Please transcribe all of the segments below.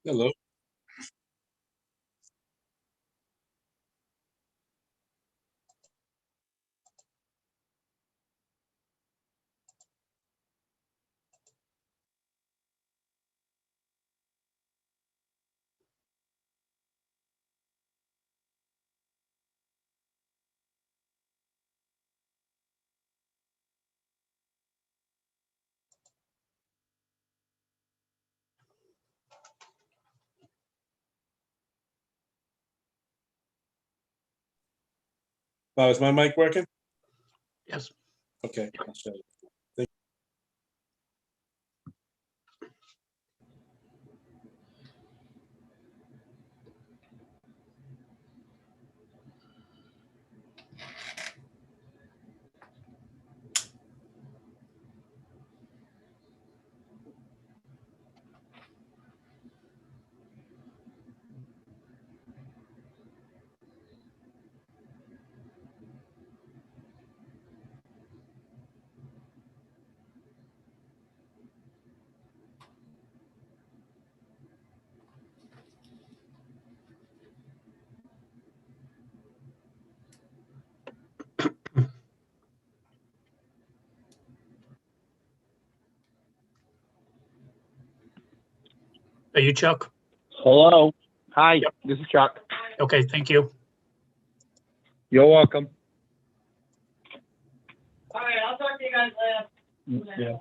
Hello. Is my mic working? Yes. Okay. I'll show you. Are you Chuck? Hello. Hi, Yep. This is Chuck. Okay, thank you. You're welcome. All right, I'll talk to you guys later. Yeah.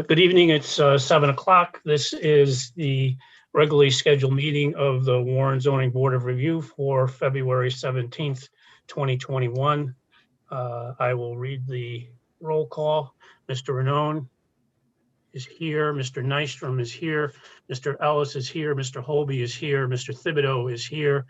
Good evening. It's 7 o'clock. This is the regularly scheduled meeting of the Warren Zoning Board of Review for February 17th, 2021. I will read the roll call. Mr. Renone is here. Mr. Nystrom is here. Mr. Ellis is here. Mr. Holby is here. Mr. Thibodeau is here.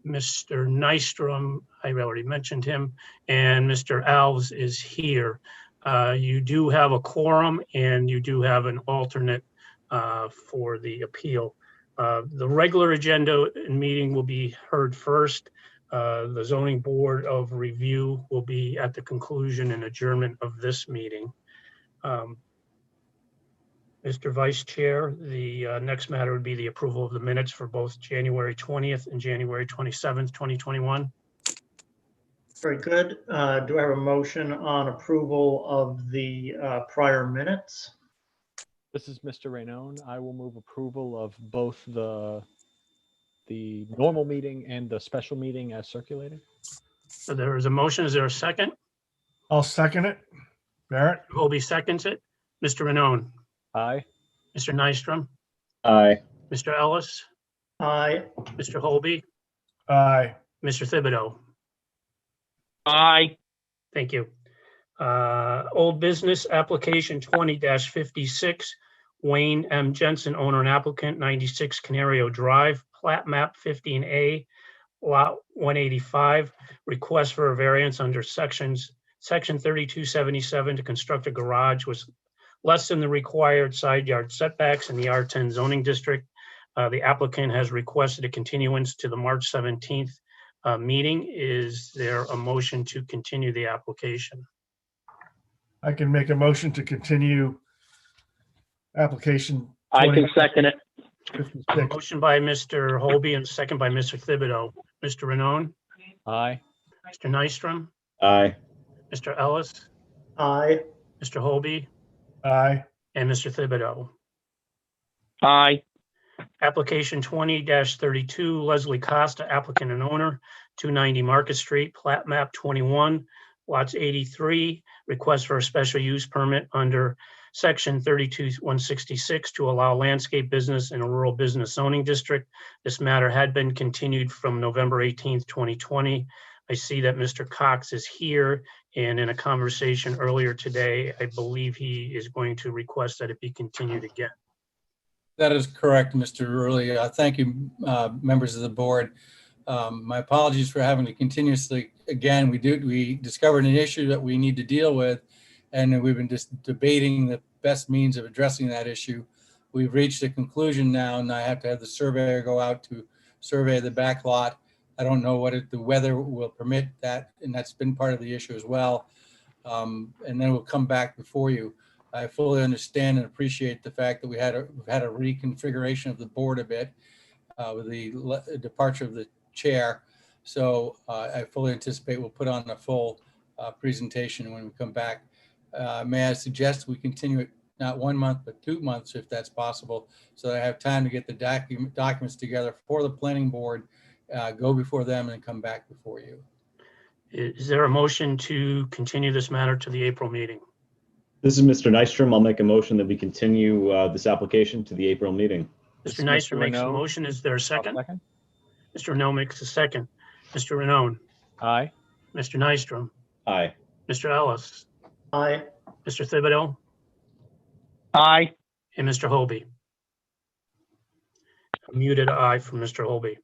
Mr. Nystrom, I already mentioned him, and Mr. Alves is here. You do have a quorum and you do have an alternate for the appeal. The regular agenda and meeting will be heard first. The Zoning Board of Review will be at the conclusion and adjournment of this meeting. Mr. Vice Chair, the next matter would be the approval of the minutes for both January 20th and January 27th, 2021. Very good. Do I have a motion on approval of the prior minutes? This is Mr. Rainone. I will move approval of both the normal meeting and the special meeting as circulated. So there is a motion. Is there a second? I'll second it. Barrett? Colby seconds it. Mr. Renone, Aye. Mr. Nystrom, Aye. Mr. Ellis, Aye. Mr. Holby, Aye. Mr. Thibodeau. Aye. Thank you. Old business application 20-56, Wayne M. Jensen, owner and applicant, 96 Canario Drive, plat map 15A, lot 185, request for a variance under section 3277 to construct a garage was less than the required side yard setbacks in the R10 zoning district. The applicant has requested a continuance to the March 17th meeting. Is there a motion to continue the application? I can make a motion to continue application I can second it. 2056. Motion by Mr. Holby and second by Mr. Thibodeau. Mr. Renone, Aye. Mr. Nystrom, Aye. Mr. Ellis, Aye. Mr. Holby, Aye. and Mr. Thibodeau. Aye. Application 20-32, Leslie Costa, applicant and owner, 290 Market Street, plat map 21, lots 83, request for a special use permit under section 32-166 to allow landscape business in a rural business zoning district. This matter had been continued from November 18th, 2020. I see that Mr. Cox is here, and in a conversation earlier today, I believe he is going to request that it be continued again. That is correct, Mr. Rowley. Thank you, members of the board. My apologies for having to continuously, again, we discovered an issue that we need to deal with, and we've been just debating the best means of addressing that issue. We've reached a conclusion now, and I have to have the surveyor go out to survey the back lot. I don't know what the weather will permit that, and that's been part of the issue as well. And then we'll come back before you. I fully understand and appreciate the fact that we've had a reconfiguration of the board a bit with the departure of the chair. So I fully anticipate we'll put on a full presentation when we come back. May I suggest we continue it not 1 month, but 2 months if that's possible, so that I have time to get the documents together for the planning board, go before them and come back before you. Is there a motion to continue this matter to the April meeting? This is Mr. Nystrom. I'll make a motion that we continue this application to the April meeting. This Mr. is Nystrom Mr. makes a Renaud. motion. Is there a I'll second? second. Mr. Renaud makes a second. Mr. Renone, Aye. Mr. Nystrom, Aye. Mr. Ellis, Aye. Mr. Thibodeau, Aye. and Mr. Holby. A muted aye from Mr. Holby.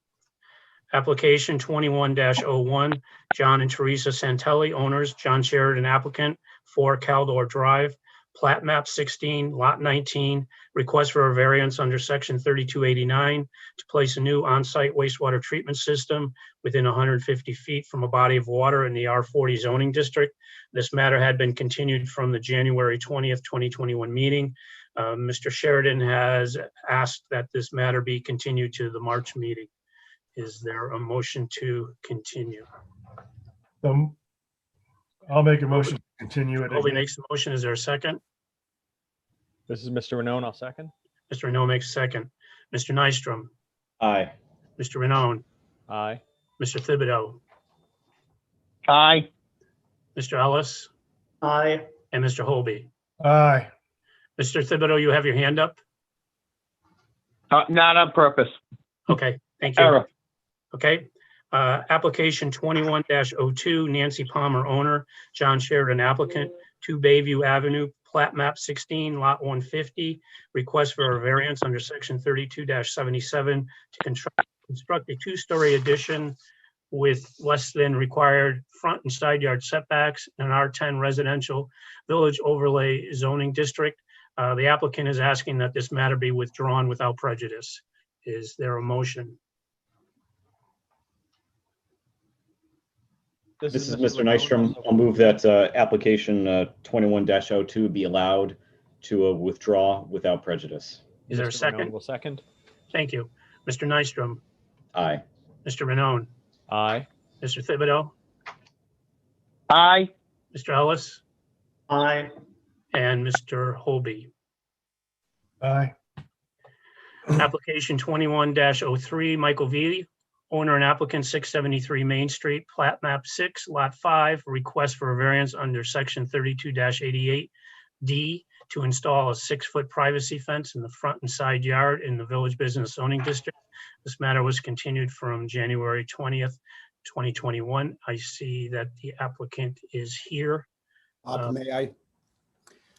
Application 21-01, John and Teresa Santelli, owners, John Sheridan applicant, 4 Caldor Drive, plat map 16, lot 19, request for a variance under section 3289 to place a new on-site wastewater treatment system within 150 feet from a body of water in the R40 zoning district. This matter had been continued from the January 20th, 2021 meeting. Mr. Sheridan has asked that this matter be continued to the March meeting. Is there a motion to continue? I'll make a motion to continue it. Holby makes the motion. Is there a second? This is Mr. Renaud. I'll second. Mr. Renaud makes a second. Mr. Nystrom, Aye. Mr. Renone, Aye. Mr. Thibodeau, Aye. Mr. Ellis, Aye. and Mr. Holby. Aye. Mr. Thibodeau, you have your hand up? Not on purpose. Okay, thank you. Error. Okay. Application 21-02, Nancy Palmer, owner, John Sheridan applicant, 2 Bayview Avenue, plat map 16, lot 150, request for a variance under section 32-77 to construct a 2-story addition with less than required front and side yard setbacks in an R10 residential village overlay zoning district. The applicant is asking that this matter be withdrawn without prejudice. Is there a motion? This is Mr. Nystrom. I'll move that application 21-02 be allowed to withdraw without prejudice. Is there a Mr. Renaud second? will second. Thank you. Mr. Nystrom, Aye. Mr. Renone, Aye. Mr. Thibodeau, Aye. Mr. Ellis, Aye. and Mr. Holby. Aye. Application 21-03, Michael Vitti, owner and applicant, 673 Main Street, plat map 6, lot 5, request for a variance under section 32-88D to install a 6-foot privacy fence in the front and side yard in the Village Business Zoning District. This matter was continued from January 20th, 2021. I see that the applicant is here. Bob, may I?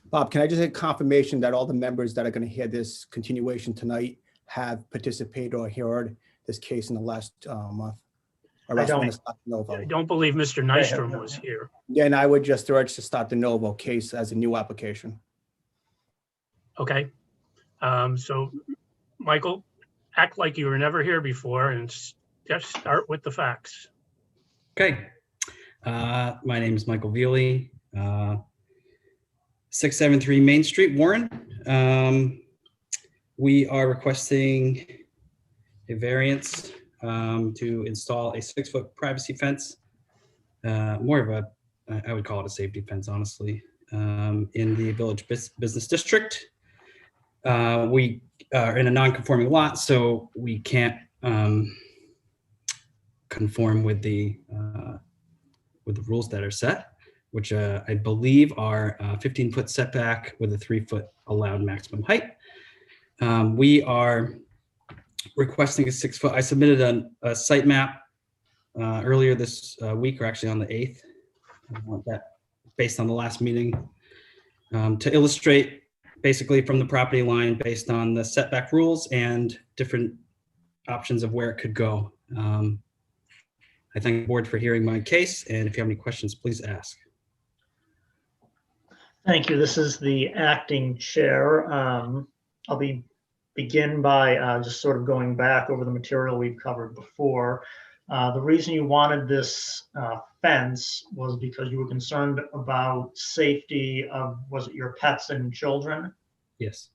Bob, can I just get confirmation that all the members that are going to hear this continuation tonight have participated or heard this case in the last month? Or I else I'm don't. gonna start the novo. I don't believe Mr. Nystrom was here. Then I would just urge to start the novo case as a new application. Okay. So, Michael, act like you were never here before and just start with the facts. Okay. My name is Michael Veely, 673 Main Street, Warren. We are requesting a variance to install a 6-foot privacy fence, more of a, I would call it a safety fence, honestly, in the Village Business District. We are in a non-conforming lot, so we can't conform with the rules that are set, which I believe are 15-foot setback with a 3-foot allowed maximum height. We are requesting a 6-foot. I submitted a site map earlier this week, or actually on the 8th. I want that based on the last meeting to illustrate basically from the property line based on the setback rules and different options of where it could go. I thank the board for hearing my case, and if you have any questions, please ask. Thank you. This is the acting chair. I'll begin by just sort of going back over the material we've covered before. The reason you wanted this fence was because you were concerned about safety of, was it your pets and children? Yes.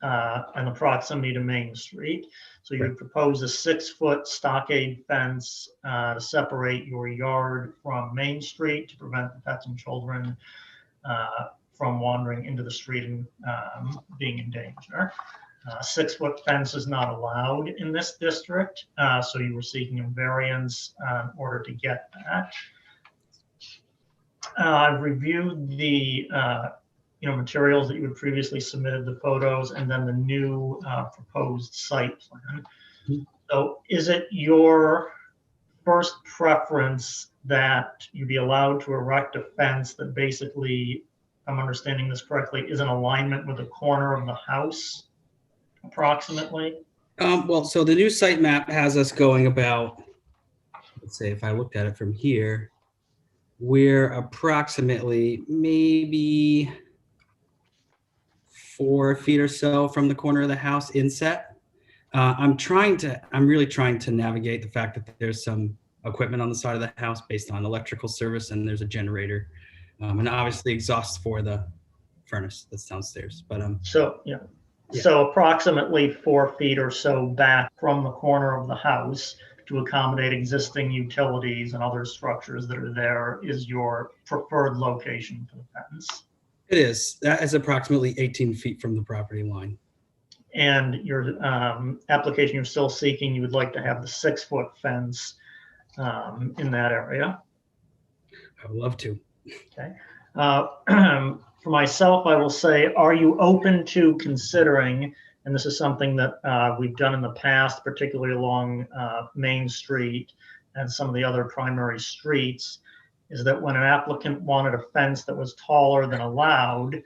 And the proximity to Main Street. So you would propose a 6-foot stockade fence to separate your yard from Main Street to prevent the pets and children from wandering into the street and being in danger. 6-foot fence is not allowed in this district, so you were seeking a variance in order to get that. I've reviewed the materials that you had previously submitted, the photos, and then the new proposed site plan. So is it your first preference that you be allowed to erect a fence that basically, if I'm understanding this correctly, is in alignment with the corner of the house, approximately? Well, so the new site map has us going about, let's say if I looked at it from here, we're approximately maybe 4 feet or so from the corner of the house inset. I'm really trying to navigate the fact that there's some equipment on the side of the house based on electrical service, and there's a generator, and obviously exhaust for the furnace that's downstairs. But so so approximately 4 feet or so back from the corner of the house to accommodate existing utilities and other structures that are there is your preferred location for the fence. It is. That is approximately 18 feet from the property line. And your application, you're still seeking, you would like to have the 6-foot fence in that area. I would love to. Okay. For myself, I will say, are you open to considering, and this is something that we've done in the past, particularly along Main Street and some of the other primary streets, is that when an applicant wanted a fence that was taller than allowed,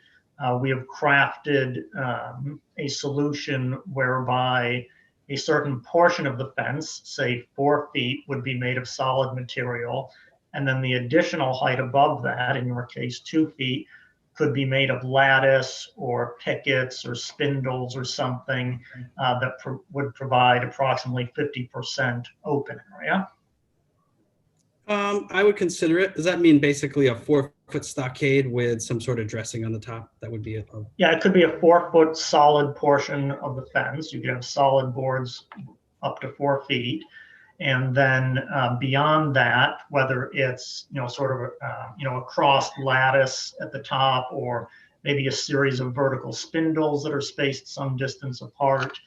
we have crafted a solution whereby a certain portion of the fence, say 4 feet, would be made of solid material. And then the additional height above that, in your case, 2 feet, could be made of lattice or pickets or spindles or something that would provide approximately 50% open area. I would consider it. Does that mean basically a 4-foot stockade with some sort of dressing on the top? That would be it. Yeah, it could be a 4-foot solid portion of the fence. You could have solid boards up to 4 feet. And then beyond that, whether it's, sort of, a crossed lattice at the top, or maybe a series of vertical spindles that are spaced some distance apart.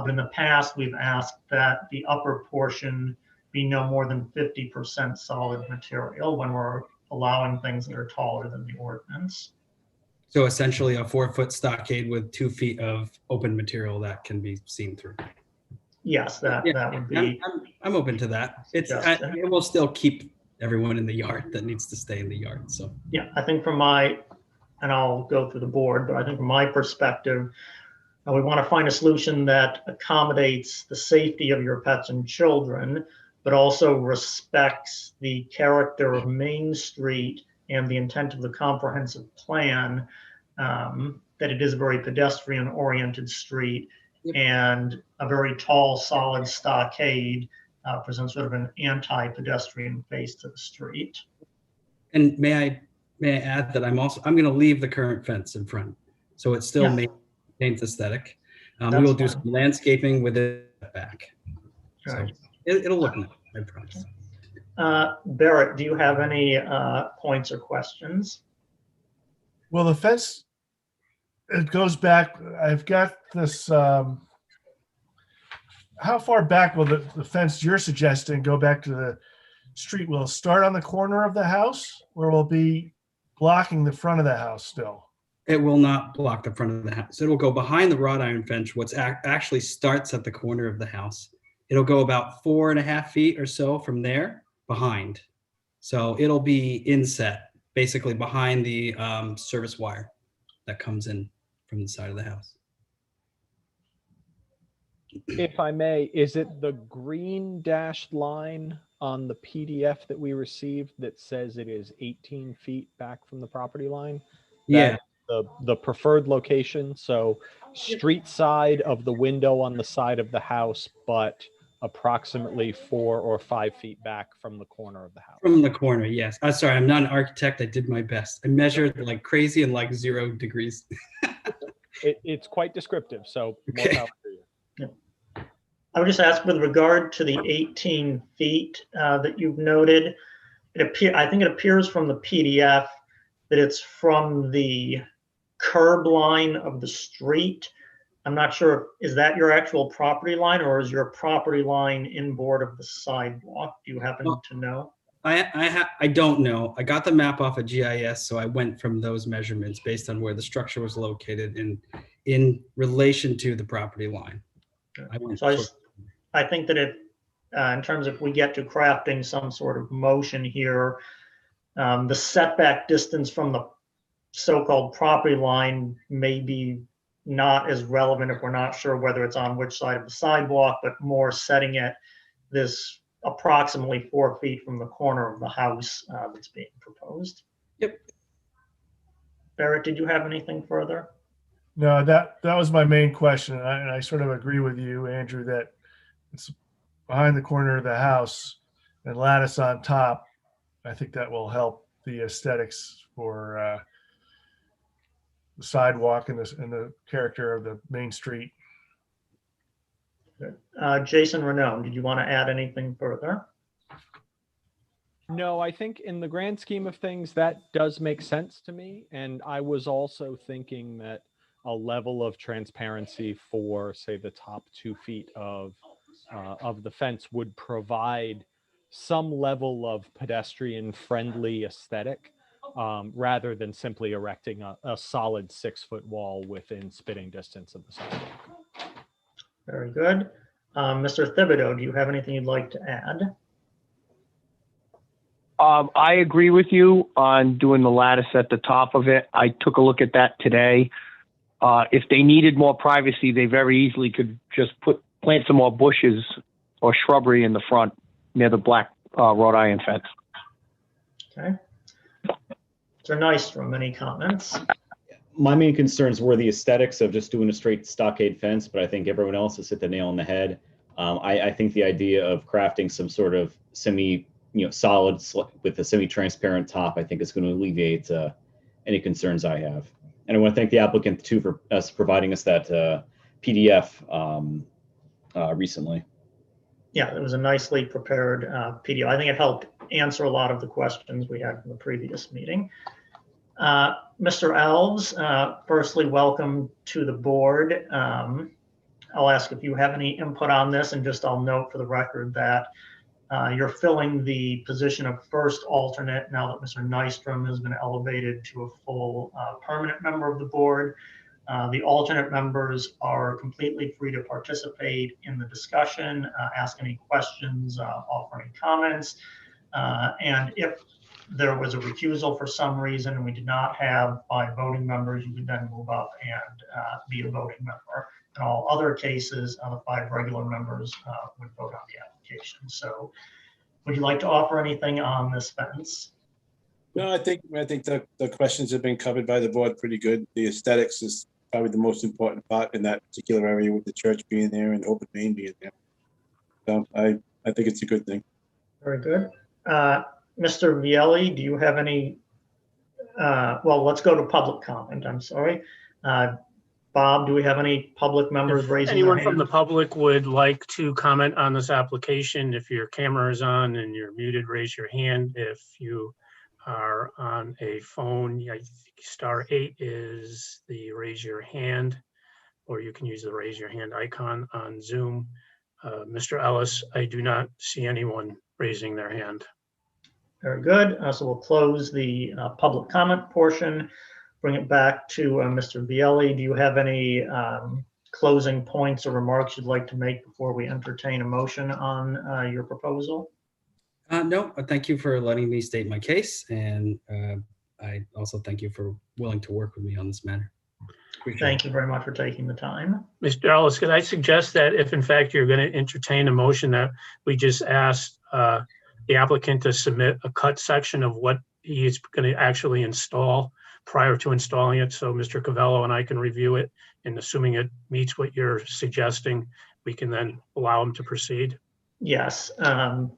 In the past, we've asked that the upper portion be no more than 50% solid material when we're allowing things that are taller than the ordinance. So essentially a 4-foot stockade with 2 feet of open material that can be seen through. Yes, that would be. I'm open to that. It will still keep everyone in the yard that needs to stay in the yard. So yeah, I think and I'll go through the board, but I think from my perspective, we want to find a solution that accommodates the safety of your pets and children, but also respects the character of Main Street and the intent of the comprehensive plan, that it is a very pedestrian-oriented street, and a very tall, solid stockade presents sort of an anti-pedestrian face to the street. And may I add that I'm going to leave the current fence in front, so it still Yeah. maintains aesthetic. We That's will do fine. some landscaping with it back. So Right. it'll look nice, I promise. Barrett, do you have any points or questions? Well, the fence, it goes back, I've got this, how far back will the fence you're suggesting go back to the street? Will it start on the corner of the house or will it be blocking the front of the house still? It will not block the front of the house. It'll go behind the wrought iron fence, what's actually starts at the corner of the house. It'll go about 4.5 feet or so from there behind. So it'll be inset, basically behind the service wire that comes in from the side of the house. If I may, is it the green dashed line on the PDF that we received that says it is 18 feet back from the property line? Yeah, The preferred location, so street side of the window on the side of the house, but approximately 4 or 5 feet back from the corner of the house. from the corner, yes. I'm sorry, I'm not an architect. I did my best. I measured like crazy and like 0 degrees. It's quite descriptive, so more Okay. power to you. I would just ask with regard to the 18 feet that you've noted, I think it appears from the PDF that it's from the curb line of the street. I'm not sure, is that your actual property line or is your property line inboard of the sidewalk? Do you happen to know? I don't know. I got the map off of GIS, so I went from those measurements based on where the structure was located in relation to the property line. So I think that in terms of we get to crafting some sort of motion here, the setback distance from the so-called property line may be not as relevant if we're not sure whether it's on which side of the sidewalk, but more setting it this approximately 4 feet from the corner of the house that's being proposed. Yep. Barrett, did you have anything further? No, that was my main question. And I sort of agree with you, Andrew, that it's behind the corner of the house and lattice on top. I think that will help the aesthetics for the sidewalk and the character of the main street. Jason Renaud, did you want to add anything further? No, I think in the grand scheme of things, that does make sense to me. And I was also thinking that a level of transparency for, say, the top 2 feet of the fence would provide some level of pedestrian-friendly aesthetic, rather than simply erecting a solid 6-foot wall within spitting distance of the sidewalk. Very good. Mr. Thibodeau, do you have anything you'd like to add? I agree with you on doing the lattice at the top of it. I took a look at that today. If they needed more privacy, they very easily could just plant some more bushes or shrubbery in the front near the black wrought iron fence. Okay. Mr. Nystrom, any comments? My main concerns were the aesthetics of just doing a straight stockade fence, but I think everyone else has hit the nail on the head. I think the idea of crafting some sort of solid with a semi-transparent top, I think is going to alleviate any concerns I have. And I want to thank the applicant too for providing us that PDF recently. Yeah, it was a nicely prepared PDF. I think it helped answer a lot of the questions we had from the previous meeting. Mr. Alves, firstly, welcome to the board. I'll ask if you have any input on this, and just I'll note for the record that you're filling the position of first alternate now that Mr. Nystrom has been elevated to a full permanent member of the board. The alternate members are completely free to participate in the discussion, ask any questions, offer any comments. And if there was a recusal for some reason and we did not have 5 voting members, you could then move up and be a voting member. In all other cases, the 5 regular members would vote on the application. So would you like to offer anything on this fence? No, I think the questions have been covered by the board pretty good. The aesthetics is probably the most important part in that particular area with the church being there and open main being there. So I I think it's a good thing. Very good. Mr. Vieli, do you have any, well, let's go to public comment. I'm sorry. Bob, do we have any public members If raising their anyone from the hand? public would like to comment on this application, if your camera is on and you're muted, raise your hand. If you are on a phone, I think *8 is the raise your hand, or you can use the raise your hand icon on Zoom. Mr. Ellis, I do not see anyone raising their hand. Very good. So we'll close the public comment portion, bring it back to Mr. Vieli. Do you have any closing points or remarks you'd like to make before we entertain a motion on your proposal? No, thank you for letting me state my case. And I also thank you for willing to work with me on this matter. Thank you very much for taking the time. Mr. Ellis, could I suggest that if in fact you're going to entertain a motion, that we just ask the applicant to submit a cut section of what he is going to actually install prior to installing it, so Mr. Cavello and I can review it, and assuming it meets what you're suggesting, we can then allow him to proceed? Yes,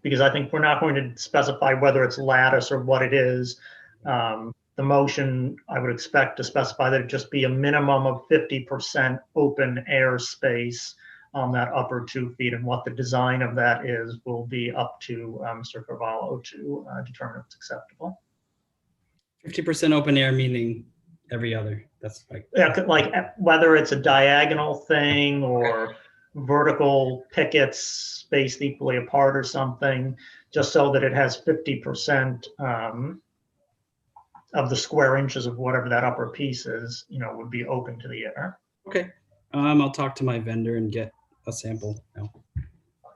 because I think we're not going to specify whether it's lattice or what it is. The motion, I would expect to specify that it just be a minimum of 50% open air space on that upper 2 feet, and what the design of that is will be up to Mr. Cavallo to determine if it's acceptable. 50% open air, meaning every other. That's like, Yeah, like whether it's a diagonal thing or vertical pickets spaced equally apart or something, just so that it has 50% of the square inches of whatever that upper piece is, would be open to the air. okay. I'll talk to my vendor and get a sample now. All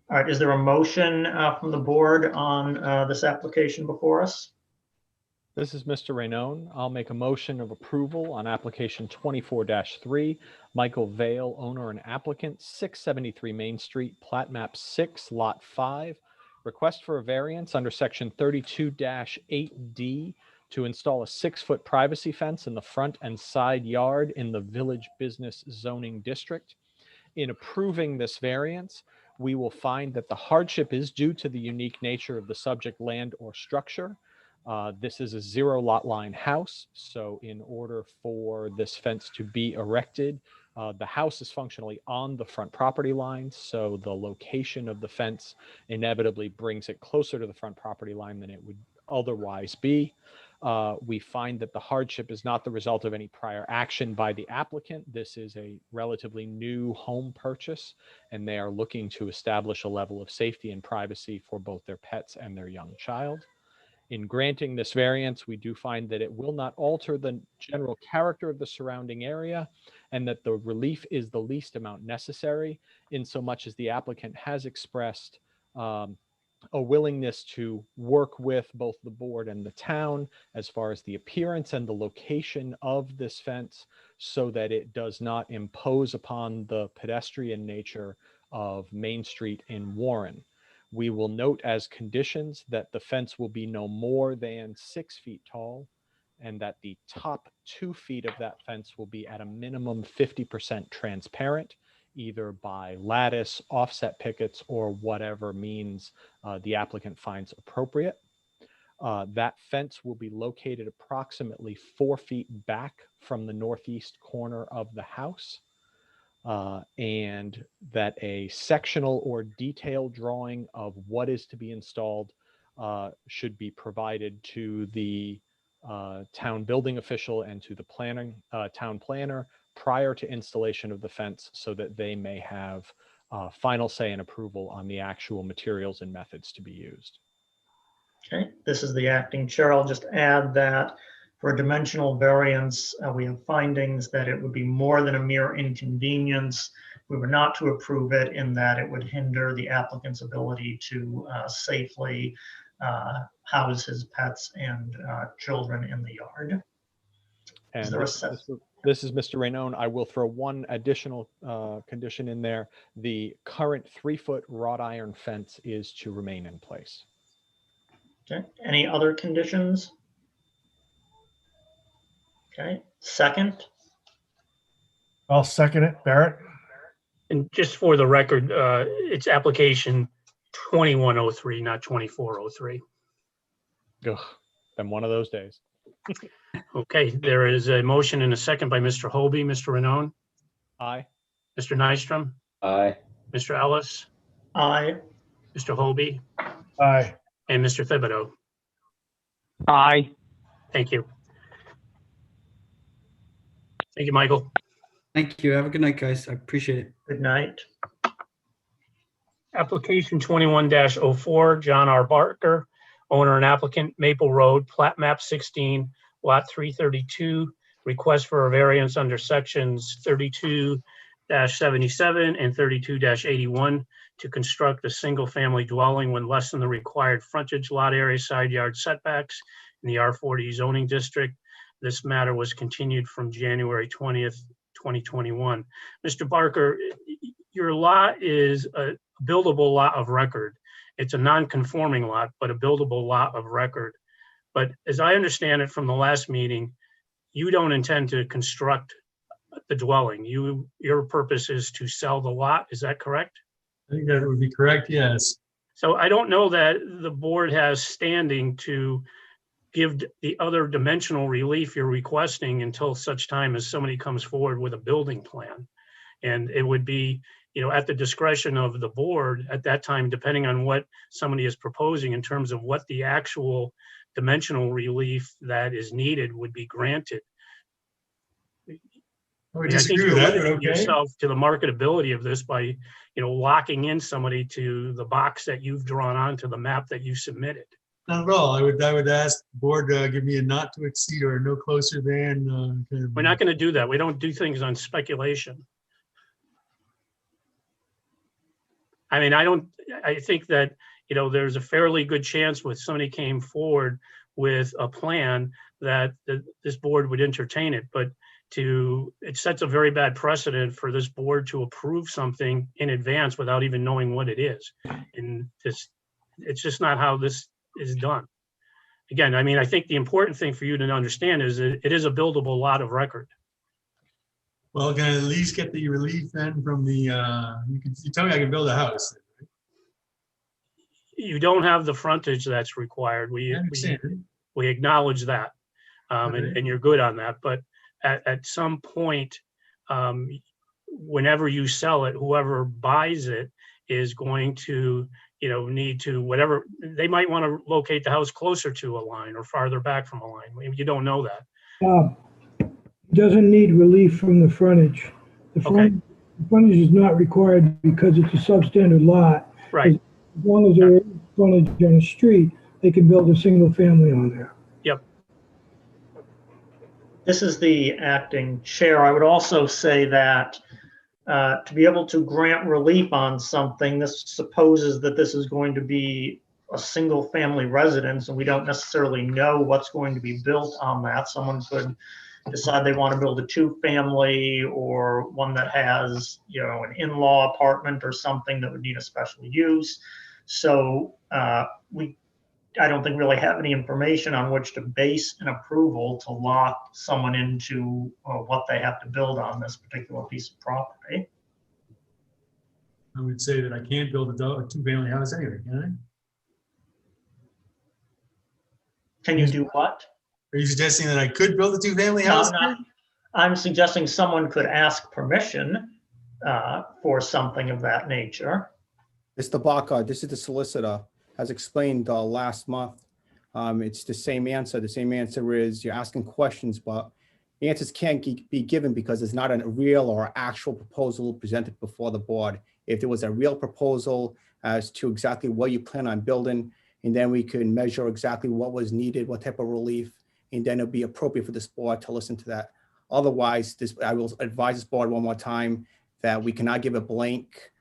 right, is there a motion from the board on this application before us? This is Mr. Rainone. I'll make a motion of approval on application 24-3, Michael Vale, owner and applicant, 673 Main Street, plat map 6, lot 5. Request for a variance under section 32-8D to install a 6-foot privacy fence in the front and side yard in the Village Business Zoning District. In approving this variance, we will find that the hardship is due to the unique nature of the subject land or structure. This is a 0 lot line house, so in order for this fence to be erected, the house is functionally on the front property line, so the location of the fence inevitably brings it closer to the front property line than it would otherwise be. We find that the hardship is not the result of any prior action by the applicant. This is a relatively new home purchase, and they are looking to establish a level of safety and privacy for both their pets and their young child. In granting this variance, we do find that it will not alter the general character of the surrounding area, and that the relief is the least amount necessary, in so much as the applicant has expressed a willingness to work with both the board and the town as far as the appearance and the location of this fence, so that it does not impose upon the pedestrian nature of Main Street in Warren. We will note as conditions that the fence will be no more than 6 feet tall, and that the top 2 feet of that fence will be at a minimum 50% transparent, either by lattice, offset pickets, or whatever means the applicant finds appropriate. That fence will be located approximately 4 feet back from the northeast corner of the house. And that a sectional or detailed drawing of what is to be installed should be provided to the town building official and to the town planner prior to installation of the fence, so that they may have final say and approval on the actual materials and methods to be used. Okay, this is the acting chair. I'll just add that for a dimensional variance, we have findings that it would be more than a mere inconvenience. We were not to approve it, in that it would hinder the applicant's ability to safely house his pets and children in the yard. And Is there a set? this is Mr. Rainone. I will throw one additional condition in there. The current 3-foot wrought iron fence is to remain in place. Okay, any other conditions? Okay, second. I'll second it. Barrett? And just for the record, it's application 2103, not 2403. Ugh, been one of those days. Okay, there is a motion and a second by Mr. Hobie. Mr. Rennone, Aye. Mr. Nystrom, Aye. Mr. Ellis, Aye. Mr. Hobie, Aye. and Mr. Thibodeau. Aye. Thank you. Thank you, Michael. Thank you. Have a good night, guys. I appreciate it. Good night. Application 21-04, John R. Barker, owner and applicant, Maple Road, plat map 16, lot 332, request for a variance under sections 32-77 and 32-81 to construct a single-family dwelling when less than the required frontage, lot area, side yard setbacks in the R40 zoning district. This matter was continued from January 20th, 2021. Mr. Barker, your lot is a buildable lot of record. It's a non-conforming lot, but a buildable lot of record. But as I understand it from the last meeting, you don't intend to construct the dwelling. Your purpose is to sell the lot. Is that correct? I think that would be correct, yes. So I don't know that the board has standing to give the other dimensional relief you're requesting until such time as somebody comes forward with a building plan. And it would be, at the discretion of the board at that time, depending on what somebody is proposing in terms of what the actual dimensional relief that is needed would be granted. I would I think disagree you're with that, but limiting okay. yourself to the marketability of this by, locking in somebody to the box that you've drawn onto the map that you submitted. Not at all. I would ask the board to give me a not to exceed or no closer than. We're not going to do that. We don't do things on speculation. I mean, I think that, there's a fairly good chance with somebody came forward with a plan that this board would entertain it, but it sets a very bad precedent for this board to approve something in advance without even knowing what it is. And it's just not how this is done. Again, I mean, I think the important thing for you to understand is that it is a buildable lot of record. Well, can I at least get the relief then from the, you tell me I can build a house. You don't have the frontage that's required. I understand. We acknowledge that, Okay. and you're good on that. But at some point, whenever you sell it, whoever buys it is going to, need to whatever, they might want to locate the house closer to a line or farther back from a line. You don't know that. Doesn't need relief from the frontage. The Okay. frontage is not required because it's a substandard lot. Right. As long as there is frontage on the street, they can build a single family on there. Yep. This is the acting chair. I would also say that to be able to grant relief on something, this supposes that this is going to be a single family residence, and we don't necessarily know what's going to be built on that. Someone could decide they want to build a 2-family or one that has, an in-law apartment or something that would need a special use. So I don't think really have any information on which to base an approval to lock someone into what they have to build on this particular piece of property. I would say that I can't build a 2-family house anyway, can Can you do what? I? Are you suggesting that I could build a 2-family house? I'm suggesting someone could ask permission for something of that nature. Mr. Barker, this is the solicitor, as explained last month. It's the same answer. The same answer is you're asking questions, but the answers can't be given because it's not a real or actual proposal presented before the board. If there was a real proposal as to exactly what you plan on building, and then we can measure exactly what was needed, what type of relief, and then it'll be appropriate for this board to listen to that. Otherwise, I will advise this board one more time that we cannot give a blank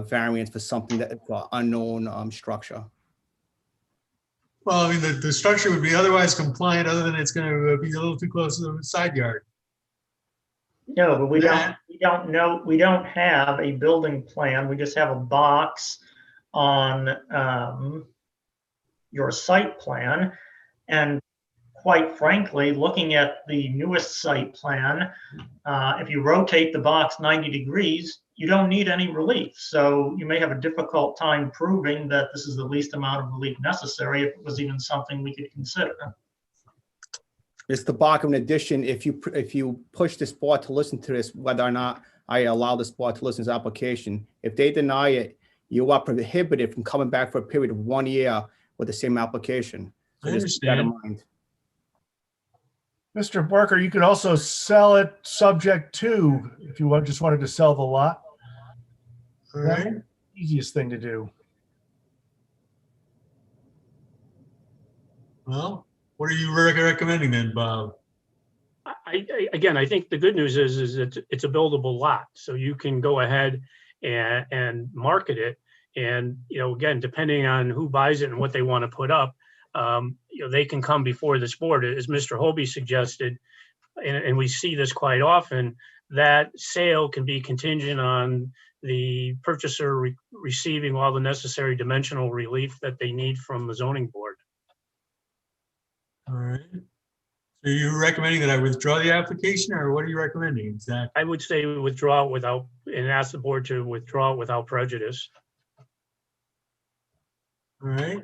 variance for something that unknown structure. Well, I mean, the structure would be otherwise compliant, other than it's going to be a little too close to the side yard. No, but we don't know. We don't have a building plan. We just have a box on your site plan. And quite frankly, looking at the newest site plan, if you rotate the box 90 degrees, you don't need any relief. So you may have a difficult time proving that this is the least amount of relief necessary if it was even something we could consider. Mr. Barker, in addition, if you push this board to listen to this, whether or not I allow this board to listen to this application, if they deny it, you are prohibited from coming back for a period of 1 year with the same application. So I just keep that in understand. mind. Mr. Barker, you could also sell it subject to, if you just wanted to sell the lot. All right. Easiest thing to do. Well, what are you recommending then, Bob? Again, I think the good news is it's a buildable lot, so you can go ahead and market it. And, again, depending on who buys it and what they want to put up, they can come before this board, as Mr. Hobie suggested, and we see this quite often, that sale can be contingent on the purchaser receiving all the necessary dimensional relief that they need from the zoning board. All right. So you're recommending that I withdraw the application, or what are you recommending exactly? I would say withdraw without, and ask the board to withdraw it without prejudice. All right.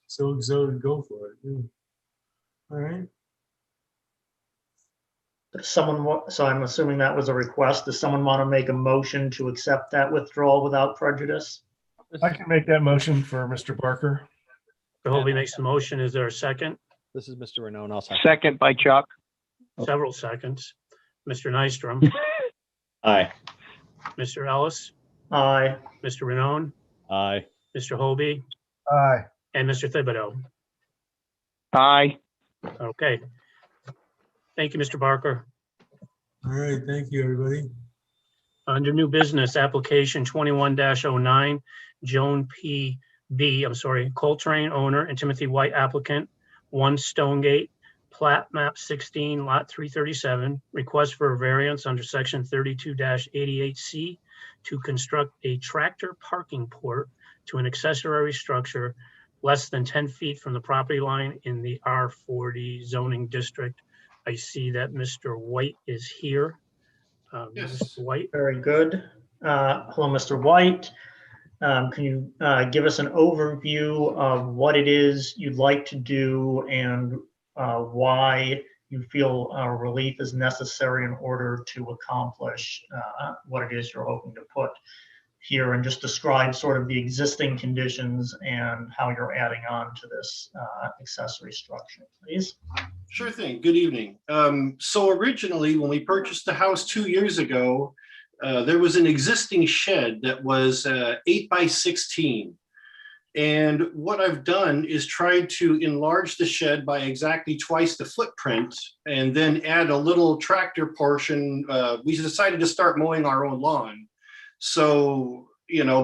So go for it. Yeah. All right. So I'm assuming that was a request. Does someone want to make a motion to accept that withdrawal without prejudice? I can make that motion for Mr. Barker. Mr. Hobie makes the motion. Is there a second? This is Mr. Renaud, and I'll second. Second by Chuck. Several seconds. Mr. Nystrom, Aye. Mr. Ellis, Aye. Mr. Renaud, Aye. Mr. Hobie, Aye. and Mr. Thibodeau. Aye. Okay. Thank you, Mr. Barker. All right. Thank you, everybody. Under new business, application 21-09, Joan P. B., Coltrane owner, and Timothy White applicant, 1 Stonegate, plat map 16, lot 337, request for a variance under section 32-88C to construct a tractor parking port to an accessory structure less than 10 feet from the property line in the R40 zoning district. I see that Mr. White is here. Yes. Mr. White. Very good. Hello, Mr. White. Can you give us an overview of what it is you'd like to do and why you feel relief is necessary in order to accomplish what it is you're hoping to put here, and just describe sort of the existing conditions and how you're adding on to this accessory structure, please? Sure thing. Good evening. So originally, when we purchased the house 2 years ago, there was an existing shed that was 8 by 16. And what I've done is tried to enlarge the shed by exactly twice the footprint and then add a little tractor portion. We decided to start mowing our own lawn. So,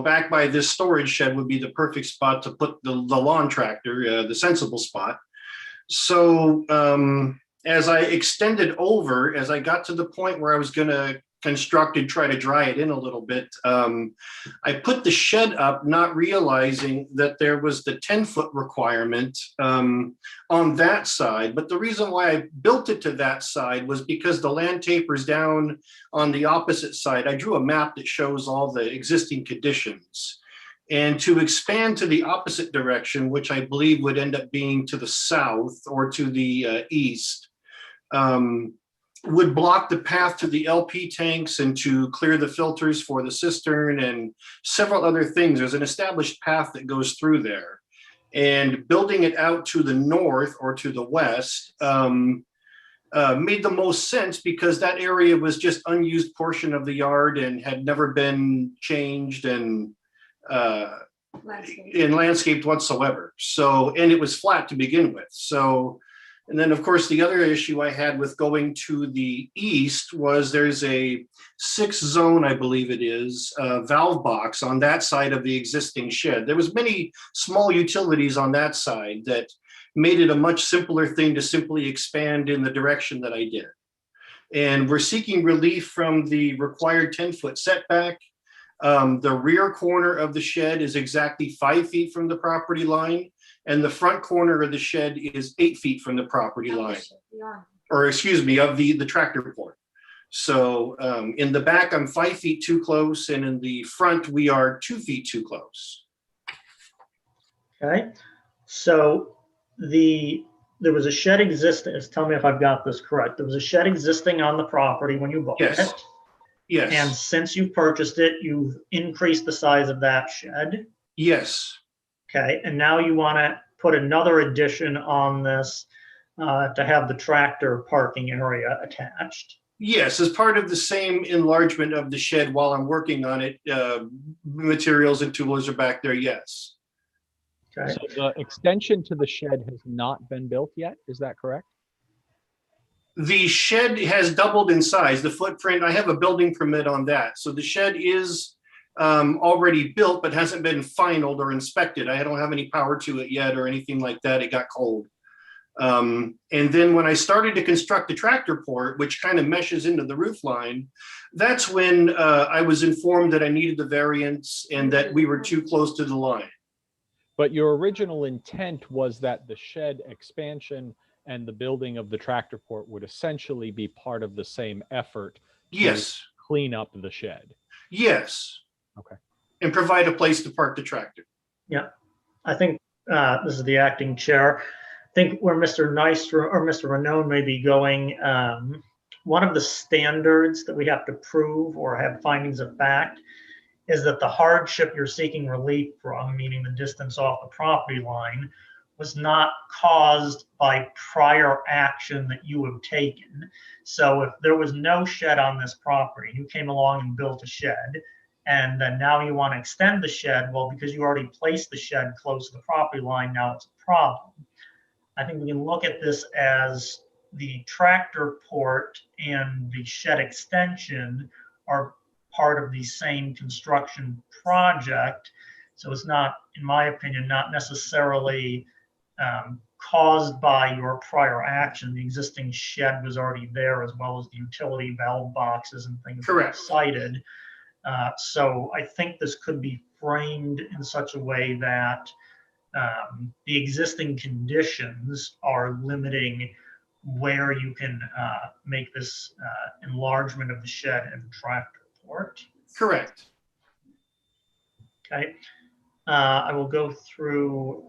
back by this storage shed would be the perfect spot to put the lawn tractor, the sensible spot. So as I extended over, as I got to the point where I was going to construct and try to dry it in a little bit, I put the shed up, not realizing that there was the 10-foot requirement on that side. But the reason why I built it to that side was because the land tapers down on the opposite side. I drew a map that shows all the existing conditions. And to expand to the opposite direction, which I believe would end up being to the south or to the east, would block the path to the LP tanks and to clear the filters for the cistern and several other things. There's an established path that goes through there. And building it out to the north or to the west made the most sense because that area was just unused portion of the yard and had never been changed and landscaped whatsoever. So, and it was flat to begin with. So, and then of course, the other issue I had with going to the east was there's a 6 zone, I believe it is, valve box on that side of the existing shed. There was many small utilities on that side that made it a much simpler thing to simply expand in the direction that I did. And we're seeking relief from the required 10-foot setback. The rear corner of the shed is exactly 5 feet from the property line, and the front corner of the shed is 8 feet from the property line, or excuse me, of the tractor port. So in the back, I'm 5 feet too close, and in the front, we are 2 feet too close. Okay, so there was a shed existing, tell me if I've got this correct. There was a shed existing on the property when you bought Yes. it. Yes. And since you purchased it, you've increased the size of that shed. Yes. Okay, and now you want to put another addition on this to have the tractor parking area attached. Yes, as part of the same enlargement of the shed while I'm working on it, materials and tools are back there, yes. Okay. So the extension to the shed has not been built yet, is that correct? The shed has doubled in size, the footprint, I have a building permit on that. So the shed is already built, but hasn't been finalized or inspected. I don't have any power to it yet or anything like that. It got cold. And then when I started to construct the tractor port, which kind of meshes into the roof line, that's when I was informed that I needed the variance and that we were too close to the line. But your original intent was that the shed expansion and the building of the tractor port would essentially be part of the same effort to Yes. clean up the shed. Yes. Okay. And provide a place to park the tractor. Yeah, I think this is the acting chair. I think where Mr. Nystrom or Mr. Ranone may be going, one of the standards that we have to prove or have findings of fact is that the hardship you're seeking relief from, meaning the distance off the property line, was not caused by prior action that you have taken. So if there was no shed on this property, you came along and built a shed, and then now you want to extend the shed, well, because you already placed the shed close to the property line, now it's a problem. I think we can look at this as the tractor port and the shed extension are part of the same construction project. So it's not, in my opinion, not necessarily caused by your prior action. The existing shed was already there, as well as the utility valve boxes and things Correct. cited. So I think this could be framed in such a way that the existing conditions are limiting where you can make this enlargement of the shed and tractor port. Correct. Okay. I will go through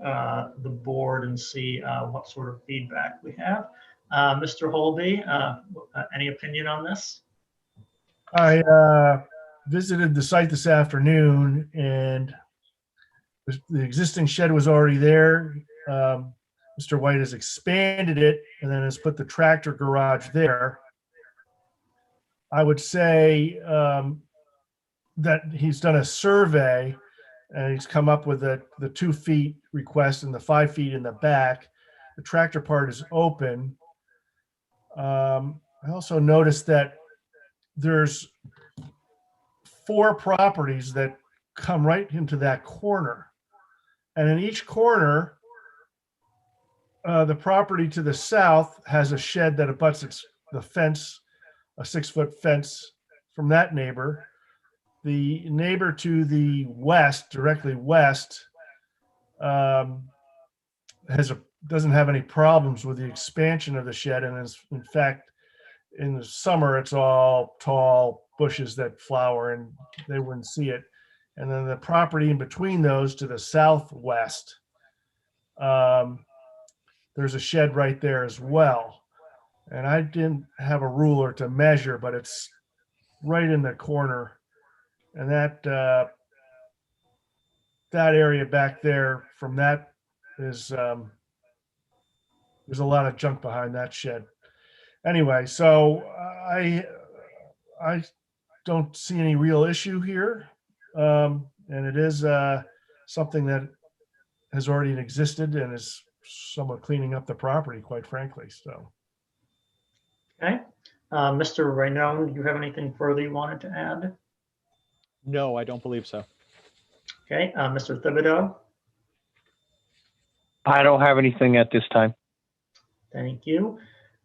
the board and see what sort of feedback we have. Mr. Holby, any opinion on this? I visited the site this afternoon, and the existing shed was already there. Mr. White has expanded it and then has put the tractor garage there. I would say that he's done a survey and he's come up with the 2 feet request and the 5 feet in the back. The tractor part is open. I also noticed that there's 4 properties that come right into that corner. And in each corner, the property to the south has a shed that abuts the fence, a 6-foot fence from that neighbor. The neighbor to the west, directly west, doesn't have any problems with the expansion of the shed, and is, in fact, in the summer it's all tall bushes that flower and they wouldn't see it. And then the property in between those to the southwest, there's a shed right there as well. And I didn't have a ruler to measure, but it's right in the corner. And that area back there from that is, there's a lot of junk behind that shed. Anyway, so I don't see any real issue here. And it is something that has already existed and is somewhat cleaning up the property, quite frankly. So, Okay. Mr. Raynone, do you have anything further you wanted to add? No, I don't believe so. Okay. Mr. Thibodeau? I don't have anything at this time. Thank you.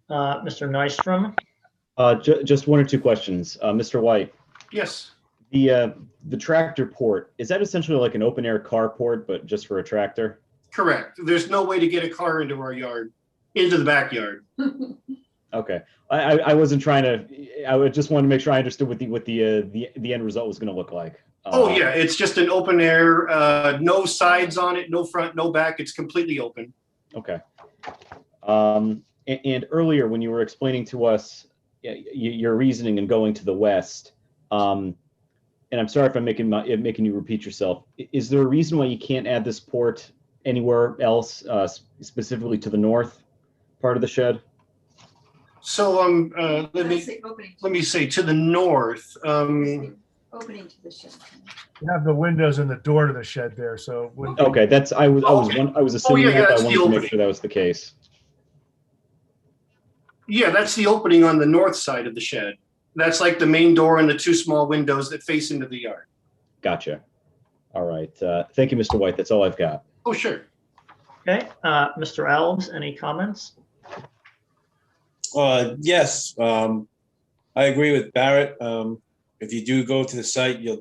Mr. Nystrom? Just 1 or 2 questions. Mr. White, Yes. the tractor port, is that essentially like an open air carport, but just for a tractor? Correct. There's no way to get a car into our yard, into the backyard. Okay. I wasn't trying to, I just wanted to make sure I understood what the end result was going to look like. Oh, yeah, it's just an open air, no sides on it, no front, no back. It's completely open. Okay. And earlier when you were explaining to us your reasoning in going to the west, and I'm sorry if I'm making you repeat yourself, is there a reason why you can't add this port anywhere else, specifically to the north part of the shed? So let me say to the north. Opening to the shed. You have the windows and the door to the shed there, so. it wouldn't be- Okay, I was assuming yeah, that, but that's I the wanted to make opening. sure that was the case. Yeah, that's the opening on the north side of the shed. That's like the main door and the two small windows that face into the yard. Gotcha. All right. Thank you, Mr. White. That's all I've got. Oh, sure. Okay, Mr. Alves, any comments? Yes, I agree with Barrett. If you do go to the site, you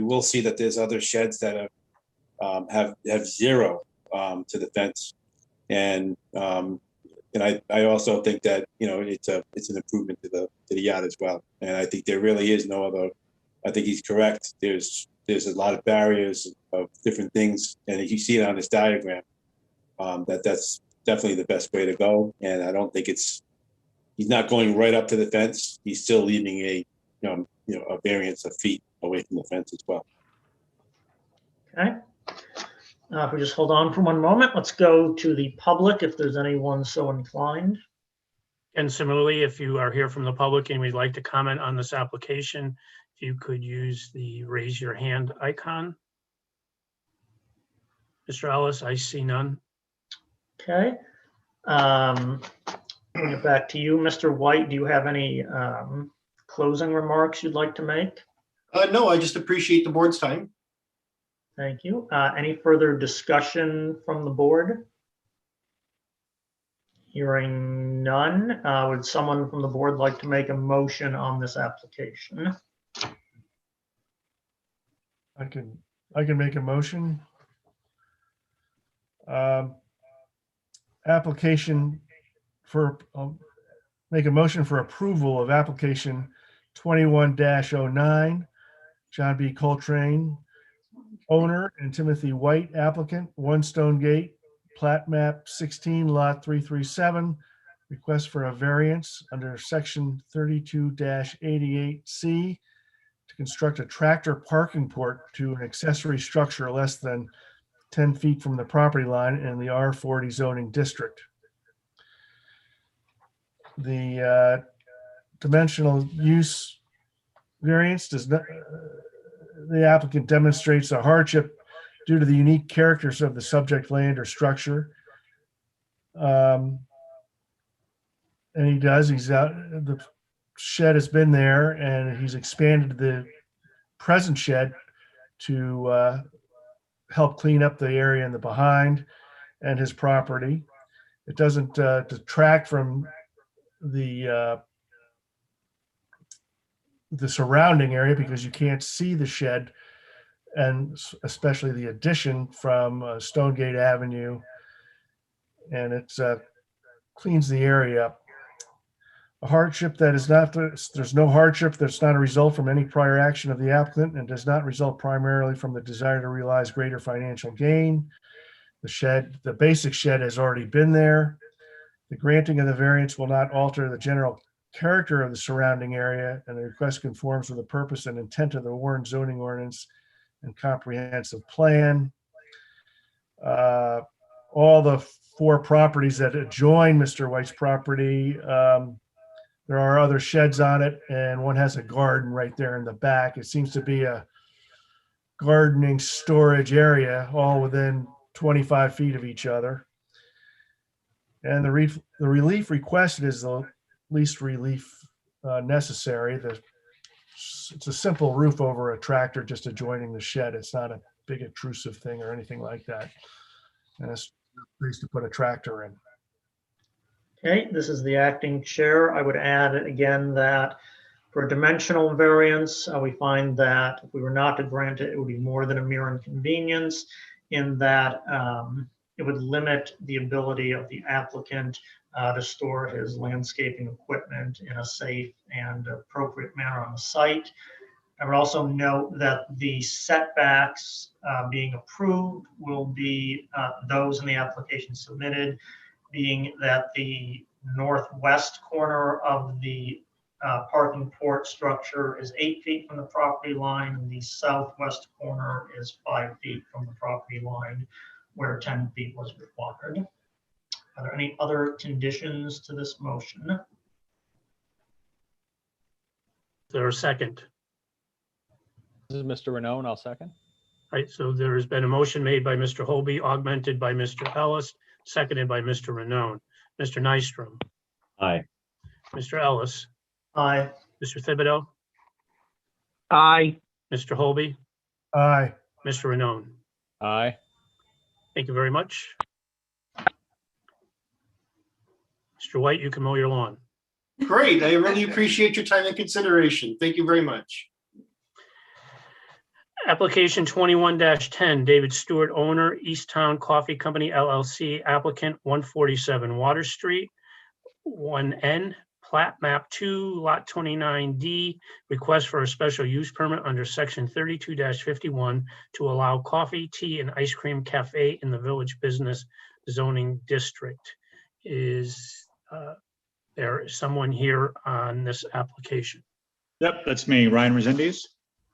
will see that there's other sheds that have zero to the fence, and I also think that it's an improvement to the yard as well. And I think there really is no other. I think he's correct. There's a lot of barriers of different things, and if you see it on this diagram, that's definitely the best way to go. And I don't think he's not going right up to the fence. He's still leaving a variance of feet away from the fence as well. Okay. If we just hold on for one moment, let's go to the public if there's anyone so inclined. And similarly, if you are here from the public and would like to comment on this application, if you could use the raise your hand icon. Mr. Ellis, I see none. Okay. Bring it back to you, Mr. White. Do you have any closing remarks you'd like to make? No, I just appreciate the board's time. Thank you. Any further discussion from the board? Hearing none, would someone from the board like to make a motion on this application? I can make a motion. Make a motion for approval of application 21-09, John B. Coltrane, owner, and Timothy White, applicant, 1 Stone Gate, plat map 16, lot 337, request for a variance under section 32-88C to construct a tractor parking port to an accessory structure less than 10 feet from the property line in the R40 zoning district. The dimensional use variance does not, the applicant demonstrates a hardship due to the unique characters of the subject land or structure. And he does, the shed has been there and he's expanded the present shed to help clean up the area in the behind and his property. It doesn't detract from the surrounding area because you can't see the shed, and especially the addition from Stonegate Avenue, and it cleans the area up. A hardship that is not, there's no hardship that's not a result from any prior action of the applicant and does not result primarily from the desire to realize greater financial gain. The basic shed has already been there. The granting of the variance will not alter the general character of the surrounding area, and the request conforms with the purpose and intent of the Warren zoning ordinance and comprehensive plan. All the 4 properties that adjoin Mr. White's property, there are other sheds on it, and one has a garden right there in the back. It seems to be a gardening storage area, all within 25 feet of each other. And the relief requested is the least relief necessary. It's a simple roof over a tractor just adjoining the shed. It's not a big intrusive thing or anything like that. And it's a place to put a tractor in. Okay, this is the acting chair. I would add again that for a dimensional variance, we find that if we were not to grant it, it would be more than a mere inconvenience in that it would limit the ability of the applicant to store his landscaping equipment in a safe and appropriate manner on the site. I would also note that the setbacks being approved will be those in the application submitted, being that the northwest corner of the parking port structure is 8 feet from the property line, and the southwest corner is 5 feet from the property line, where 10 feet was required. Are there any other conditions to this motion? Is there a second? This is Mr. Renaud, and I'll second. All right, so there has been a motion made by Mr. Hobie, augmented by Mr. Ellis, seconded by Mr. Renaud. Mr. Nystrom, Aye. Mr. Ellis, Aye. Mr. Thibodeau, Aye. Mr. Hobie, Aye. Mr. Renaud. Aye. Thank you very much. Mr. White, you can mow your lawn. Great. I really appreciate your time and consideration. Thank you very much. Application 21-10, David Stewart, owner, East Town Coffee Company LLC, applicant 147 Water Street, 1N, plat map 2, lot 29D, request for a special use permit under section 32-51 to allow coffee, tea, and ice cream cafe in the village business zoning district. Is there someone here on this application? Yep, that's me, Ryan Resendes.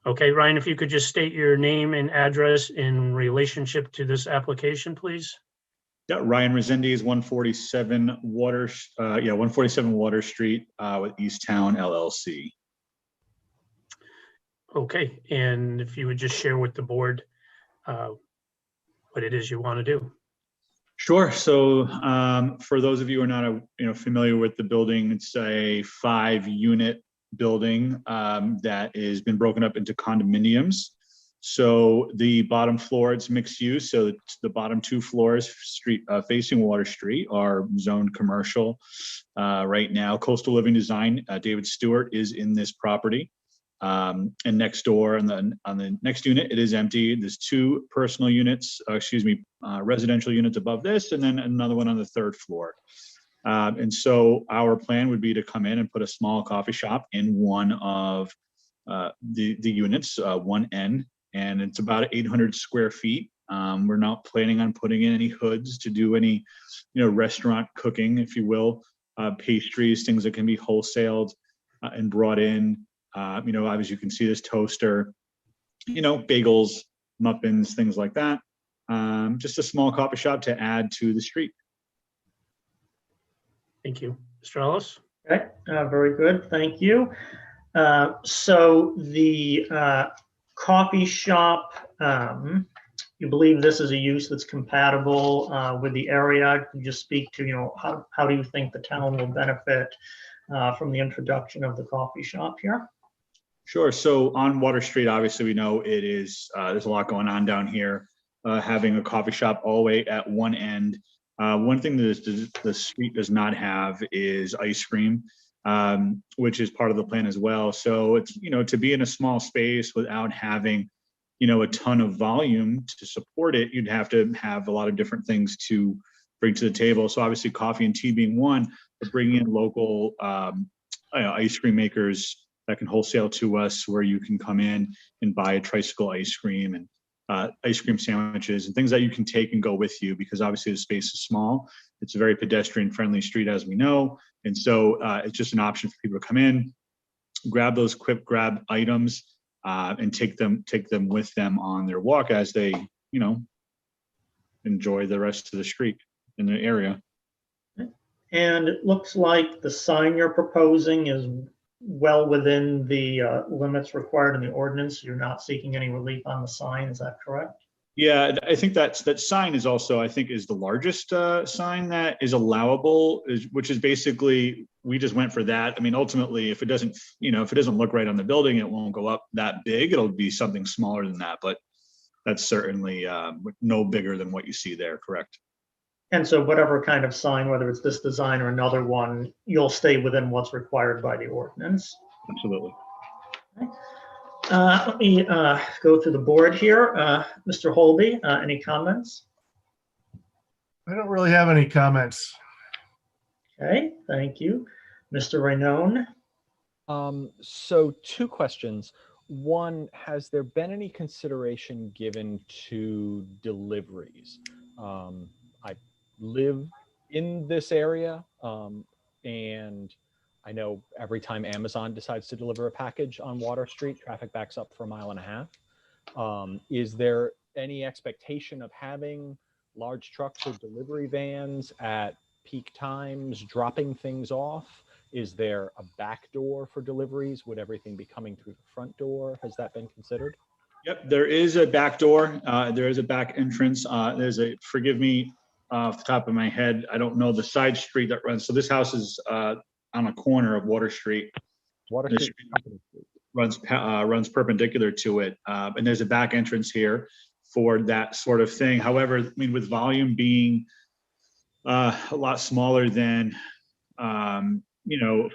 Okay, Ryan, if you could just state your name and address in relationship to this application, please. Yeah, Ryan Resendes, 147 Water Street with East Town LLC. Okay, and if you would just share with the board what it is you want to do. Sure. So for those of you who are not familiar with the building, it's a 5-unit building that has been broken up into condominiums. So the bottom floor, it's mixed use. So the bottom 2 floors facing Water Street are zoned commercial right now. Coastal Living Design, David Stewart is in this property. And next door on the next unit, it is empty. There's 2 personal units, residential units above this, and then another one on the 3rd floor. And so our plan would be to come in and put a small coffee shop in one of the units, 1N, and it's about 800 square feet. We're not planning on putting in any hoods to do any, restaurant cooking, if you will, pastries, things that can be wholesaled and brought in. Obviously you can see this toaster, bagels, muffins, things like that. Just a small coffee shop to add to the street. Thank you. Mr. Ellis? Okay, very good. Thank you. So the coffee shop, you believe this is a use that's compatible with the area? Can you just speak to, how do you think the town will benefit from the introduction of the coffee shop here? Sure. So on Water Street, obviously we know it is, there's a lot going on down here. Having a coffee shop all the way at one end. One thing that the street does not have is ice cream, which is part of the plan as well. So it's, to be in a small space without having, a ton of volume to support it, you'd have to have a lot of different things to bring to the table. So obviously coffee and tea being one, but bringing in local ice cream makers that can wholesale to us, where you can come in and buy a tricycle ice cream and ice cream sandwiches and things that you can take and go with you, because obviously the space is small. It's a very pedestrian friendly street, as we know. And so it's just an option for people to come in, grab those quick grab items and take them with them on their walk as they, enjoy the rest of the street in the area. And it looks like the sign you're proposing is well within the limits required in the ordinance. You're not seeking any relief on the sign, is that correct? Yeah, I think that sign is also, is the largest sign that is allowable, which is basically, we just went for that. I mean, ultimately, if it doesn't look right on the building, it won't go up that big. It'll be something smaller than that, but that's certainly no bigger than what you see there, correct? And so whatever kind of sign, whether it's this design or another one, you'll stay within what's required by the ordinance. Absolutely. Okay. Let me go through the board here. Mr. Holby, any comments? I don't really have any comments. Okay, thank you. Mr. Rainone? So two questions. One, has there been any consideration given to deliveries? I live in this area, and I know every time Amazon decides to deliver a package on Water Street, traffic backs up for a mile and a half. Is there any expectation of having large trucks or delivery vans at peak times dropping things off? Is there a back door for deliveries? Would everything be coming through the front door? Has that been considered? Yep, there is a back door. There is a back entrance. Forgive me off the top of my head, I don't know the side street that runs. So this house is on a corner of Water Street. Water This Street runs perpendicular to it. And there's a back entrance here for that sort of thing. However, I mean, with volume being a lot smaller than,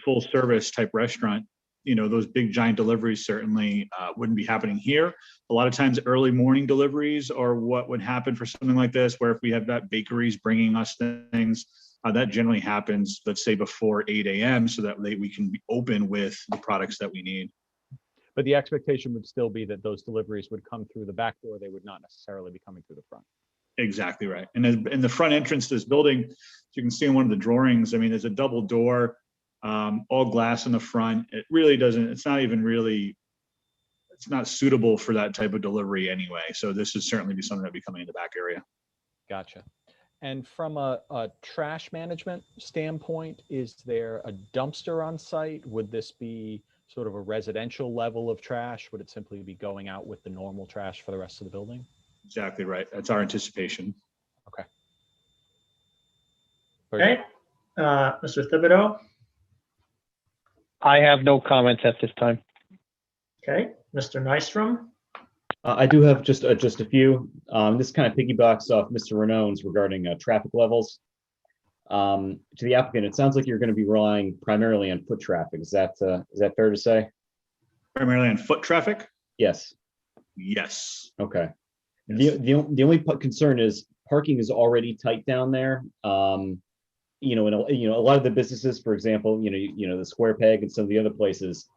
full service type restaurant, those big giant deliveries certainly wouldn't be happening here. A lot of times early morning deliveries are what would happen for something like this, where if we have that bakeries bringing us things, that generally happens, let's say before 8 a.m. so that we can be open with the products that we need. But the expectation would still be that those deliveries would come through the back door. They would not necessarily be coming through the front. Exactly right. And in the front entrance to this building, as you can see in one of the drawings, I mean, there's a double door, all glass in the front. It really doesn't, it's not suitable for that type of delivery anyway. So this would certainly be something that would be coming in the back area. Gotcha. And from a trash management standpoint, is there a dumpster on site? Would this be sort of a residential level of trash? Would it simply be going out with the normal trash for the rest of the building? Exactly right. That's our anticipation. Okay. Okay, Mr. Thibodeau? I have no comments at this time. Okay, Mr. Nystrom? I do have just a few. This kind of piggybacks off Mr. Renone's regarding traffic levels. To the applicant, it sounds like you're going to be relying primarily on foot traffic. Is that fair to say? Primarily on foot traffic? Yes. Yes. Okay. Yes. The only concern is parking is already tight down there. And a lot of the businesses, for example, the Square Peg and some of the other places,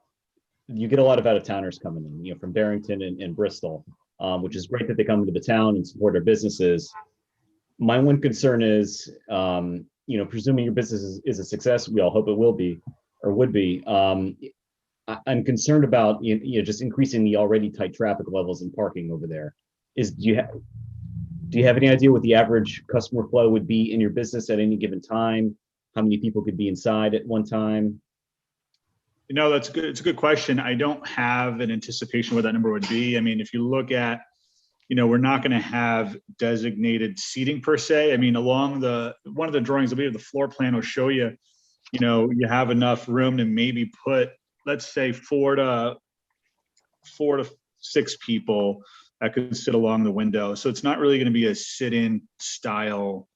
you get a lot of out-of-towners coming in, from Barrington and Bristol, which is great that they come into the town and support our businesses. My one concern is, presuming your business is a success, we all hope it will be or would be. I'm concerned about just increasing the already tight traffic levels and parking over there. Do you have any idea what the average customer flow would be in your business at any given time? How many people could be inside at one time? That's good. It's a good question. I don't have an anticipation what that number would be. I mean, if you look at, we're not going to have designated seating per se. I mean, along one of the drawings, I believe the floor plan will show you, you have enough room to maybe put, let's say 4 to 6 people that could sit along the window. So it's not really going to be a sit-in style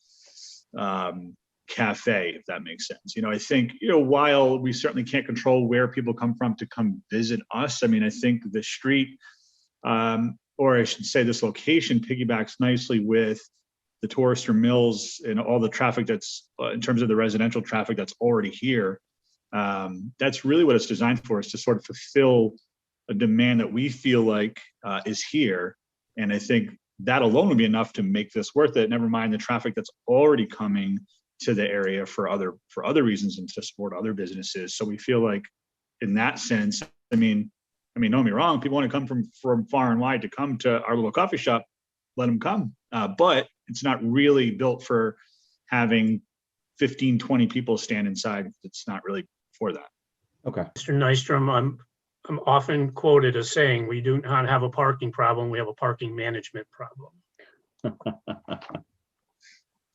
cafe, if that makes sense. I think, while we certainly can't control where people come from to come visit us, I mean, I think the street, or I should say this location, piggybacks nicely with the Tourister Mills and all the traffic that's, in terms of the residential traffic that's already here. That's really what it's designed for, is to sort of fulfill a demand that we feel like is here. And I think that alone would be enough to make this worth it. Never mind the traffic that's already coming to the area for other reasons and to support other businesses. So we feel like in that sense, I mean, don't get me wrong, people want to come from far and wide to come to our little coffee shop, let them come. But it's not really built for having 15, 20 people stand inside. It's not really for that. Okay. Mr. Nystrom, I'm often quoted as saying, we do not have a parking problem, we have a parking management problem.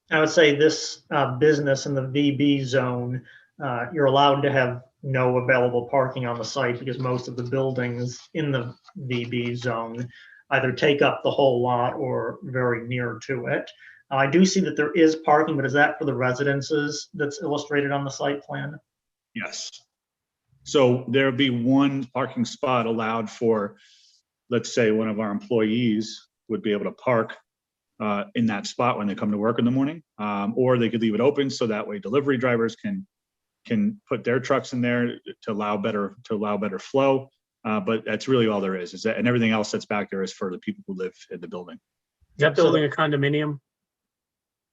I would say this business in the VB zone, you're allowed to have no available parking on the site because most of the buildings in the VB zone either take up the whole lot or very near to it. I do see that there is parking, but is that for the residences that's illustrated on the site plan? Yes. So there'll be one parking spot allowed for, let's say one of our employees would be able to park in that spot when they come to work in the morning. Or they could leave it open so that way delivery drivers can put their trucks in there to allow better flow. But that's really all there is that, and everything else that's back there is for the people who live in the building. Is that building a condominium?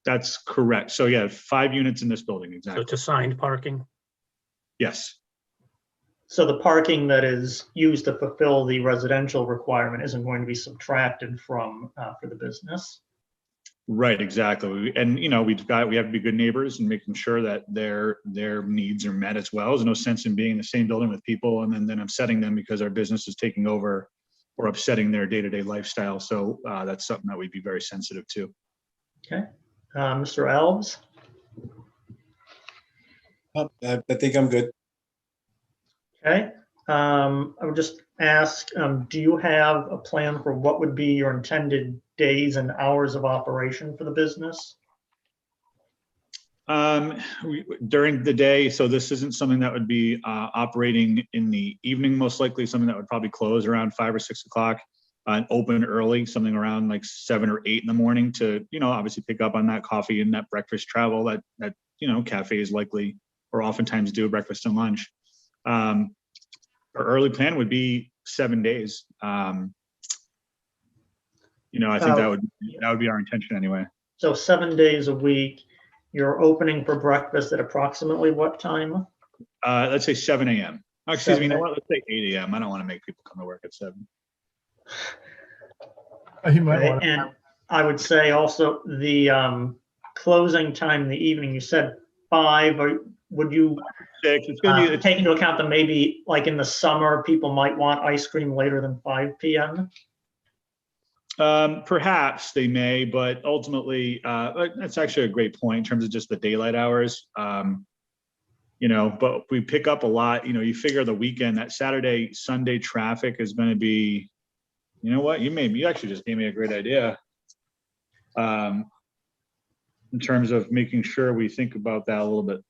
That's correct. So yeah, 5 units in this building, So exactly. it's assigned parking? Yes, So the parking that is used to fulfill the residential requirement isn't going to be subtracted from, for the business? right, exactly. And we have to be good neighbors and making sure that their needs are met as well. There's no sense in being in the same building with people and then upsetting them because our business is taking over or upsetting their day-to-day lifestyle. So that's something that we'd be very sensitive to. Okay. Mr. Alves? I think I'm good. Okay. I would just ask, do you have a plan for what would be your intended days and hours of operation for the business? During the day, so this isn't something that would be operating in the evening, most likely something that would probably close around 5 or 6 o'clock and open early, something around like 7 or 8 in the morning to, obviously pick up on that coffee and that breakfast travel that cafes likely or oftentimes do breakfast and lunch. Our early plan would be 7 days. I think that would be our intention anyway. So 7 days a week, you're opening for breakfast at approximately what time? Let's say 7 a.m. Oh, excuse me, 7 a.m. let's say 8 a.m. I don't want to make people come to work at 7. You might Okay, want to. and I would say also the closing time in the evening, you said 5, or would you 6. It's going to be take into account that maybe like in the summer, people might want ice cream later than 5 p.m.? Perhaps they may, but ultimately, that's actually a great point in terms of just the daylight hours. But we pick up a lot, you figure the weekend, that Saturday, Sunday traffic is going to be, you actually just gave me a great idea. In terms of making sure we think about that a little bit.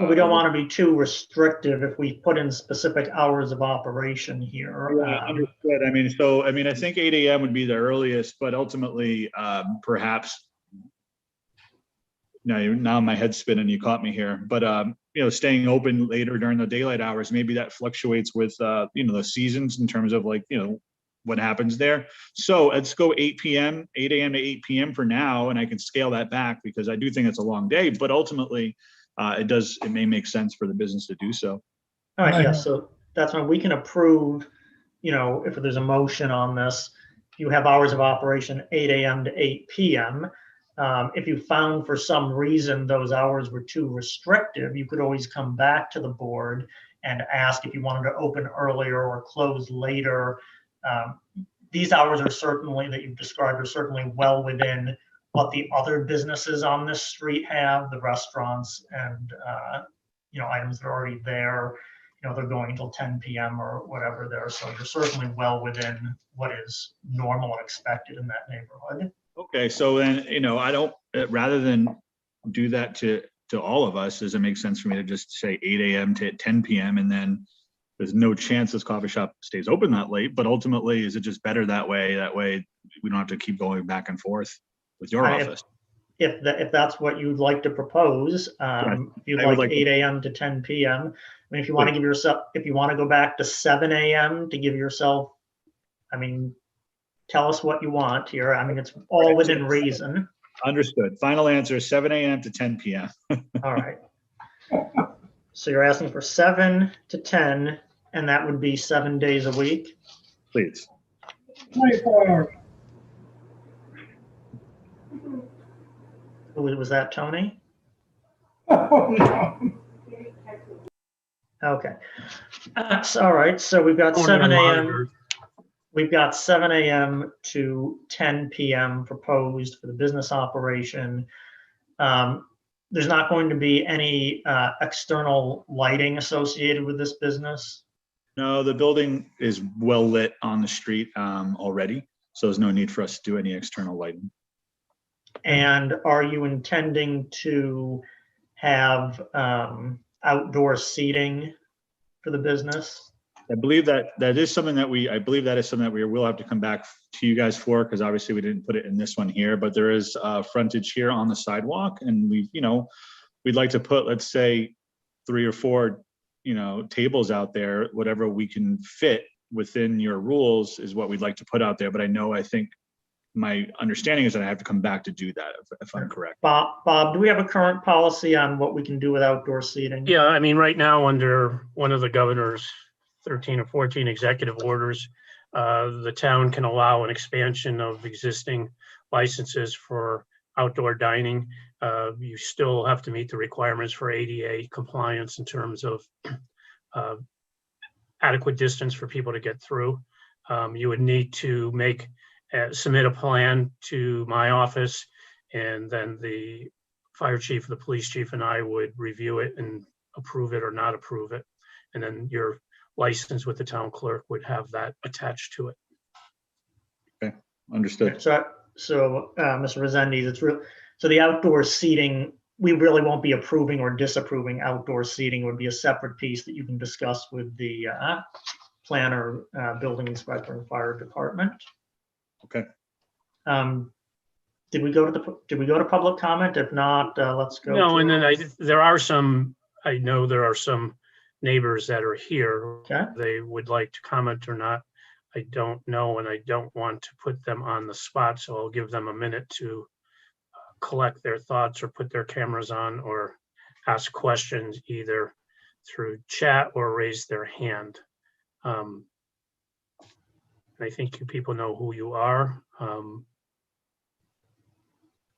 We don't want to be too restrictive if we put in specific hours of operation here. Understood. I think 8 a.m. would be the earliest, but ultimately, perhaps. Now my head's spinning. You caught me here, but staying open later during the daylight hours, maybe that fluctuates with the seasons in terms of what happens there. So let's go 8 a.m. to 8 p.m. for now, and I can scale that back because I do think it's a long day, but ultimately. It may make sense for the business to do so. All right, yeah, so that's when we can approve, if there's a motion on this, you have hours of operation 8 a.m. to 8 p.m. If you found for some reason those hours were too restrictive, you could always come back to the board and ask if you wanted to open earlier or close later. These hours are certainly, that you've described, are certainly well within what the other businesses on this street have, the restaurants and, items that are already there, they're going until 10 p.m. or whatever there. So you're certainly well within what is normal and expected in that neighborhood. Okay, so then, I don't, rather than do that to all of us, does it make sense for me to just say 8 a.m. to 10 p.m. and then there's no chance this coffee shop stays open that late, but ultimately, is it just better that way? That way we don't have to keep going back and forth with your office. If that's what you'd like to propose, if you'd like 8 a.m. to 10 p.m. I mean, if you want to give yourself, if you want to go back to 7 a.m. to give yourself, tell us what you want here. It's all within reason. Understood. Final answer, 7 a.m. to 10 p.m. All right. So you're asking for 7 to 10, and that would be 7 days a week? Please. 24 hours. Was that Tony? Oh, no. Okay. All right. So we've got 7 a.m. We've got 7 a.m. to 10 p.m. proposed for the business operation. There's not going to be any external lighting associated with this business? No, the building is well lit on the street already, so there's no need for us to do any external lighting. And are you intending to have outdoor seating for the business? I believe that is something that we will have to come back to you guys for, because obviously we didn't put it in this one here, but there is frontage here on the sidewalk, and we'd like to put, let's say, 3 or 4, tables out there. Whatever we can fit within your rules is what we'd like to put out there. But I think my understanding is that I have to come back to do that if I'm correct. Bob, do we have a current policy on what we can do with outdoor seating? Yeah, I mean, right now, under one of the governor's 13 or 14 executive orders, the town can allow an expansion of existing licenses for outdoor dining. You still have to meet the requirements for ADA compliance in terms of adequate distance for people to get through. You would need to submit a plan to my office, and then the fire chief, the police chief, and I would review it and approve it or not approve it. And then your license with the town clerk would have that attached to it. Okay, understood. So Mr. Resendes, so the outdoor seating, we really won't be approving or disapproving outdoor seating. It would be a separate piece that you can discuss with the planner, building inspector, and fire department. Okay. Did we go to public comment? If not, let's go. No, and then I know there are some neighbors that are here. Okay. They would like to comment or not. I don't know, and I don't want to put them on the spot, so I'll give them a minute to collect their thoughts or put their cameras on or ask questions either through chat or raise their hand. I think you people know who you are.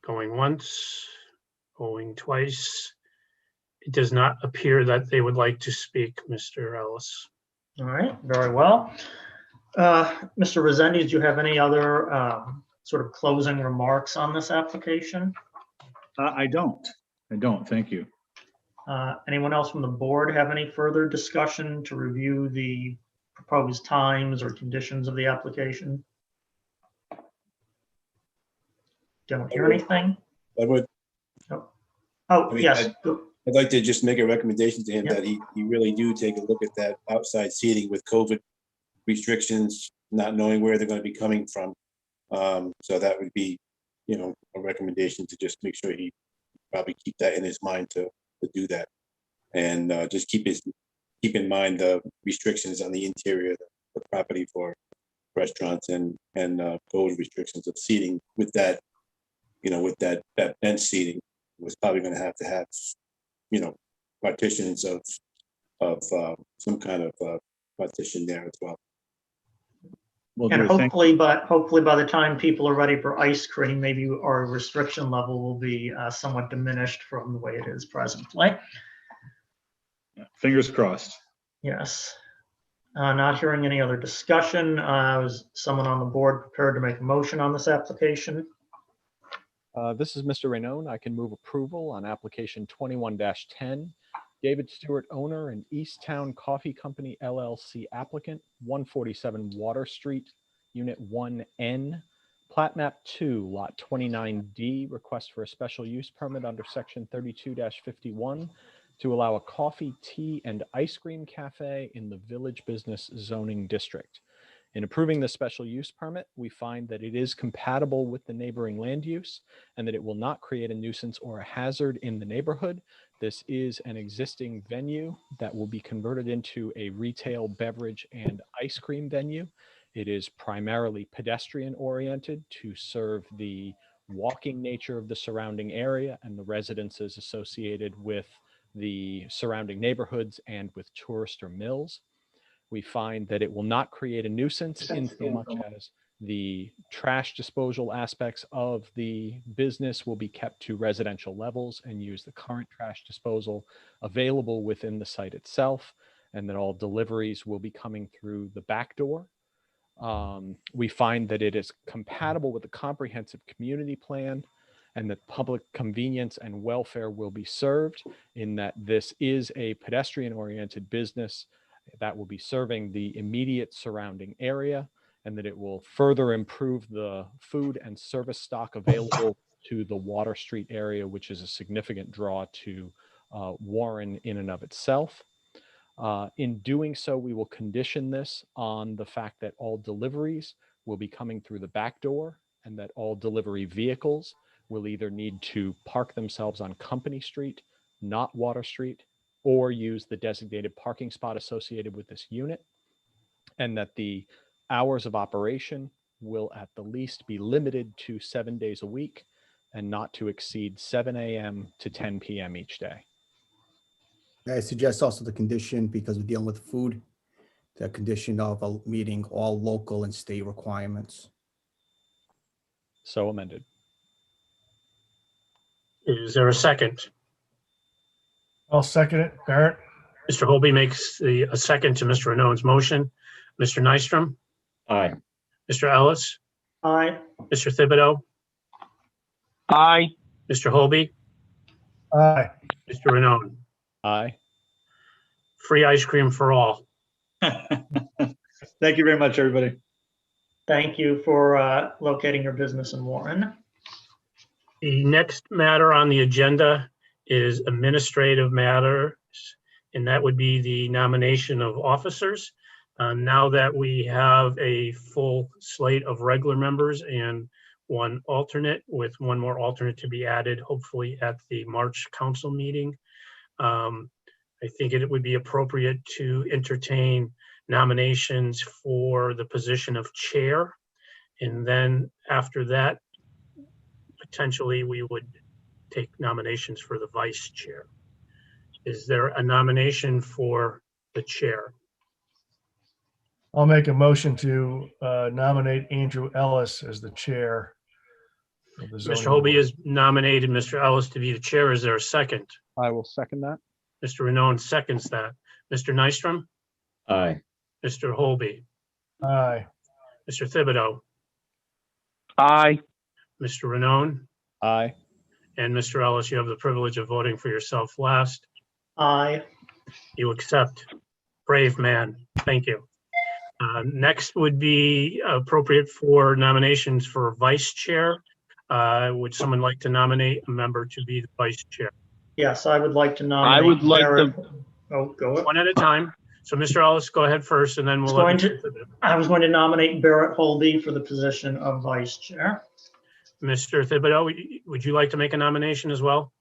Going once, going twice. It does not appear that they would like to speak, Mr. Ellis. All right, very well. Mr. Resendes, do you have any other sort of closing remarks on this application? I don't. Thank you. Anyone else from the board have any further discussion to review the proposed times or conditions of the application? Don't hear anything? I would. Yes. I'd like to just make a recommendation to him that he really do take a look at that outside seating with COVID restrictions, not knowing where they're going to be coming from. So that would be, a recommendation to just make sure he probably keep that in his mind to do that, and just keep in mind the restrictions on the interior of the property for restaurants and code restrictions of seating with that, with that bench seating was probably going to have partitions of some kind of partition there as well. And hopefully by the time people are ready for ice cream, maybe our restriction level will be somewhat diminished from the way it is presently. Fingers crossed. Yes. Not hearing any other discussion. Was someone on the board prepared to make a motion on this application? This is Mr. Rainone. I can move approval on application 21-10. David Stewart, owner, and Easttown Coffee Company LLC applicant, 147 Water Street, Unit 1N, Plat Map 2, Lot 29D, request for a special use permit under Section 32-51 to allow a coffee, tea, and ice cream cafe in the Village Business Zoning District. In approving the special use permit, we find that it is compatible with the neighboring land use and that it will not create a nuisance or a hazard in the neighborhood. This is an existing venue that will be converted into a retail beverage and ice cream venue. It is primarily pedestrian oriented to serve the walking nature of the surrounding area and the residences associated with the surrounding neighborhoods and with tourist or mills. We find that it will not create a nuisance in so much as the trash disposal aspects of the business will be kept to residential levels and use the current trash disposal available within the site itself, and that all deliveries will be coming through the back door. We find that it is compatible with the comprehensive community plan and that public convenience and welfare will be served, in that this is a pedestrian-oriented business that will be serving the immediate surrounding area, and that it will further improve the food and service stock available to the Water Street area, which is a significant draw to Warren in and of itself. In doing so, we will condition this on the fact that all deliveries will be coming through the back door and that all delivery vehicles will either need to park themselves on Company Street, not Water Street, or use the designated parking spot associated with this unit, and that the hours of operation will at the least be limited to 7 days a week and not to exceed 7 a.m. to 10 p.m. each day. I suggest also the condition, because we're dealing with food, the condition of meeting all local and state requirements. So amended. Is there a second? I'll second it. Barrett? Mr. Holby makes a second to Mr. Renone's motion. Mr. Nystrom? Aye. Mr. Ellis? Aye. Mr. Thibodeau? Aye. Mr. Holby? Aye. Mr. Renone? Aye. Free ice cream for all. Thank you very much, everybody. Thank you for locating your business in Warren. The next matter on the agenda is administrative matters, and that would be the nomination of officers. Now that we have a full slate of regular members and one alternate, with one more alternate to be added, hopefully at the March council meeting, I think it would be appropriate to entertain nominations for the position of chair. And then after that, potentially we would take nominations for the vice chair. Is there a nomination for the chair? I'll make a motion to nominate Andrew Ellis as the chair of the zoning Mr. Holby board. has nominated Mr. Ellis to be the chair. Is there a second? I will second that. Mr. Renone seconds that. Mr. Nystrom? Aye. Mr. Holby? Aye. Mr. Thibodeau? Aye. Mr. Renone? Aye. And Mr. Ellis, you have the privilege of voting for yourself last. Aye. You accept. Brave man. Thank you. Next would be appropriate for nominations for vice chair. Would someone like to nominate a member to be the vice chair? Yes, I would like to nominate. I would like Barrett. to, Oh, go ahead. One at a time. So Mr. Ellis, go ahead first, and then we'll. I was going to nominate Barrett Holby for the position of vice chair. Mr. Thibodeau, would you like to make a nomination as well?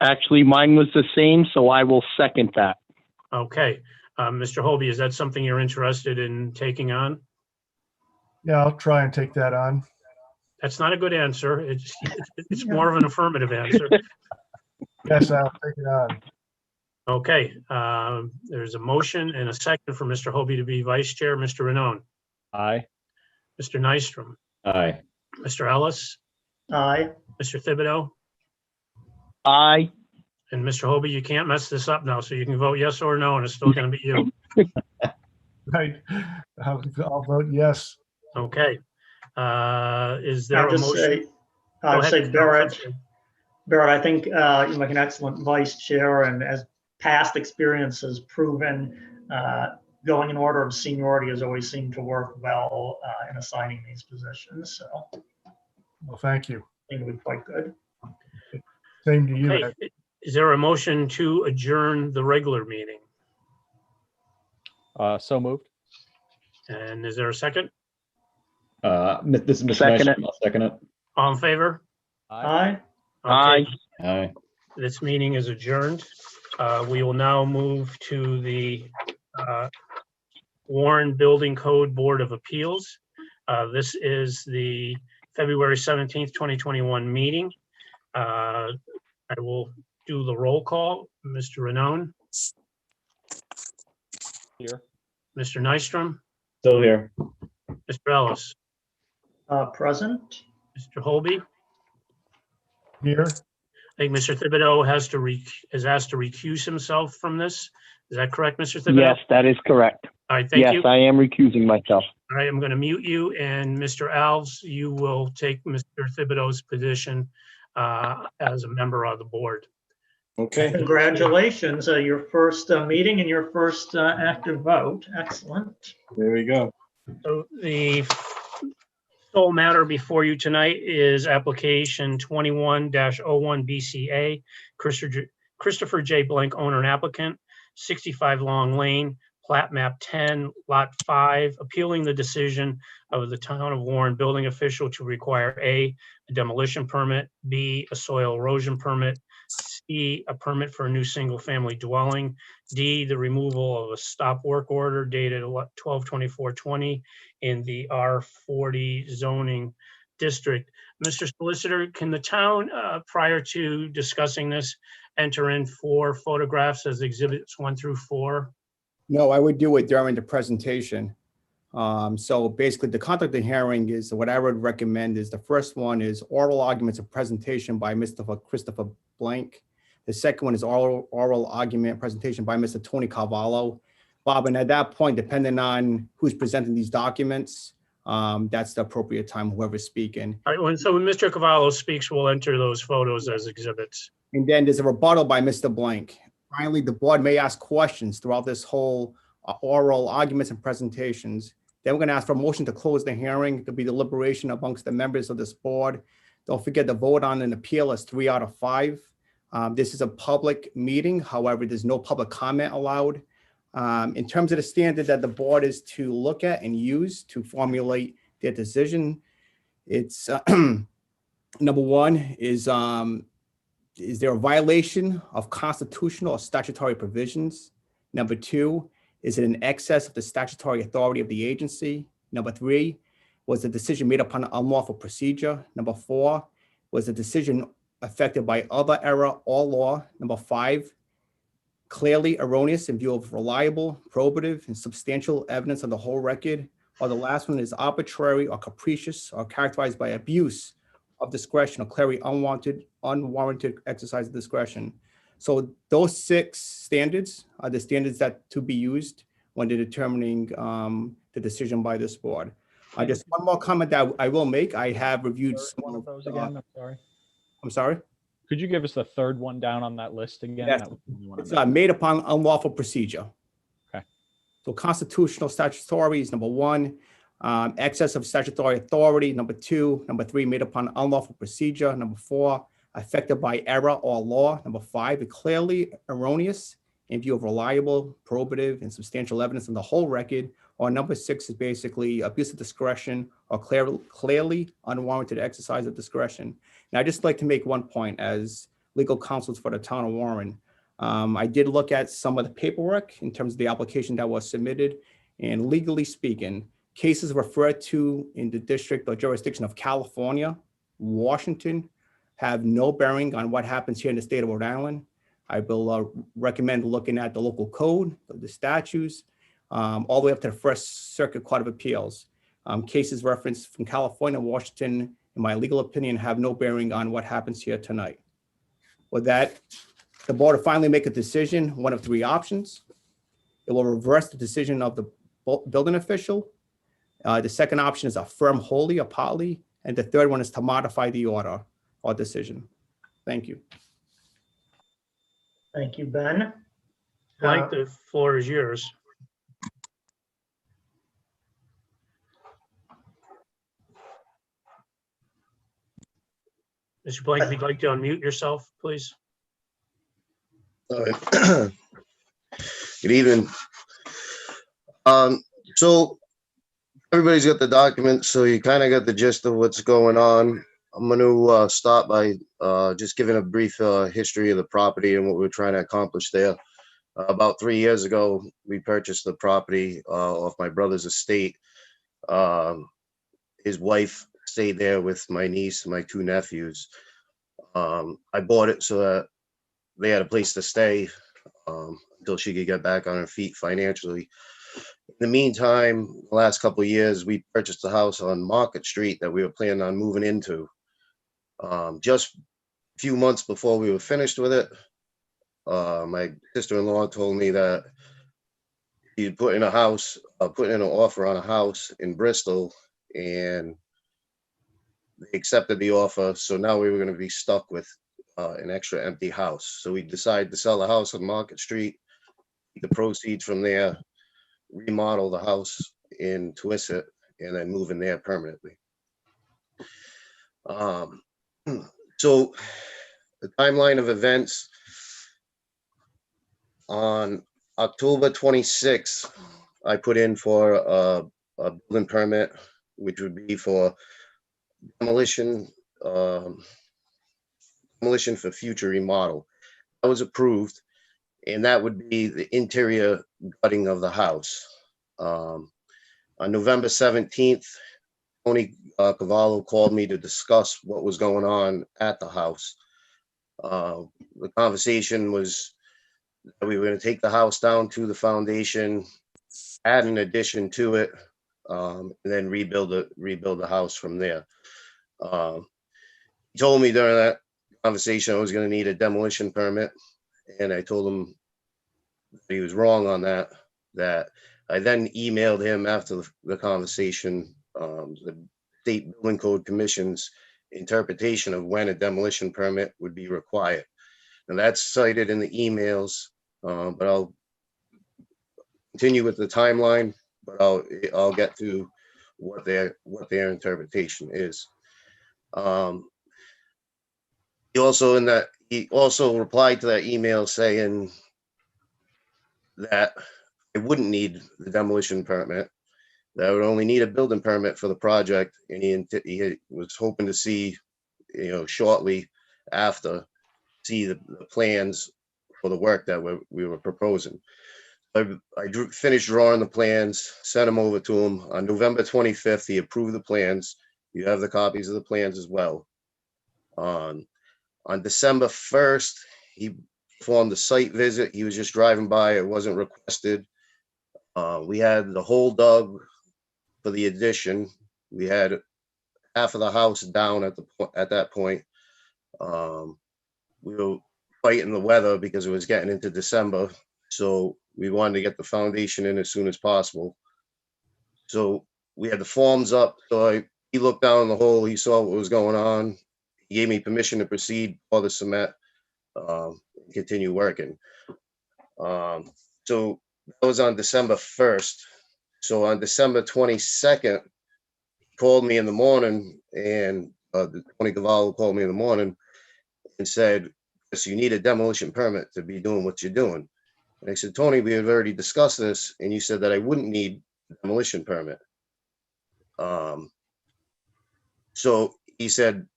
actually, mine was the same, so I will second that. Okay. Mr. Holby, is that something you're interested in taking on? Yeah, I'll try and take that on. That's not a good answer. It's more of an affirmative answer. Yes, I'll take it on. Okay. There's a motion and a second for Mr. Holby to be vice chair. Mr. Renone? Aye. Mr. Nystrom? Aye. Mr. Ellis? Aye. Mr. Thibodeau? Aye. And Mr. Holby, you can't mess this up now, so you can vote yes or no, and it's still going to be you. Right. I'll vote yes. Okay. Is there I'll a just motion? say, Go I'd ahead, say Mr. Barrett, Ellis. Barrett, I think you make an excellent vice chair, and as past experience has proven, going in order of seniority has always seemed to work well in assigning these positions. So I Well, thank you. think it would be quite good. Same to you. Okay. Is there a motion to adjourn the regular meeting? So moved. And is there a second? This is Mr. Second it. Nystrom. I'll second it. All in favor? Aye. Aye. Okay. Aye. This meeting is adjourned. We will now move to the Warren Building Code Board of Appeals. This is the February 17th, 2021 meeting. I will do the roll call. Mr. Renone, Here. Mr. Nystrom, Still here. Mr. Ellis, Present. Mr. Holby. Here. I think Mr. Thibodeau is asked to recuse himself from this. Is that correct, Mr. Thibodeau? Yes, that is correct. All right, thank Yes, you. I am recusing myself. All right, I'm going to mute you, and Mr. Alves, you will take Mr. Thibodeau's position as a member of the board. Okay. Congratulations, your first meeting and your first active vote. Excellent. There we go. So the sole matter before you tonight is application 21-01 BCA, Christopher J. Blank, owner and applicant, 65 Long Lane, plat map 10, lot 5, appealing the decision of the Town of Warren building official to require A, a demolition permit, B, a soil erosion permit, C, a permit for a new single-family dwelling, D, the removal of a stop work order dated 12/24/20 in the R40 zoning district. Mr. Solicitor, can the town, prior to discussing this, enter in 4 photographs as exhibits 1 through 4? No, I would do it during the presentation. So basically, the conduct of the hearing is, what I would recommend is, the first one is oral arguments of presentation by Mr. Christopher Blank. The second one is oral argument presentation by Mr. Tony Carvalho. Bob, and at that point, depending on who's presenting these documents, that's the appropriate time, whoever's speaking. All right, so when Mr. Cavallo speaks, we'll enter those photos as exhibits. And then there's a rebuttal by Mr. Blank. Finally, the board may ask questions throughout this whole oral arguments and presentations. Then we're going to ask for a motion to close the hearing. There'll be deliberation amongst the members of this board. Don't forget to vote on an appeal as 3 out of 5. This is a public meeting. However, there's no public comment allowed. In terms of the standard that the board is to look at and use to formulate their decision, it's number 1 is there a violation of constitutional or statutory provisions? Number 2, is it in excess of the statutory authority of the agency? Number 3, was the decision made upon an unlawful procedure? Number 4, was the decision affected by other error or law? Number 5, clearly erroneous in view of reliable, probative, and substantial evidence of the whole record? Or the last one is arbitrary or capricious or characterized by abuse of discretion or clearly unwarranted exercise of discretion. So those 6 standards are the standards that to be used when they're determining the decision by this board. Just one more comment that I will make. I have reviewed One of those again, I'm sorry. I'm sorry? Could you give us the third one down on that list again? Yes. That was the only one I It's missed. made upon unlawful procedure. Okay. So constitutional statutory is number 1. Excess of statutory authority, number 2. Number 3, made upon unlawful procedure. Number 4, affected by error or law. Number 5, clearly erroneous in view of reliable, probative, and substantial evidence in the whole record. Or number 6 is basically abuse of discretion or clearly unwarranted exercise of discretion. Now, I'd just like to make one point as legal counsels for the town of Warren. I did look at some of the paperwork in terms of the application that was submitted, and legally speaking, cases referred to in the district or jurisdiction of California, Washington, have no bearing on what happens here in the state of Rhode Island. I will recommend looking at the local code, the statutes, all the way up to the First Circuit Court of Appeals. Cases referenced from California, Washington, in my legal opinion, have no bearing on what happens here tonight. With that, the board will finally make a decision, one of 3 options. It will reverse the decision of the building official. The second option is affirm wholly or partly, and the third one is to modify the order or decision. Thank you. Thank you, Ben. Blank, the floor is yours. Mr. Blank, if you'd like to unmute yourself, please. Good evening. So everybody's got the documents, so you kind of got the gist of what's going on. I'm going to start by just giving a brief history of the property and what we're trying to accomplish there. About 3 years ago, we purchased the property off my brother's estate. His wife stayed there with my niece and my 2 nephews. I bought it so that they had a place to stay until she could get back on her feet financially. In the meantime, the last couple of years, we purchased a house on Market Street that we were planning on moving into. Just a few months before we were finished with it, my sister-in-law told me that he'd put in an offer on a house in Bristol, and they accepted the offer. So now we were going to be stuck with an extra empty house. So we decided to sell the house on Market Street, the proceeds from there, remodel the house in Twisset, and then move in there permanently. So the timeline of events on October 26th, I put in for a building permit, which would be for demolition, demolition for future remodel. That was approved, and that would be the interior gutting of the house. On November 17th, Tony Cavallo called me to discuss what was going on at the house. The conversation was that we were going to take the house down to the foundation, add an addition to it, and then rebuild the house from there. He told me during that conversation I was going to need a demolition permit, and I told him that he was wrong on that. That I then emailed him after the conversation, the State Building Code Commission's interpretation of when a demolition permit would be required. And that's cited in the emails, but I'll continue with the timeline, but I'll get to what their interpretation is. He also replied to that email saying that I wouldn't need the demolition permit, that I would only need a building permit for the project, and he was hoping to see, shortly after, see the plans for the work that we were proposing. I finished drawing the plans, sent them over to him. On November 25th, he approved the plans. You have the copies of the plans as well. On December 1st, he performed a site visit. He was just driving by. It wasn't requested. We had the hole dug for the addition. We had half of the house down at that point. We were fighting the weather because it was getting into December, so we wanted to get the foundation in as soon as possible. So we had the forms up. So he looked down the hole. He saw what was going on. He gave me permission to proceed, pour the cement, continue working. So that was on December 1st. So on December 22nd, he called me in the morning, and Tony Cavallo called me in the morning and said, "So you need a demolition permit to be doing what you're doing." And I said, "Tony, we have already discussed this, and you said that I wouldn't need a demolition permit." So he said,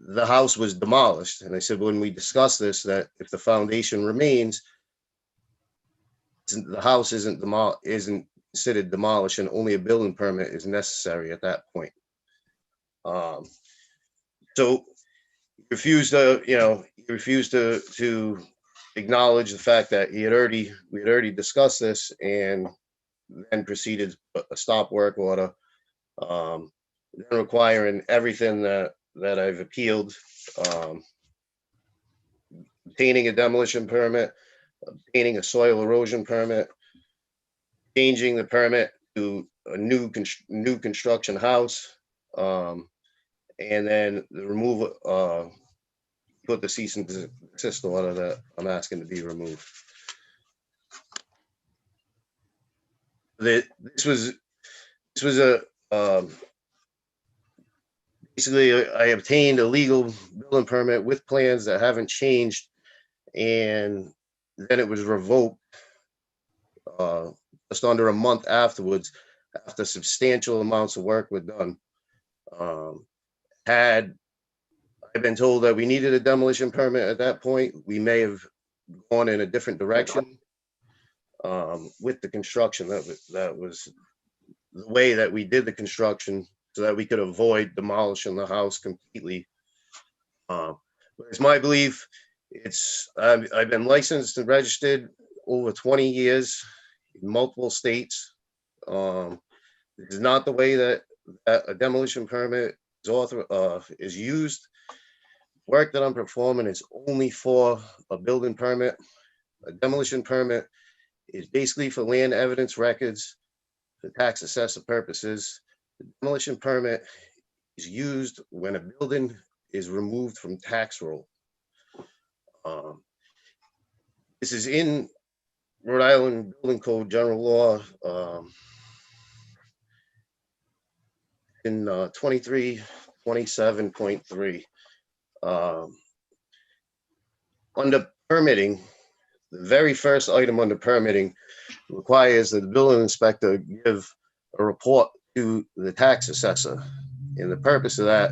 the house was demolished. And I said, when we discussed this, that if the foundation remains, the house isn't considered demolished, and only a building permit is necessary at that point. So he refused to acknowledge the fact that we had already discussed this, and then proceeded to put a stop work order, then requiring everything that I've appealed, obtaining a demolition permit, obtaining a soil erosion permit, changing the permit to a new construction house, and then the removal, put the cease and desist order that I'm asking to be removed. This was a basically I obtained a legal building permit with plans that haven't changed, and then it was revoked just under a month afterwards, after substantial amounts of work were done. Had I been told that we needed a demolition permit at that point, we may have gone in a different direction with the construction. That was the way that we did the construction, so that we could avoid demolishing the house completely. But it's my belief, I've been licensed and registered over 20 years in multiple states. This is not the way that a demolition permit is used. Work that I'm performing is only for a building permit. A demolition permit is basically for land evidence records, for tax assessor purposes. The demolition permit is used when a building is removed from tax roll. This is in Rhode Island Building Code General Law in 2327.3. Under permitting, the very first item under permitting requires that the building inspector give a report to the tax assessor. And the purpose of that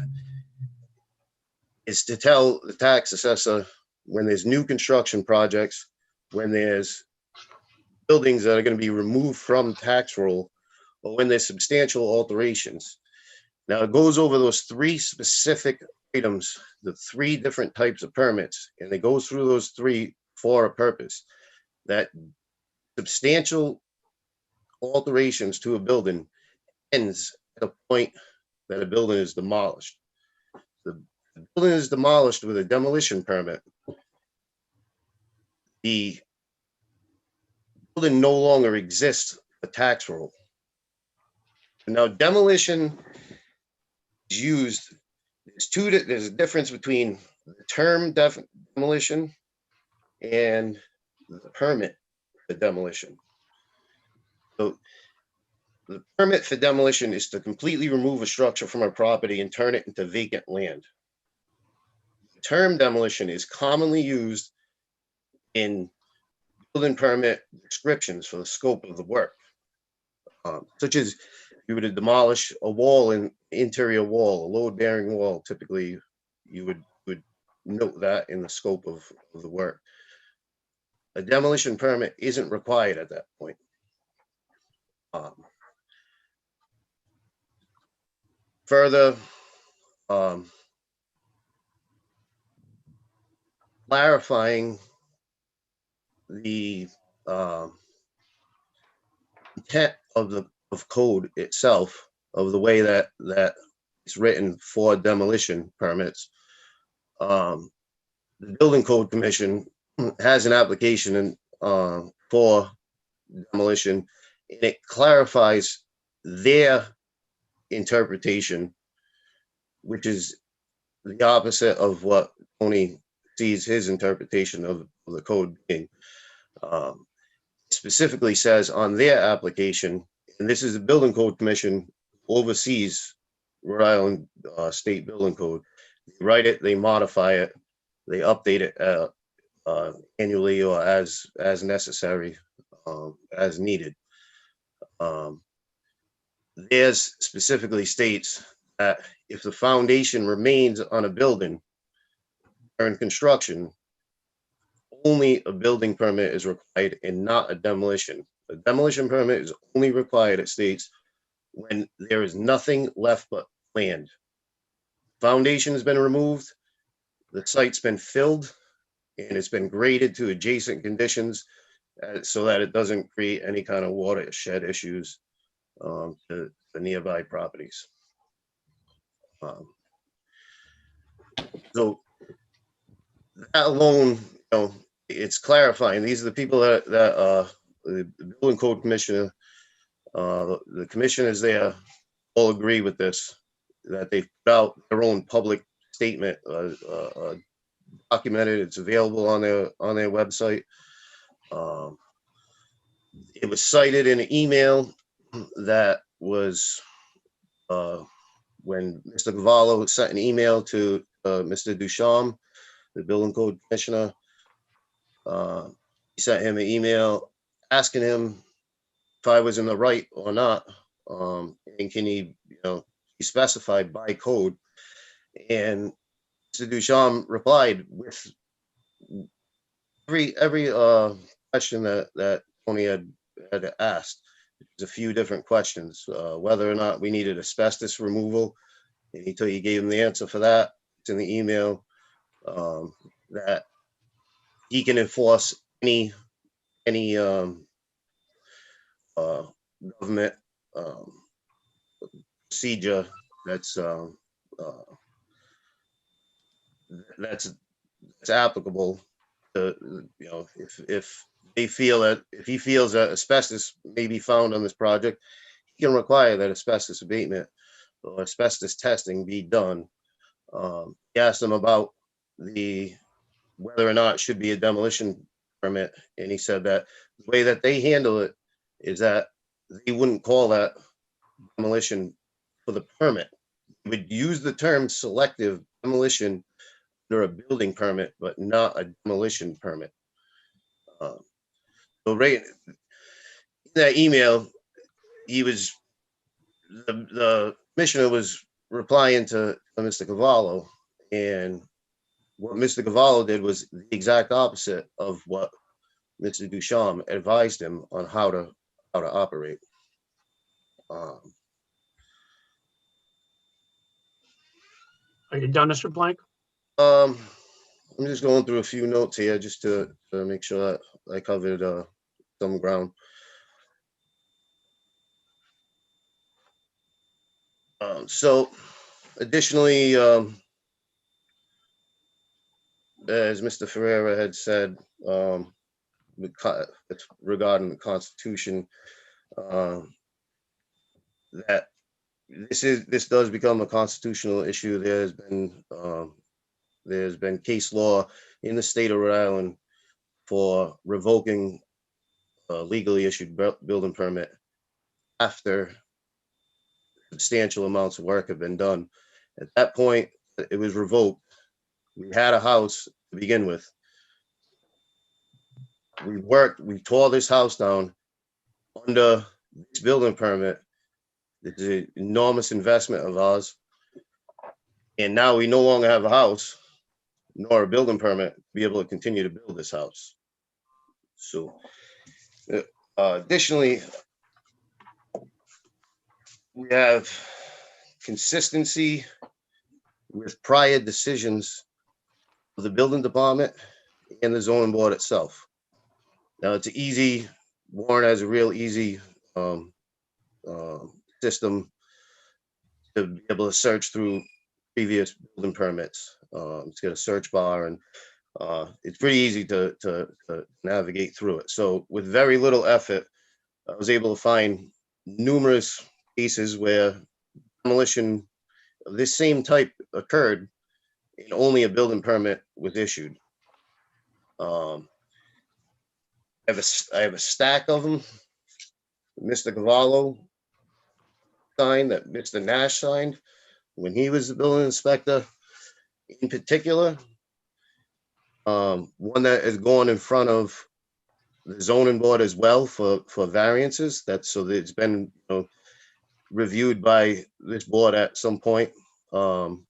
is to tell the tax assessor when there's new construction projects, when there's buildings that are going to be removed from tax roll, or when there's substantial alterations. Now, it goes over those three specific items, the three different types of permits, and it goes through those three for a purpose. That substantial alterations to a building ends at the point that a building is demolished. The building is demolished with a demolition permit. The building no longer exists for tax roll. Now, demolition is used. There's a difference between the term demolition and the permit for demolition. So the permit for demolition is to completely remove a structure from a property and turn it into vacant land. The term demolition is commonly used in building permit descriptions for the scope of the work, such as you would demolish a wall, an interior wall, a load-bearing wall. Typically, you would note that in the scope of the work. A demolition permit isn't required at that point. Further, clarifying the intent of code itself, of the way that it's written for demolition permits. The Building Code Commission has an application for demolition, and it clarifies their interpretation, which is the opposite of what Tony sees his interpretation of the code being. Specifically says on their application, and this is the Building Code Commission oversees Rhode Island State Building Code. They write it, they modify it, they update it annually or as necessary, as needed. Theirs specifically states that if the foundation remains on a building during construction, only a building permit is required and not a demolition. A demolition permit is only required, it states, when there is nothing left but land. Foundation has been removed, the site's been filled, and it's been graded to adjacent conditions so that it doesn't create any kind of watershed issues to the nearby properties. So that alone, it's clarifying. These are the people that the Building Code Commissioner, the commissioners there all agree with this, that they've put out their own public statement, documented. It's available on their website. It was cited in an email that was when Mr. Cavallo sent an email to Mr. Ducharme, the Building Code Commissioner. He sent him an email asking him if I was in the right or not, and can he, he specified by code. And Mr. Ducharme replied with every question that Tony had asked. There's a few different questions, whether or not we needed asbestos removal, and he gave him the answer for that. It's in the email. That he can enforce any government procedure that's applicable to, if he feels that asbestos may be found on this project, he can require that asbestos abatement or asbestos testing be done. He asked him about whether or not it should be a demolition permit, and he said that the way that they handle it is that they wouldn't call that demolition for the permit. They would use the term selective demolition under a building permit, but not a demolition permit. So right in that email, the commissioner was replying to Mr. Cavallo, and what Mr. Cavallo did was the exact opposite of what Mr. Ducharme advised him on how to operate. Are you done, Mr. Blank? I'm just going through a few notes here just to make sure that I covered some ground. So additionally, as Mr. Ferreira had said, regarding the Constitution, that this does become a constitutional issue. There's been case law in the state of Rhode Island for revoking a legally issued building permit after substantial amounts of work have been done. At that point, it was revoked. We had a house to begin with. We tore this house down under this building permit. It's an enormous investment of ours. And now we no longer have a house nor a building permit to be able to continue to build this house. So additionally, we have consistency with prior decisions of the building department and the zoning board itself. Now it's easy, Warren has a real easy system to be able to search through previous building permits. It's got a search bar, and it's pretty easy to navigate through it. So with very little effort, I was able to find numerous cases where demolition of this same type occurred and only a building permit was issued. I have a stack of them. Mr. Cavallo signed, that Mr. Nash signed when he was the building inspector. In particular, one that is going in front of the zoning board as well for variances. So that it's been reviewed by this board at some point to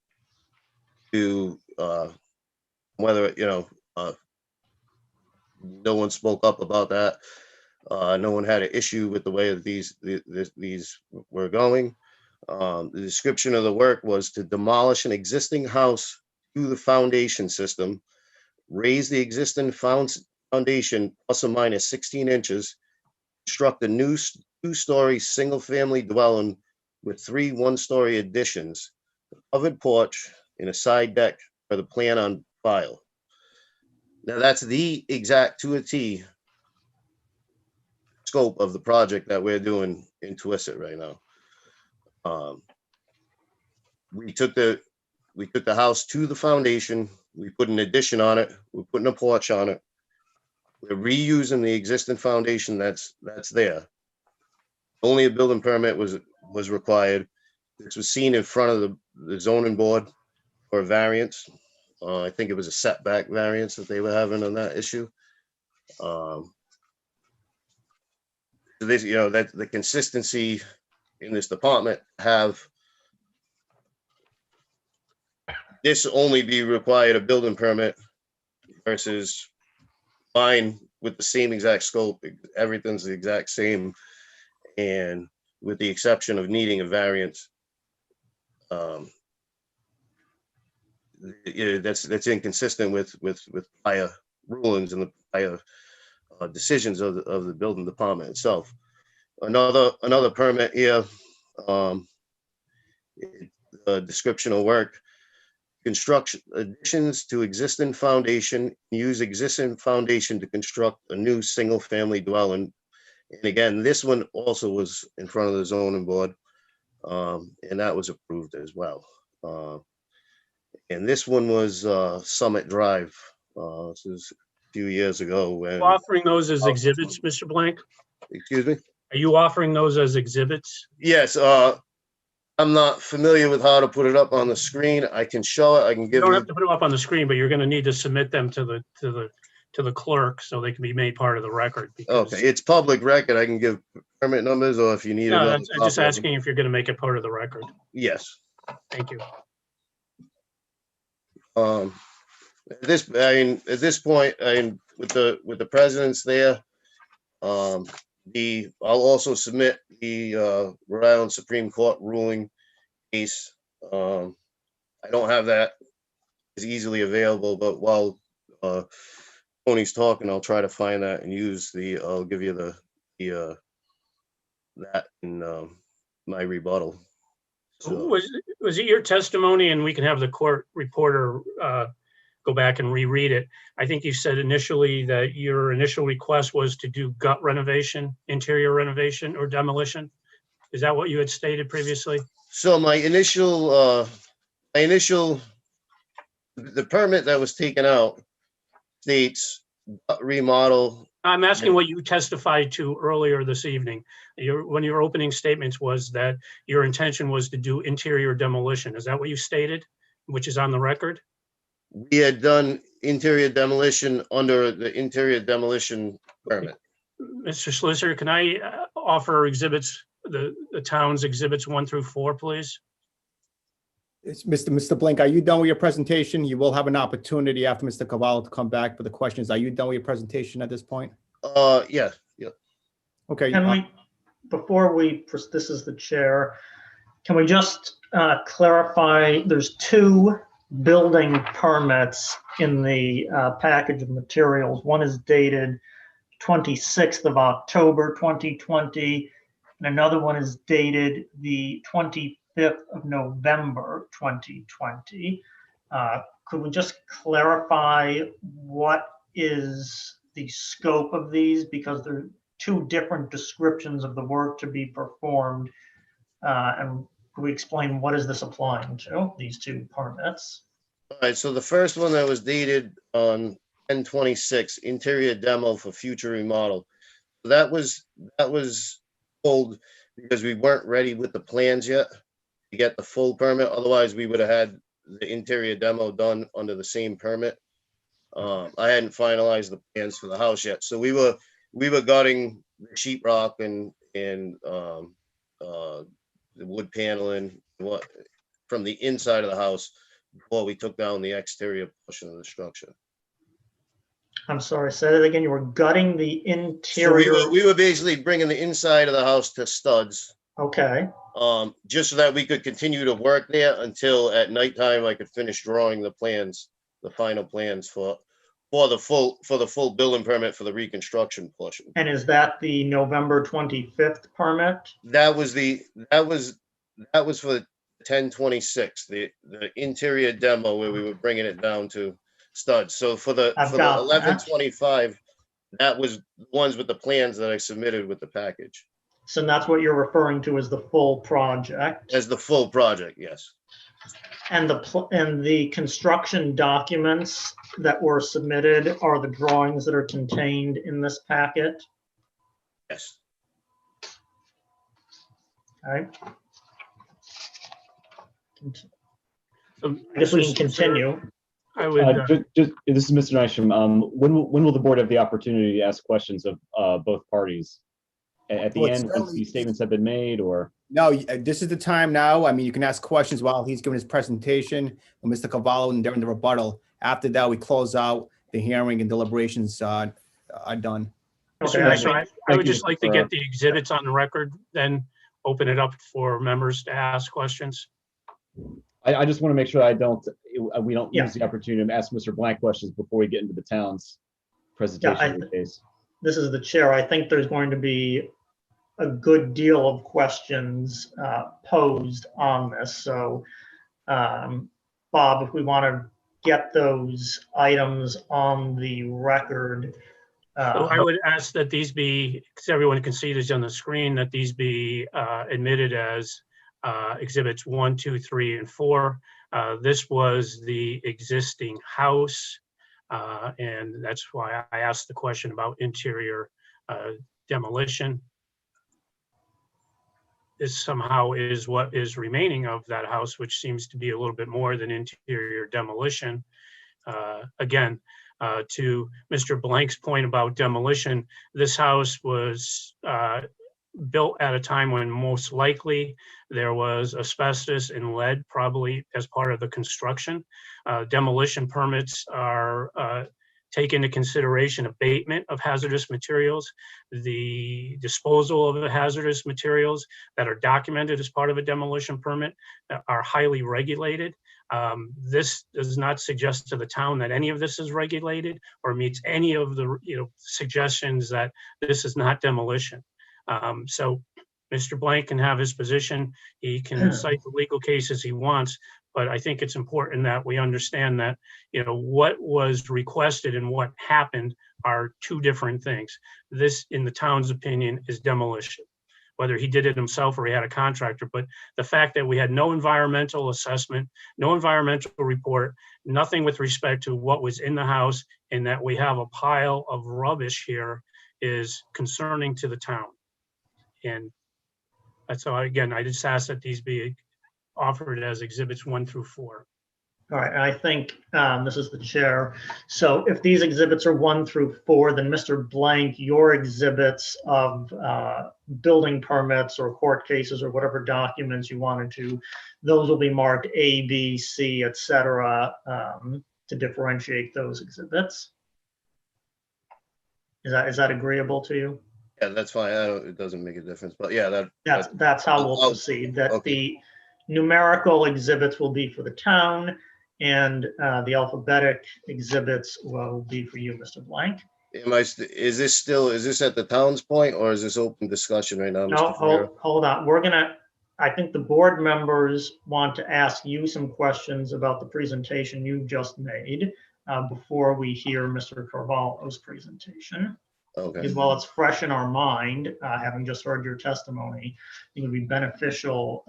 whether no one spoke up about that. No one had an issue with the way that these were going. The description of the work was to demolish an existing house to the foundation system, raise the existing foundation plus or minus 16 inches, construct a new 2-story single-family dwelling with 3 one-story additions, a covered porch, and a side deck for the plan on file. Now that's the exact to a T scope of the project that we're doing in Twisted right now. We took the house to the foundation. We put an addition on it. We're putting a porch on it. We're reusing the existing foundation that's there. Only a building permit was required. This was seen in front of the zoning board for a variance. I think it was a setback variance that they were having on that issue. So this, that the consistency in this department have this only be required a building permit versus mine with the same exact scope. Everything's the exact same, and with the exception of needing a variance. That's inconsistent with prior rulings and the prior decisions of the building department itself. Another permit here, description of work, construction additions to existing foundation, use existing foundation to construct a new single-family dwelling. And again, this one also was in front of the zoning board, and that was approved as well. And this one was Summit Drive. This is a few years ago. Are you offering those as exhibits, Mr. Blank? Excuse me? Are you offering those as exhibits? Yes. I'm not familiar with how to put it up on the screen. I can show it. I can give You don't have to put them up on the screen, but you're going to need to submit them to the to the clerk so they can be made part of the record. because- Okay, it's public record. I can give permit numbers, or if you need No, another that's, I'm just copy of them. asking if you're going to make it part of the record. Yes. Thank you. At this point, with the presidents there, I'll also submit the Rhode Island Supreme Court ruling case. I don't have that as easily available, but while Tony's talking, I'll try to find that and I'll give you that in my rebuttal. So, Was it your testimony, and we can have the court reporter go back and reread it? I think you said initially that your initial request was to do gut renovation, interior renovation, or demolition. Is that what you had stated previously? so the permit that was taken out states remodel. I'm asking what you testified to earlier this evening. One of your opening statements was that your intention was to do interior demolition. Is that what you stated, which is on the record? We had done interior demolition under the interior demolition permit. Mr. Solicitor, can I offer exhibits, the town's exhibits 1 through 4, please? It's Mr. Blink, are you done with your presentation? You will have an opportunity after Mr. Cavallo to come back, but the question is, are you done with your presentation at this point? Yeah. Okay. Can we, before this is the chair, can we just clarify, there's 2 building permits in the package of materials. One is dated 26th of October 2020, and another one is dated the 25th of November 2020. Could we just clarify what is the scope of these? Because there are 2 different descriptions of the work to be performed. And could we explain what is this applying to, these 2 permits? All right, so the first one that was dated on 10/26, interior demo for future remodel. That was pulled because we weren't ready with the plans yet to get the full permit. Otherwise, we would have had the interior demo done under the same permit. I hadn't finalized the plans for the house yet, so we were gutting the sheetrock and the wood paneling from the inside of the house before we took down the exterior portion of the structure. I'm sorry, say that again. You were gutting the So interior. we were basically bringing the inside of the house to studs. Okay. Just so that we could continue to work there until at nighttime I could finish drawing the plans, the final plans for the full building permit for the reconstruction portion. And is that the November 25th permit? That was for 10/26, the interior demo where we were bringing it down to studs. So for the 11/25, that was ones with the plans that I submitted with the package. So that's what you're referring to as the full project. As the full project, yes. And the construction documents that were submitted are the drawings that are contained in this packet? Yes. All right. So, I guess we can continue. I would. This is Mr. Nysham. When will the board have the opportunity to ask questions of both parties? At the Well, end, once these statements have been made, or? No, this is the time now. I mean, you can ask questions while he's giving his presentation, and Mr. Cavallo, and during the rebuttal. After that, we close out the hearing and deliberations are done. Mr. Nysham, I would just like to get the exhibits on the record, then open it up for members to ask questions. I just want to make sure we don't lose the opportunity to ask Mr. Blank questions before we get into the town's presentation of the case. This is the chair. I think there's going to be a good deal of questions posed on this. So, Bob, if we want to get those items on the record. So I would ask that these be, because everyone can see this on the screen, that these be admitted as exhibits 1, 2, 3, and 4. This was the existing house, and that's why I asked the question about interior demolition. This somehow is what is remaining of that house, which seems to be a little bit more than interior demolition. Again, To Mr. Blank's point about demolition, this house was built at a time when most likely there was asbestos and lead probably as part of the construction. Demolition permits are take into consideration abatement of hazardous materials, the disposal of the hazardous materials that are documented as part of a demolition permit are highly regulated. This does not suggest to the town that any of this is regulated or meets any of the suggestions that this is not demolition. So Mr. Blank can have his position. He can cite the legal cases he wants, but I think it's important that we understand that, what was requested and what happened are two different things. This, in the town's opinion, is demolition, whether he did it himself or he had a contractor. But the fact that we had no environmental assessment, no environmental report, nothing with respect to what was in the house, and that we have a pile of rubbish here is concerning to the town. And that's why, again, I just ask that these be offered as exhibits 1 through 4. All right, I think this is the chair. So if these exhibits are 1 through 4, then Mr. Blank, your exhibits of building permits or court cases or whatever documents you wanted to, those will be marked A, B, C, et cetera, to differentiate those exhibits. Is that agreeable to you? Yeah, that's fine. It doesn't make a difference, but yeah, That's how we'll proceed. That okay. The numerical exhibits will be for the town, and the alphabetic exhibits will be for you, Mr. Blank. Is this at the town's point, or is this open discussion right now, No, Mr. Ferrera? hold on. I think the board members want to ask you some questions about the presentation you just made before we hear Mr. Carvalho's presentation. Okay. Because while it's fresh in our mind, having just heard your testimony, it would be beneficial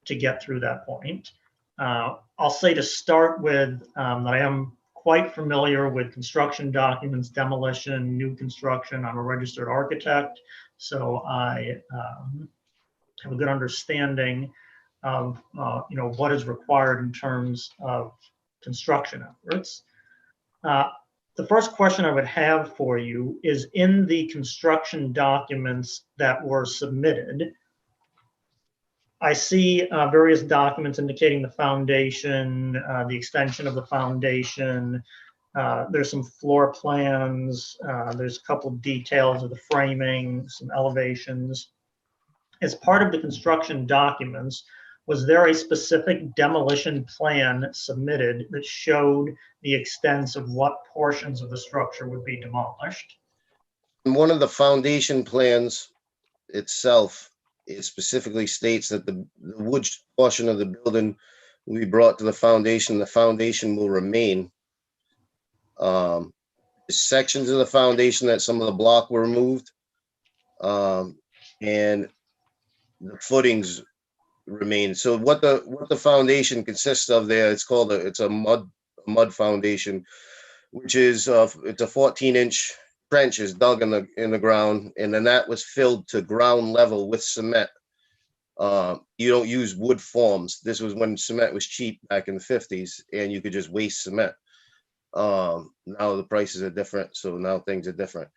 to get through that point. I'll say to start with that I am quite familiar with construction documents, demolition, new construction. I'm a registered architect, so I have a good understanding of what is required in terms of construction efforts. The first question I would have for you is, in the construction documents that were submitted, I see various documents indicating the foundation, the extension of the foundation. There's some floor plans. There's a couple of details of the framing, some elevations. As part of the construction documents, was there a specific demolition plan submitted that showed the extents of what portions of the structure would be demolished? One of the foundation plans itself, it specifically states that the wood portion of the building will be brought to the foundation. The foundation will remain. Sections of the foundation that some of the block were removed, and the footings remain. So what the foundation consists of there, it's a mud foundation, which is it's a 14-inch trench is dug in the ground, and then that was filled to ground level with cement. You don't use wood forms. This was when cement was cheap back in the 50s, and you could just waste cement. Now the prices are different, so now things are different.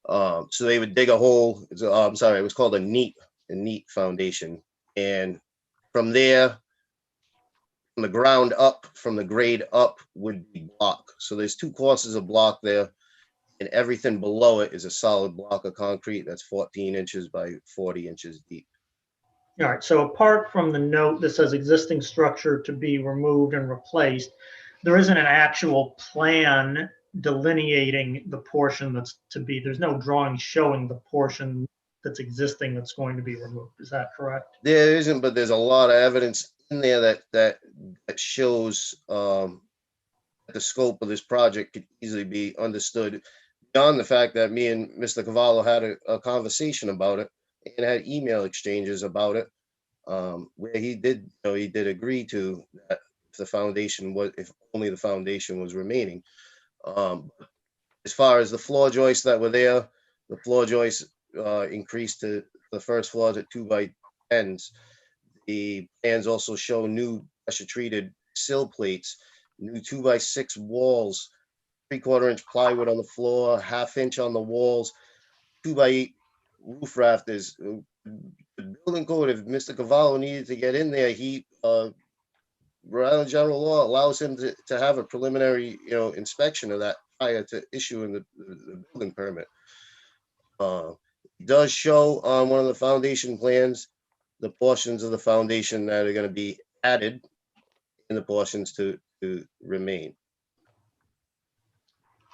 So they would dig a hole. It was called a neat foundation, and from there, from the ground up, from the grade up would be block. So there's 2 courses of block there, and everything below it is a solid block of concrete that's 14 inches by 40 inches deep. All right, so apart from the note that says existing structure to be removed and replaced, there isn't an actual plan delineating the portion that's to be, there's no drawing showing the portion that's existing that's going to be removed. Is that correct? There isn't, but there's a lot of evidence in there that shows the scope of this project could easily be understood beyond the fact that me and Mr. Cavallo had a conversation about it and had email exchanges about it, where he did agree to that if only the foundation was remaining. As far as the floor joists that were there, the floor joists increased to the first floors at 2x10s. The plans also show new pressure treated sill plates new 2x6 walls, 3/4 inch plywood on the floor, 1/2 inch on the walls, 2x8 roof rafters. The building code, if Mr. Cavallo needed to get in there, Rhode Island general law allows him to have a preliminary, inspection of that prior to issuing the building permit. It does show on one of the foundation plans, the portions of the foundation that are going to be added and the portions to remain.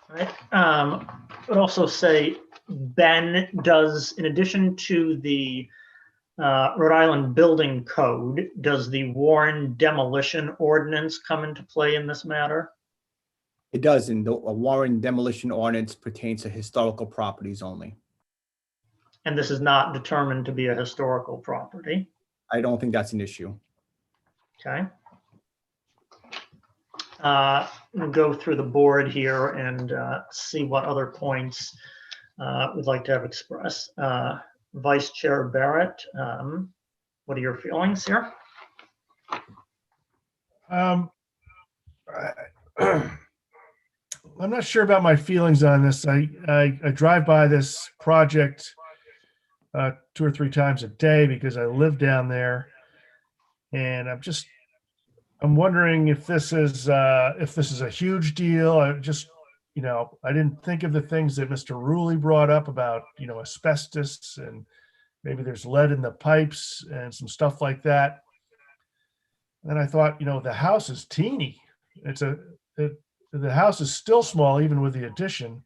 All right. I would also say, Ben, does, in addition to the Rhode Island Building Code, does the Warren demolition ordinance come into play in this matter? It does, and the Warren demolition ordinance pertains to historical properties only. And this is not determined to be a historical property. I don't think that's an issue. Okay. We'll go through the board here and see what other points we'd like to have expressed. Vice Chair Barrett, what are your feelings here? I'm not sure about my feelings on this. I drive by this project 2 or 3 times a day because I live down there, and I'm wondering if this is a huge deal. I didn't think of the things that Mr. Rulli brought up about, asbestos, and maybe there's lead in the pipes and some stuff like that. And I thought, the house is teeny. The house is still small, even with the addition.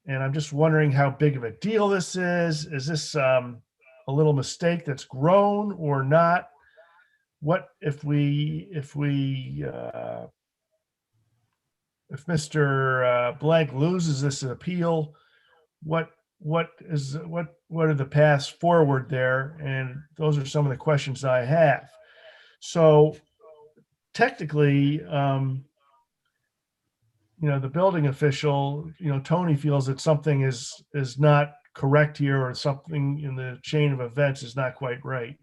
And I'm just wondering how big of a deal this is. Is this a little mistake that's grown or not? What if Mr. Blank loses this appeal? What are the paths forward there? And those are some of the questions I have. So technically, the building official, Tony, feels that something is not correct here, or something in the chain of events is not quite right.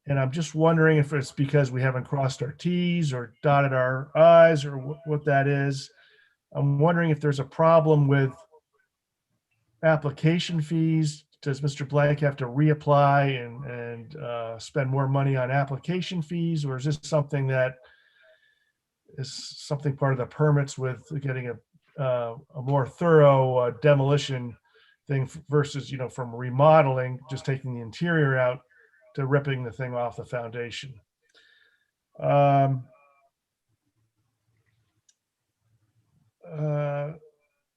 And I'm just wondering if it's because we haven't crossed our T's or dotted our I's, or what that is. I'm wondering if there's a problem with application fees. Does Mr. Blank have to reapply and spend more money on application fees? Or is this something that is something part of the permits with getting a more thorough demolition thing versus, from remodeling, just taking the interior out, to ripping the thing off the foundation? And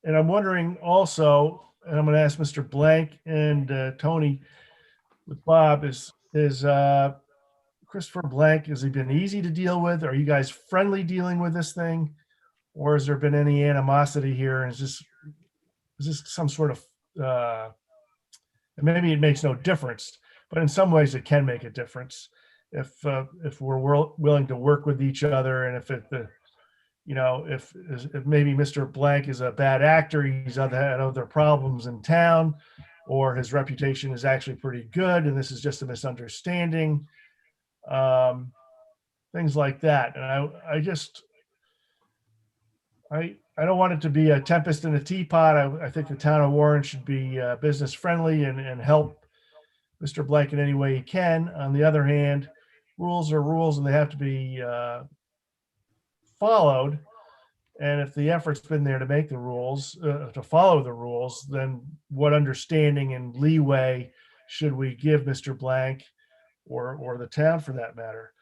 I'm wondering also, and I'm going to ask Mr. Blank and Tony with Bob, is Christopher Blank, has he been easy to deal with? Are you guys friendly dealing with this thing? Or has there been any animosity here? And is this some sort of, maybe it makes no difference, but in some ways it can make a difference if we're willing to work with each other, and if maybe Mr. Blank is a bad actor, he's had other problems in town, or his reputation is actually pretty good and this is just a misunderstanding, things like that. And I don't want it to be a tempest in a teapot. I think the town of Warren should be business friendly and help Mr. Blank in any way he can. On the other hand, rules are rules and they have to be followed. And if the effort's been there to make the rules, to follow the rules, then what understanding and leeway should we give Mr. Blank or the town for that matter?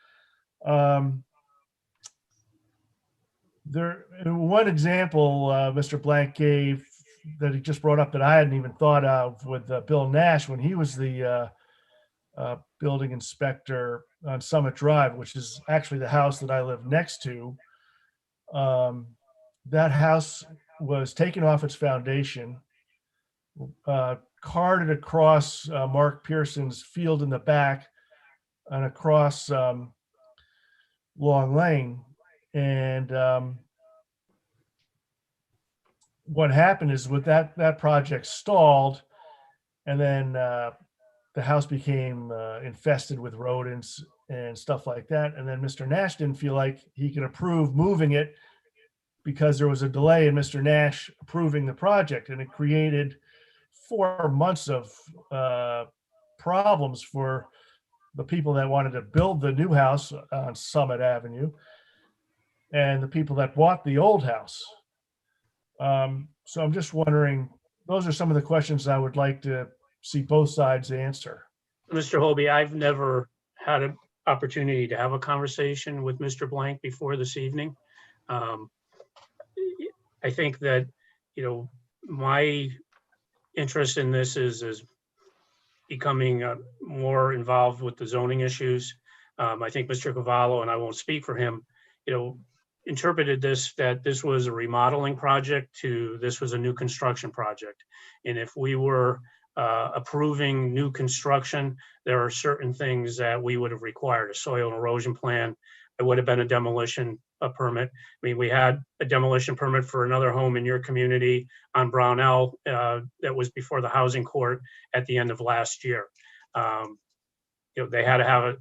One example Mr. Blank gave that he just brought up that I hadn't even thought of with Bill Nash when he was the building inspector on Summit Drive, which is actually the house that I live next to. That house was taken off its foundation, carted across Mark Pearson's field in the back and across Long Lane. And what happened is with that project stalled, and then the house became infested with rodents and stuff like that. And then Mr. Nash didn't feel like he could approve moving it because there was a delay in Mr. Nash approving the project, and it created 4 months of problems for the people that wanted to build the new house on Summit Avenue and the people that bought the old house. So I'm just wondering, those are some of the questions I would like to see both sides answer. Mr. Holby, I've never had an opportunity to have a conversation with Mr. Blank before this evening. I think that, you know, my interest in this is becoming more involved with the zoning issues. I think Mr. Cavallo, and I won't speak for him, you know, interpreted this, that this was a remodeling project to this was a new construction project. And if we were approving new construction, there are certain things that we would have required: a soil and erosion plan. It would have been a demolition permit. I mean, we had a demolition permit for another home in your community on Brownell that was before the housing court at the end of last year. You know, they had to have a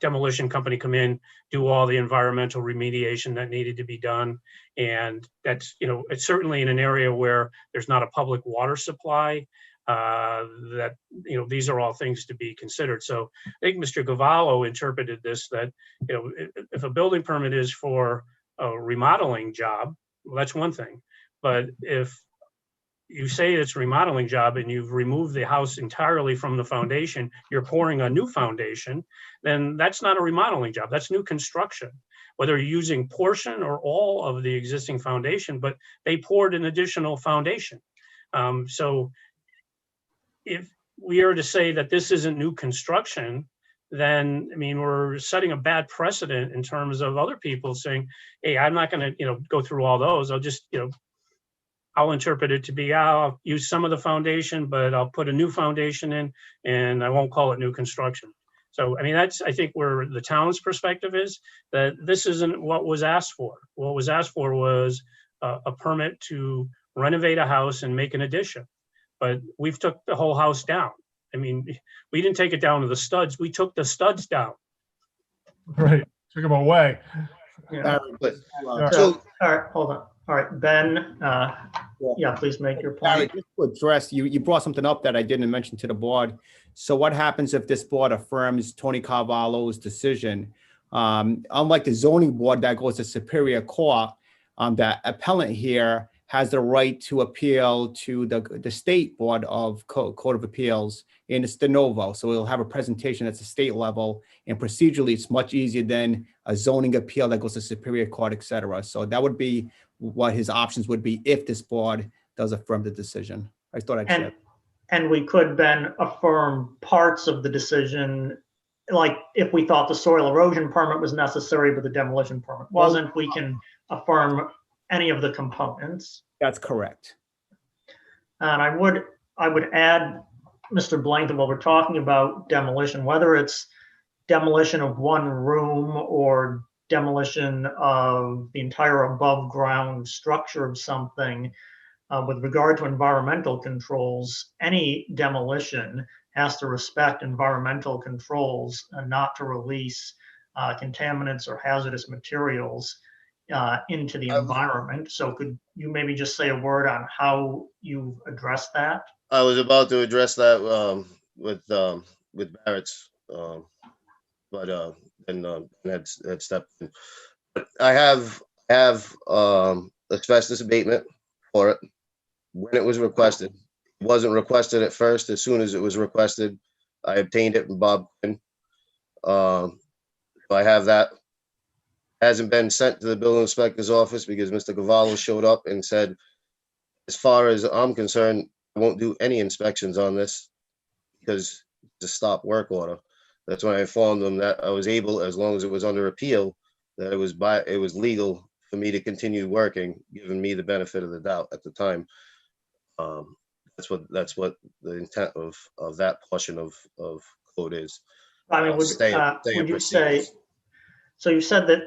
demolition company come in, do all the environmental remediation that needed to be done. And that's, you know, it's certainly in an area where there's not a public water supply, that, you know, these are all things to be considered. So I think Mr. Cavallo interpreted this that, you know, if a building permit is for a remodeling job, well, that's one thing. But if you say it's a remodeling job and you've removed the house entirely from the foundation, you're pouring a new foundation, then that's not a remodeling job. That's new construction, whether you're using portion or all of the existing foundation, but they poured an additional foundation. So if we are to say that this isn't new construction, then, I mean, we're setting a bad precedent in terms of other people saying, hey, I'm not going to, you know, go through all those. I'll just, you know, I'll interpret it to be, I'll use some of the foundation, but I'll put a new foundation in and I won't call it new construction. So, I mean, that's, I think, where the town's perspective is, that this isn't what was asked for. What was asked for was a permit to renovate a house and make an addition. But we've took the whole house down. I mean, we didn't take it down to the studs. We took the studs down. Right, took them away. Yeah. But- So, all right, hold on. All right, Ben, yeah, please make your Barry, point. just to address, you brought something up that I didn't mention to the board. So what happens if this board affirms Tony Carvalho's decision? Unlike the zoning board that goes to Superior Court, the appellant here has the right to appeal to the State Board of Code of Appeals, and it's de novo. So we'll have a presentation at the state level, and procedurally, it's much easier than a zoning appeal that goes to Superior Court, et cetera. So that would be what his options would be if this board does affirm the decision. I thought I'd share. And we could then affirm parts of the decision, like if we thought the soil erosion permit was necessary, but the demolition permit wasn't, we can affirm any of the components. That's correct. And I would add, Mr. Blank, that while we're talking about demolition, whether it's demolition of one room or demolition of the entire above ground structure of something, with regard to environmental controls, any demolition has to respect environmental controls and not to release contaminants or hazardous materials into the environment. So could you maybe just say a word on how you've addressed that? I was about to address that with Barrett's, but then had stepped in. But I have asbestos abatement for it when it was requested. It wasn't requested at first. As soon as it was requested, I obtained it from Bob Quinn. So I have that. Hasn't been sent to the building inspector's office because Mr. Cavallo showed up and said, as far as I'm concerned, I won't do any inspections on this because it's a stop work order. That's when I informed them that I was able, as long as it was under appeal, that it was legal for me to continue working, giving me the benefit of the doubt at the time. That's what the intent of that portion of code is. I mean, would you say, so you said that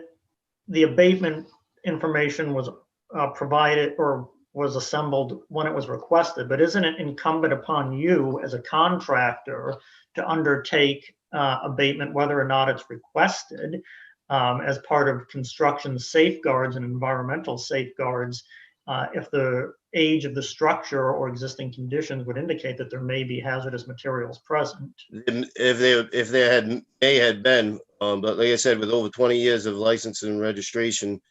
the abatement information was provided or was assembled when it was requested, but isn't it incumbent upon you as a contractor to undertake abatement whether or not it's requested as part of construction safeguards and environmental safeguards if the age of the structure or existing conditions would indicate that there may be hazardous materials present? If there had been, but like I said, with over 20 years of license and registration,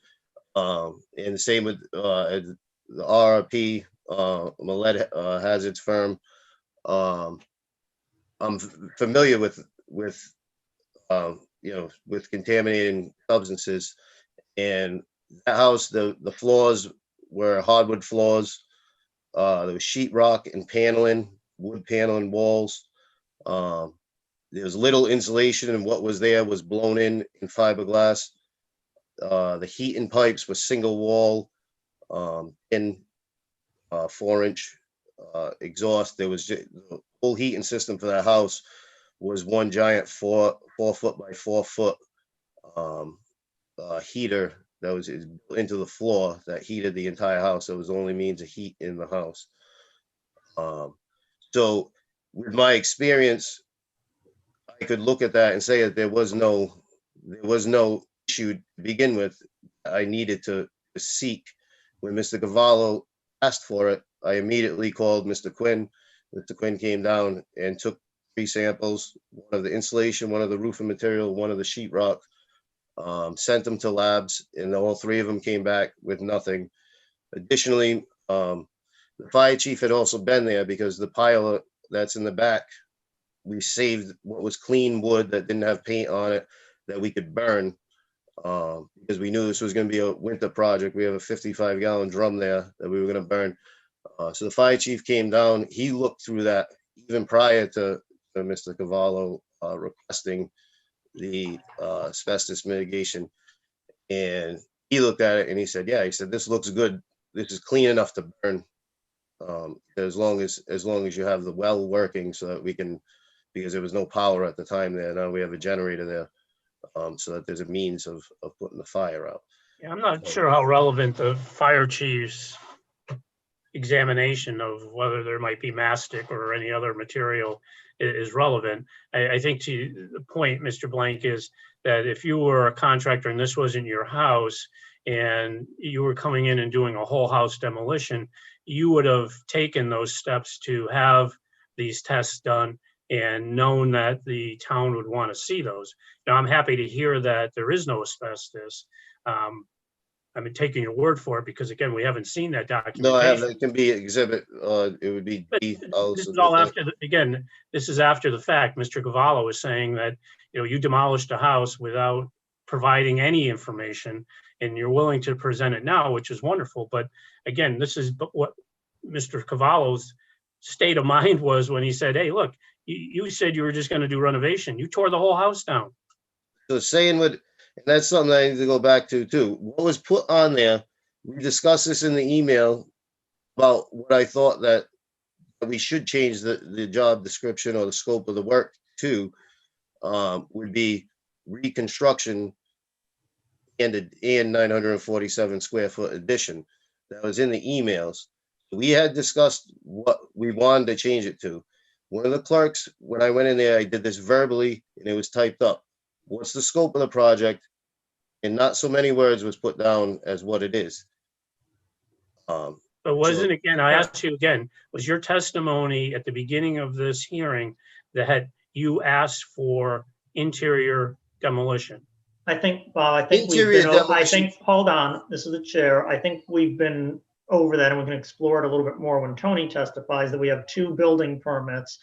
and the same with the RRP, Lead Hazards firm, I'm familiar with with contaminating substances. And that house, the floors were hardwood floors. There was sheetrock and paneling, wood paneling walls. There was little insulation, and what was there was blown in fiberglass. The heating pipes were single wall, in 4-inch exhaust. There was the whole heating system for that house was one giant 4 foot by 4 foot heater that was into the floor that heated the entire house. It was the only means of heat in the house. So with my experience, I could look at that and say that there was no issue to begin with. I needed to seek. When Mr. Cavallo asked for it, I immediately called Mr. Quinn. Mr. Quinn came down and took 3 samples, one of the insulation, one of the roofing material, one of the sheetrock, sent them to labs, and all 3 of them came back with nothing. Additionally, the fire chief had also been there because the pile that's in the back, we saved what was clean wood that didn't have paint on it that we could burn, because we knew this was going to be a winter project. We have a 55-gallon drum there that we were going to burn. So the fire chief came down. He looked through that even prior to Mr. Cavallo requesting the asbestos mitigation. And he looked at it and he said, yeah, he said, this looks good. This is clean enough to burn, as long as you have the well working, so that we can, because there was no power at the time there. Now we have a generator there, so that there's a means of putting the fire out. Yeah, I'm not sure how relevant the fire chief's examination of whether there might be mastic or any other material is relevant. I think to the point, Mr. Blank, is that if you were a contractor and this wasn't your house and you were coming in and doing a whole house demolition, you would have taken those steps to have these tests done and known that the town would want to see those. Now, I'm happy to hear that there is no asbestos. I'm taking your word for it because, again, we haven't seen that documentation. No, I have, it can be exhibit, it would be D. This is all after, again, this is after the fact. Mr. Cavallo is saying that, you demolished a house without providing any information, and you're willing to present it now, which is wonderful. But again, this is what Mr. Cavallo's state of mind was when he said, hey, look, you said you were just going to do renovation. You tore the whole house down. So saying what, and that's something I need to go back to too. What was put on there, we discussed this in the email about what I thought that we should change the job description or the scope of the work to, would be reconstruction and 947 square foot addition. That was in the emails. We had discussed what we wanted to change it to. One of the clerks, when I went in there, I did this verbally and it was typed up. What's the scope of the project? And not so many words was put down as what it is. But wasn't, again, I asked you again, was your testimony at the beginning of this hearing that you asked for interior demolition? I think, Bob, hold on, this is the chair. I think we've been over that and we can explore it a little bit more when Tony testifies that we have 2 building permits.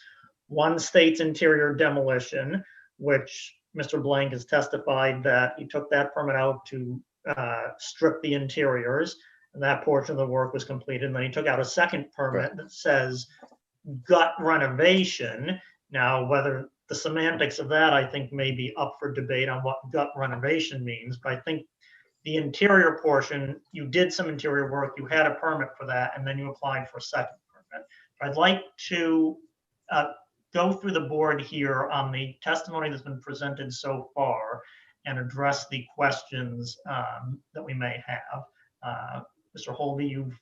One states interior demolition, which Mr. Blank has testified that he took that permit out to strip the interiors, and that portion of the work was completed. And then he took out a second permit that says gut renovation. Now, whether the semantics of that, I think, may be up for debate on what gut renovation means, but I think the interior portion, you did some interior work, you had a permit for that, and then you applied for a second permit. I'd like to go through the board here on the testimony that's been presented so far and address the questions that we may have. Mr. Holby, you've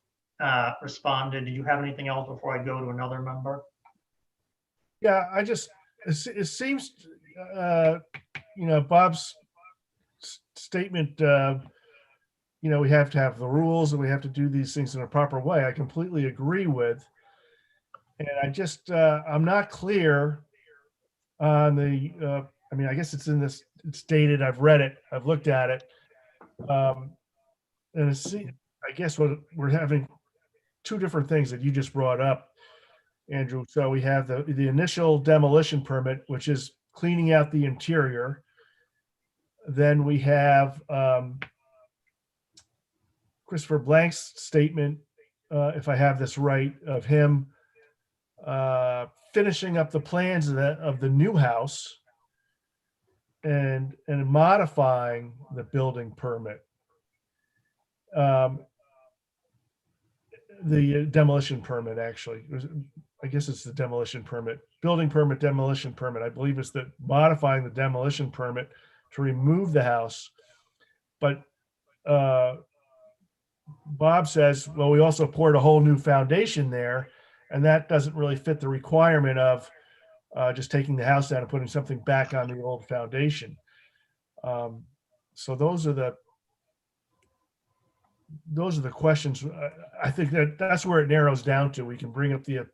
responded. Did you have anything else before I go to another member? Yeah, it seems, Bob's statement, we have to have the rules and we have to do these things in a proper way. I completely agree with. And I'm not clear on I guess it's dated. I've read it. I've looked at it. And I guess we're having two different things that you just brought up, Andrew. So we have the initial demolition permit, which is cleaning out the interior. Then we have Christopher Blank's statement, if I have this right, of him finishing up the plans of the new house and modifying the building permit. The demolition permit, actually. I guess it's the demolition permit. Building permit, demolition permit. I believe it's modifying the demolition permit to remove the house. But Bob says, well, we also poured a whole new foundation there, and that doesn't really fit the requirement of just taking the house down and putting something back on the old foundation. So those are the questions. I think that's where it narrows down to. We can bring up the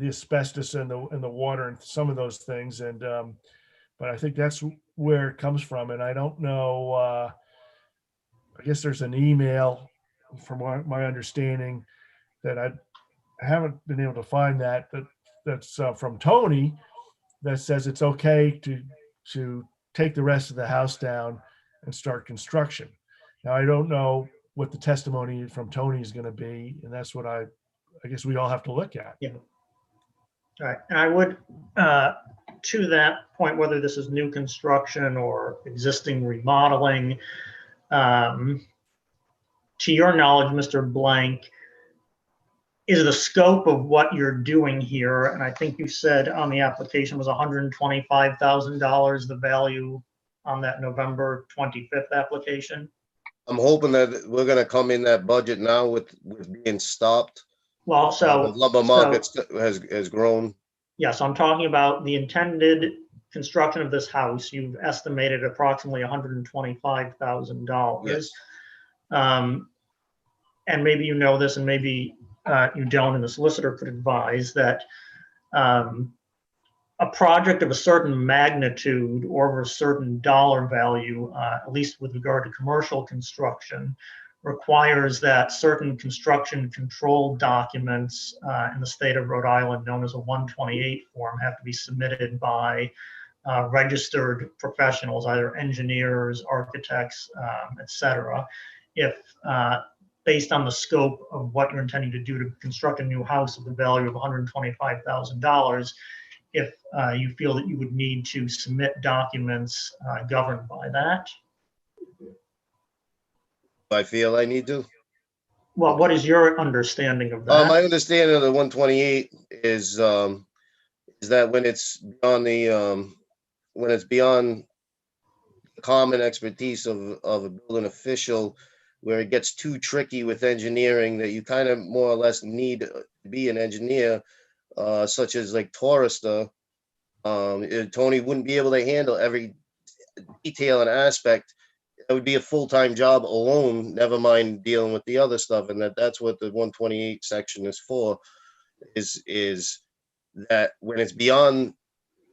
asbestos and the water and some of those things, and but I think that's where it comes from. And I don't know. I guess there's an email, from my understanding, that I haven't been able to find that's from Tony, that says it's okay to take the rest of the house down and start construction. Now, I don't know what the testimony from Tony is going to be, and that's what I guess we all have to look at. Yeah. All right. And I would, to that point, whether this is new construction or existing remodeling, to your knowledge, Mr. Blank, is the scope of what you're doing here, and I think you said on the application was $125,000, the value on that November 25th application? I'm hoping that we're gonna come in that budget now with being stopped. Well, The lumber market has grown. Yes, I'm talking about the intended construction of this house. You've estimated approximately $125,000. Yes. And maybe you know this, and maybe you don't, and the solicitor could advise that a project of a certain magnitude or of a certain dollar value, at least with regard to commercial construction, requires that certain construction control documents in the state of Rhode Island, known as a 128 form, have to be submitted by registered professionals, either engineers, architects, et cetera. If based on the scope of what you're intending to do to construct a new house of the value of $125,000, if you feel that you would need to submit documents governed by that. I feel I need to. Well, what is your understanding of that? My understanding of the 128 is that when it's beyond common expertise of a building official, where it gets too tricky with engineering, that you kind of more or less need to be an engineer, such as like Taurista. Tony wouldn't be able to handle every detail and aspect. It would be a full-time job alone, never mind dealing with the other stuff. And that's what the 128 section is for, is that when it's beyond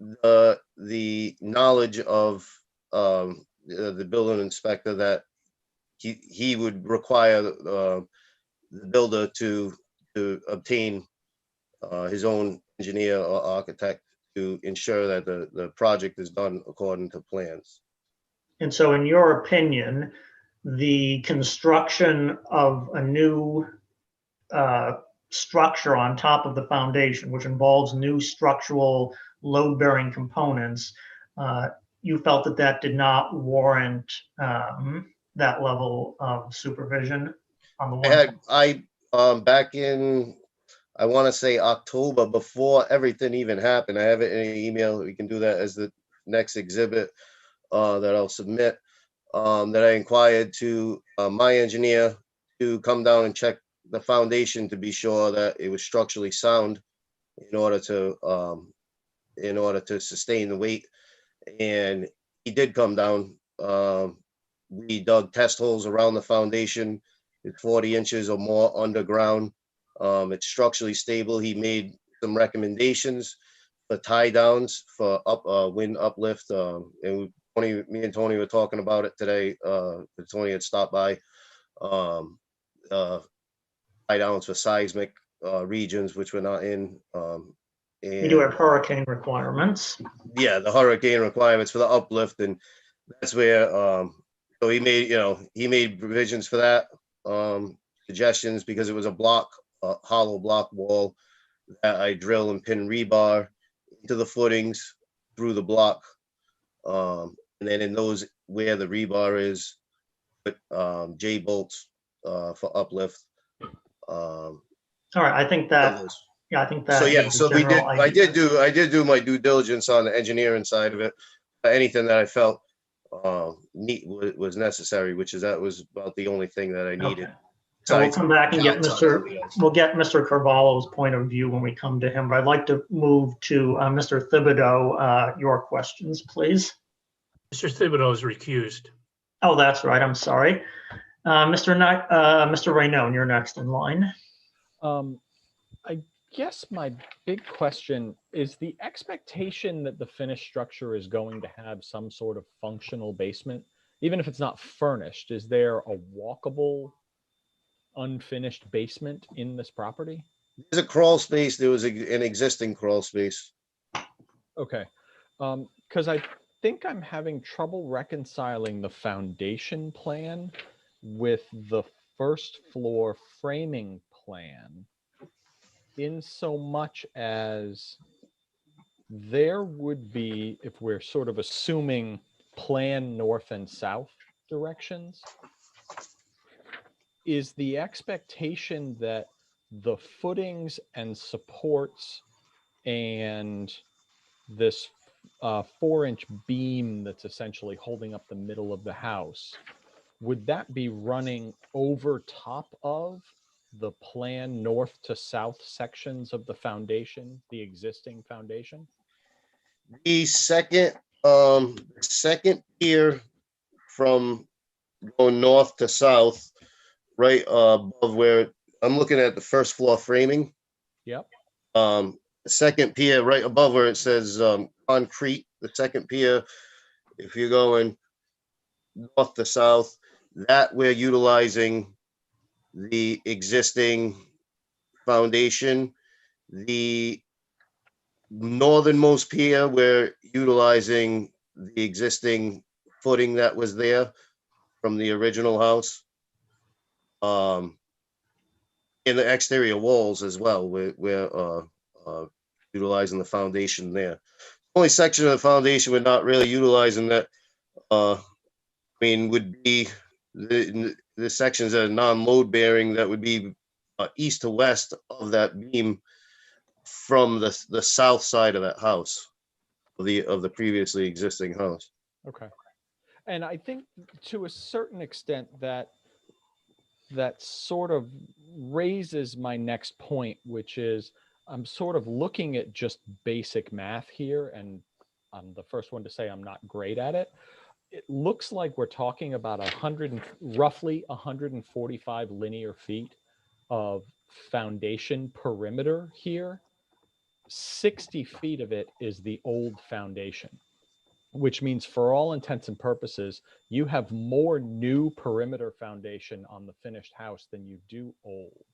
the knowledge of the building inspector, that he would require the builder to obtain his own engineer or architect to ensure that the project is done according to plans. And so in your opinion, the construction of a new structure on top of the foundation, which involves new structural load-bearing components, you felt that did not warrant that level of supervision on the one? Back in, I want to say October, before everything even happened, I have it in an email. We can do that as the next exhibit that I'll submit, that I inquired to my engineer to come down and check the foundation to be sure that it was structurally sound in order to sustain the weight. And he did come down. We dug test holes around the foundation. It's 40 inches or more underground. It's structurally stable. He made some recommendations for tie downs for wind uplift. And me and Tony were talking about it today. Tony had stopped by. Tie downs for seismic regions, which we're not in. We do have hurricane requirements. Yeah, the hurricane requirements for the uplift, and that's where so he made provisions for that, suggestions, because it was a hollow block wall that I drill and pin rebar into the footings through the block, and then in those where the rebar is, put J bolts for uplift. All right, I think that. Yeah, I think that. So yeah, gives a so we did. general idea. I did do my due diligence on the engineering side of it. Anything that I felt was necessary, that was about the only thing that I needed. Okay. So we'll come back and we'll get Mr. Carvalho's point of view when we come to him. But I'd like to move to Mr. Thibodeau. Your questions, please. Mr. Thibodeau is recused. Oh, that's right. I'm sorry. Mr. Raynon, you're next in line. I guess my big question is the expectation that the finished structure is going to have some sort of functional basement, even if it's not furnished. Is there a walkable, unfinished basement in this property? There's a crawl space. There was an existing crawl space. Okay. Because I think I'm having trouble reconciling the foundation plan with the first floor framing plan, in so much as there would be, if we're sort of assuming plan north and south directions, is the expectation that the footings and supports and this 4-inch beam that's essentially holding up the middle of the house, would that be running over top of the plan north to south sections of the foundation, the existing foundation? The second pier from going north to south, right above where I'm looking at the first floor framing. Yep. The second pier right above where it says concrete, the second pier, if you're going north to south, that we're utilizing the existing foundation. The northernmost pier, we're utilizing the existing footing that was there from the original house. In the exterior walls as well, we're utilizing the foundation there. Only section of the foundation we're not really utilizing that, would be the sections that are non-load bearing, that would be east to west of that beam from the south side of that house, of the previously existing house. Okay. And I think to a certain extent that sort of raises my next point, which is I'm sort of looking at just basic math here, and I'm the first one to say I'm not great at it. It looks like we're talking about roughly 145 linear feet of foundation perimeter here. 60 feet of it is the old foundation, which means for all intents and purposes, you have more new perimeter foundation on the finished house than you do old.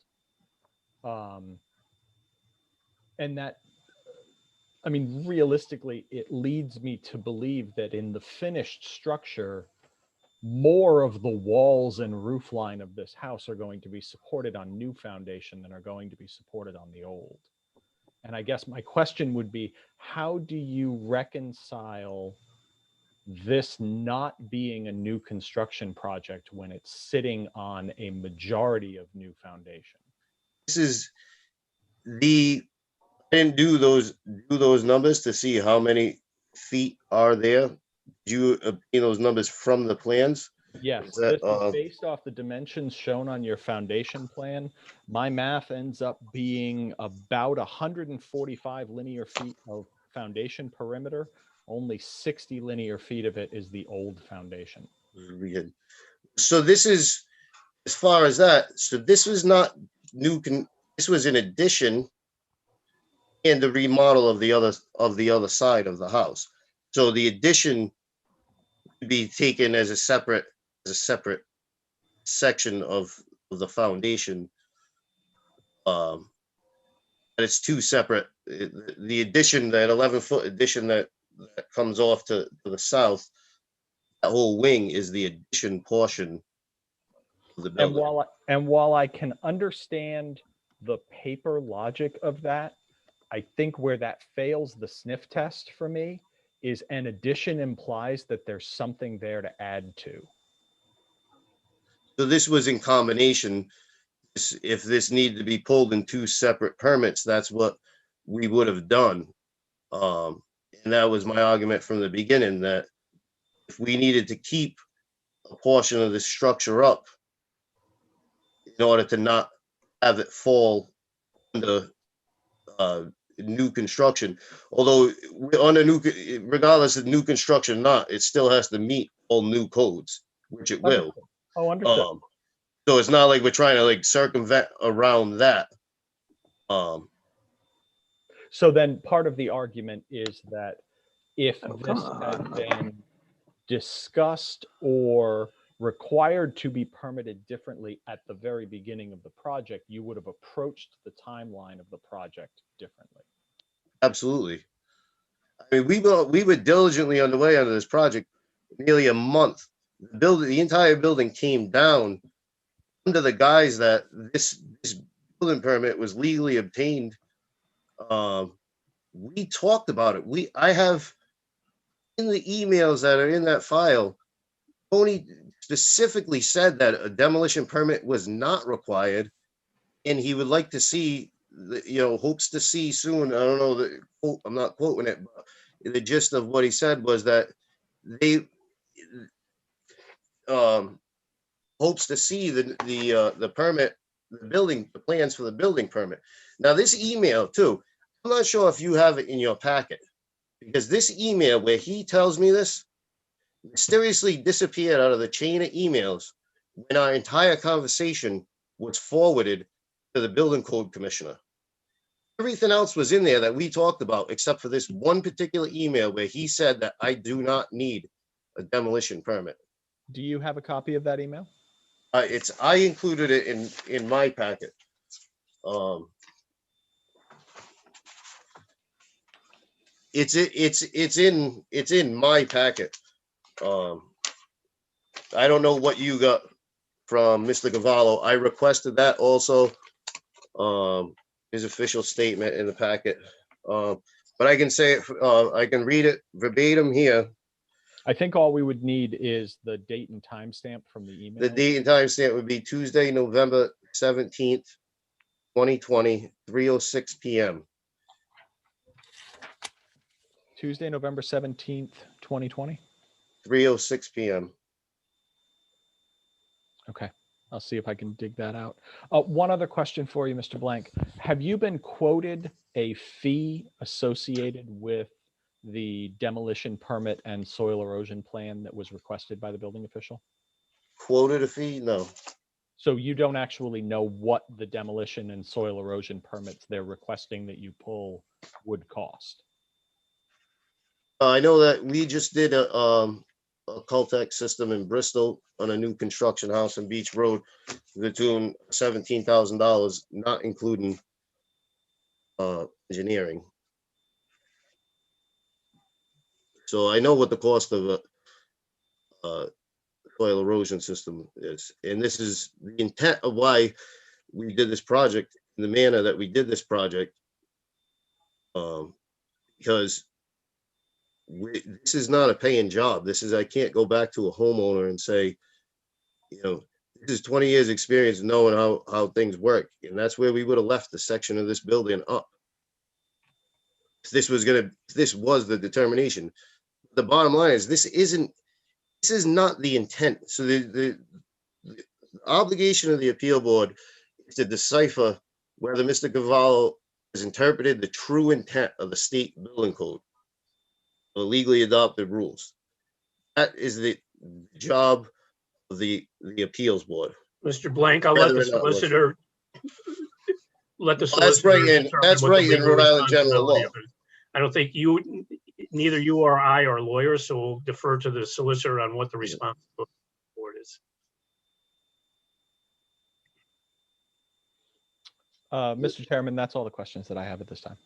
And that, realistically, it leads me to believe that in the finished structure, more of the walls and roof line of this house are going to be supported on new foundation than are going to be supported on the old. And I guess my question would be, how do you reconcile this not being a new construction project when it's sitting on a majority of new foundation? I didn't do those numbers to see how many feet are there. Did you obtain those numbers from the plans? Yes, Is that, this is based off the dimensions shown on your foundation plan. My math ends up being about 145 linear feet of foundation perimeter. Only 60 linear feet of it is the old foundation. weird. So this is, as far as that, so this was not this was an addition and the remodel of the other side of the house. So the addition would be taken as a separate section of the foundation. But it's two separate, the addition, that 11-foot addition that comes off to the south, that whole wing is the addition portion of the building. And while I can understand the paper logic of that, I think where that fails the sniff test for me is an addition implies that there's something there to add to. So this was in combination. If this needed to be pulled in two separate permits, that's what we would have done. And that was my argument from the beginning, that if we needed to keep a portion of the structure up in order to not have it fall under new construction, although on a new, regardless of new construction or not, it still has to meet all new codes, which it will. Oh, understood. So it's not like we're trying to like circumvent around that. So then part of the argument is that if this had been discussed or required to be permitted differently at the very beginning of the project, you would have approached the timeline of the project differently. Absolutely. I mean, we were diligently underway under this project nearly a month. The entire building came down under the guise that this building permit was legally obtained. We talked about it. I have in the emails that are in that file, Tony specifically said that a demolition permit was not required, and he would like to see, hopes to see soon. I don't know the quote, I'm not quoting it, but the gist of what he said was that they hopes to see the permit, the plans for the building permit. Now this email too, I'm not sure if you have it in your packet, because this email where he tells me this mysteriously disappeared out of the chain of emails when our entire conversation was forwarded to the building code commissioner. Everything else was in there that we talked about, except for this one particular email where he said that I do not need a demolition permit. Do you have a copy of that email? I included it in my packet. It's in my packet. I don't know what you got from Mr. Gavallo. I requested that also. His official statement in the packet. But I can say it, I can read it verbatim here. I think all we would need is the date and timestamp from the email. The date and timestamp would be Tuesday, November 17th, 2020, 3:06 p.m. Tuesday, November 17th, 2020. 3:06 p.m. Okay, I'll see if I can dig that out. One other question for you, Mr. Blank. Have you been quoted a fee associated with the demolition permit and soil erosion plan that was requested by the building official? Quoted a fee? No. So you don't actually know what the demolition and soil erosion permits they're requesting that you pull would cost? I know that we just did a Cultec system in Bristol on a new construction house on Beach Road to the tune of $17,000, not including engineering. So I know what the cost of a soil erosion system is. And this is the intent of why we did this project in the manner that we did this project. Because this is not a paying job. This is, I can't go back to a homeowner and say, this is 20 years experience knowing how things work. And that's where we would have left the section of this building up. If this was the determination. The bottom line is this isn't this is not the intent. So the obligation of the appeal board is to decipher whether Mr. Cavallo has interpreted the true intent of the state building code, the legally adopted rules. That is the job of the appeals board. Mr. Blank, I'll let the Whether or not it was- solicitor, let the Well, that's solicitor. right in- determine that's what the right in legal Rhode Island general responsibility law. of it is. I don't think you, neither you or I are lawyers, so we'll defer to the solicitor on what the responsibility of the board is. Mr. Chairman, that's all the questions that I have at this time.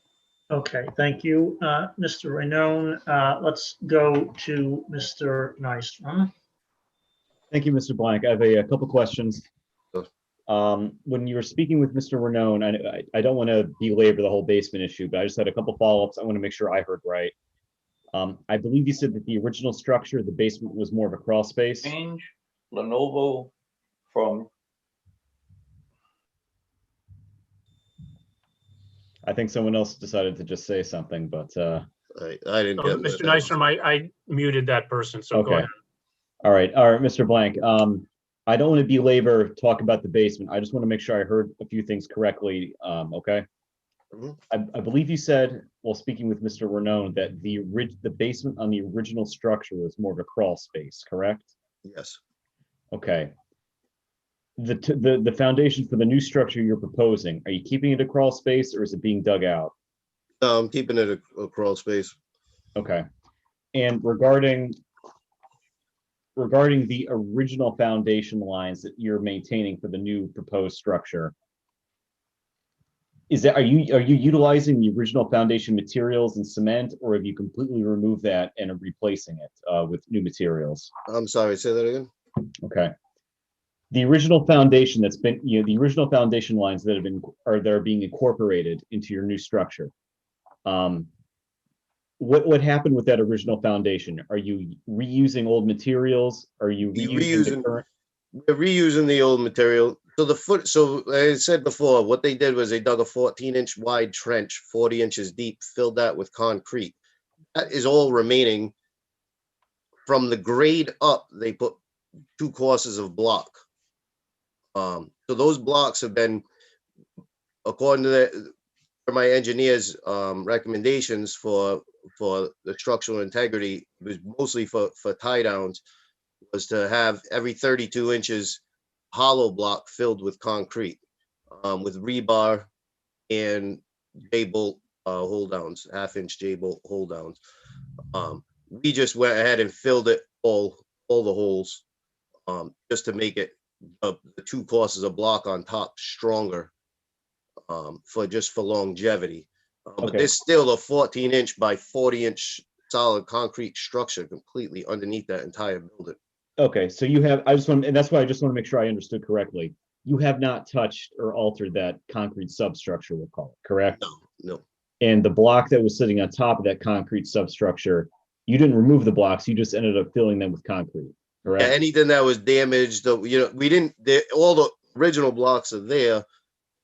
Okay, thank you, Mr. Rainone. Let's go to Mr. Nystrom. Thank you, Mr. Blank. I have a couple questions. When you were speaking with Mr. Rainone, I don't want to belabor the whole basement issue, but I just had a couple follow-ups. I want to make sure I heard right. I believe you said that the original structure of the basement was more of a crawl space. Change Lenovo from, I think someone else decided to just say something, but I didn't So, Mr. Nystrom, I muted that person, so go okay. ahead. All right, Mr. Blank. I don't want to belabor talk about the basement. I just want to make sure I heard a few things correctly. Okay. Mhm. I believe you said, while speaking with Mr. Rainone, that the basement on the original structure was more of a crawl space, correct? Yes. Okay. The foundation for the new structure you're proposing, are you keeping it a crawl space or is it being dug out? I'm keeping it a crawl space. Okay. And regarding the original foundation lines that you're maintaining for the new proposed structure, are you utilizing the original foundation materials and cement, or have you completely removed that and are replacing it with new materials? I'm sorry, say that again. Okay. The original foundation that's been, the original foundation lines that are being incorporated into your new structure. What happened with that original foundation? Are you reusing old materials? Are you reusing the current? We're reusing the old material. So I said before, what they did was they dug a 14-inch wide trench, 40 inches deep, filled that with concrete. That is all remaining. From the grade up, they put 2 courses of block. So those blocks have been, according to my engineer's recommendations for the structural integrity, it was mostly for tie downs, was to have every 32 inches hollow block filled with concrete, with rebar and J-bolt hold downs, 1/2-inch J-bolt hold downs. We just went ahead and filled it all the holes, just to make it the 2 courses of block on top stronger, for longevity. But Okay. there's still a 14-inch by 40-inch solid concrete structure completely underneath that entire building. Okay, so you have, and that's why I just want to make sure I understood correctly. You have not touched or altered that concrete substructure, we'll call it, correct? No. And the block that was sitting on top of that concrete substructure, you didn't remove the blocks, you just ended up filling them with concrete, correct? Yeah, anything that was damaged, we didn't, all the original blocks are there.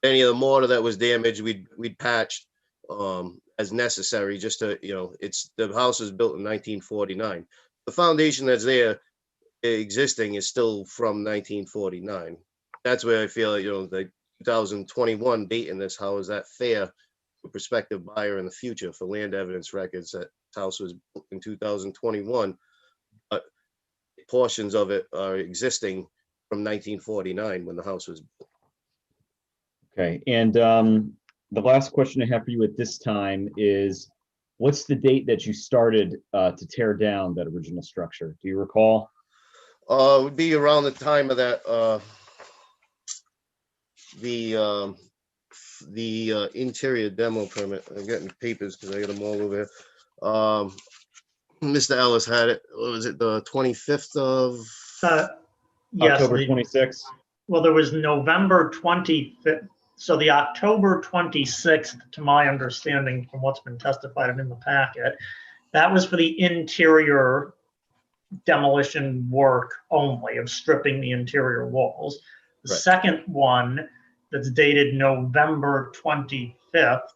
Any of the mortar that was damaged, we'd patched as necessary, just to, the house was built in 1949. The foundation that's there existing is still from 1949. That's where I feel the 2021 date in this, how is that fair to a prospective buyer in the future for land evidence records that this house was built in 2021, but portions of it are existing from 1949 when the house was built. Okay, and the last question I have for you at this time is, what's the date that you started to tear down that original structure? Do you recall? It would be around the time of that, the interior demo permit. I'm getting papers because I got them all over here. Mr. Ellis had it. What was it, the 25th of? Yes. October 26th? Well, there was November 25th. So the October 26th, to my understanding, from what's been testified in the packet, that was for the interior demolition work only, of stripping the interior walls. The Right. second one, that's dated November 25th,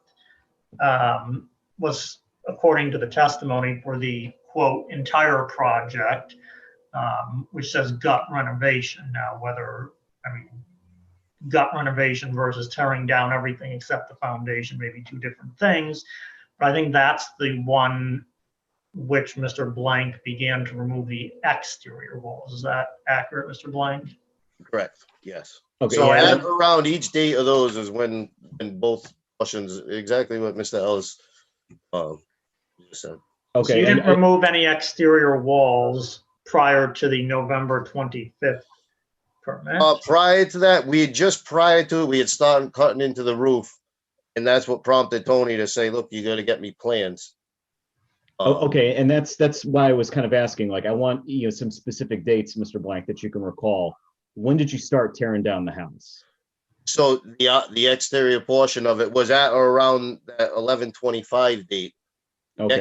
was, according to the testimony, for the quote entire project, which says gut renovation. Now, gut renovation versus tearing down everything except the foundation, maybe two different things. But I think that's the one which Mr. Blank began to remove the exterior walls. Is that accurate, Mr. Blank? Correct, yes. Okay, So yeah, at around each date of those is when both portions, exactly what Mr. Ellis just said. okay. So you and didn't remove any exterior walls prior to the November 25th permit? Prior to that, we had started cutting into the roof. And that's what prompted Tony to say, look, you gotta get me plans. Okay, and that's why I was kind of asking, like, I want, some specific dates, Mr. Blank, that you can recall. When did you start tearing down the house? So the exterior portion of it was at or around that 11/25 date. Okay,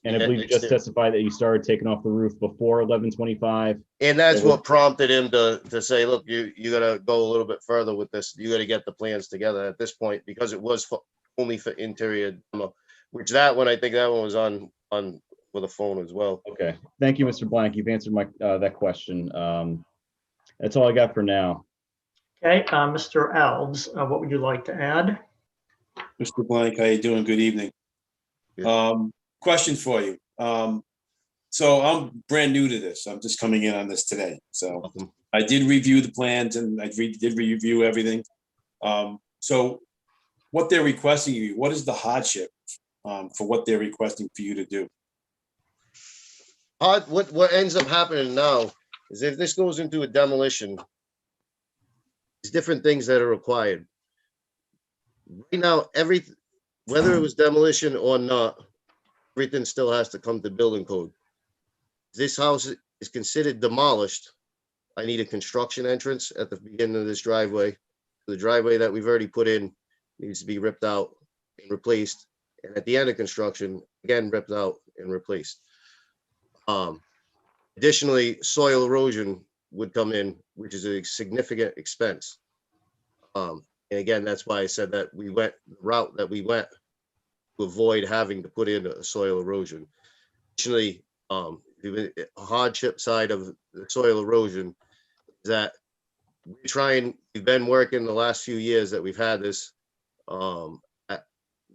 and I believe you just testified that you started taking off the roof before 11/25. And that's what prompted him to say, look, you gotta go a little bit further with this. You gotta get the plans together at this point, because it was only for interior demo, which I think that one was on with a phone as well. Okay, thank you, Mr. Blank. You've answered my that question. That's all I got for now. Okay, Mr. Elves, what would you like to add? Mr. Blank, how you doing? Good evening. Question for you. So I'm brand new to this. I'm just coming in on this today. So I did review the plans and I did review everything. So what they're requesting you, what is the hardship for what they're requesting for you to do? What ends up happening now is if this goes into a demolition, there's different things that are required. Right now, whether it was demolition or not, everything still has to come to building code. This house is considered demolished. I need a construction entrance at the beginning of this driveway. The driveway that we've already put in needs to be ripped out and replaced. And at the end of construction, again, ripped out and replaced. Additionally, soil erosion would come in, which is a significant expense. And again, that's why I said that the route that we went to avoid having to put in a soil erosion. Additionally, the hardship side of the soil erosion is that we've been working the last few years that we've had this at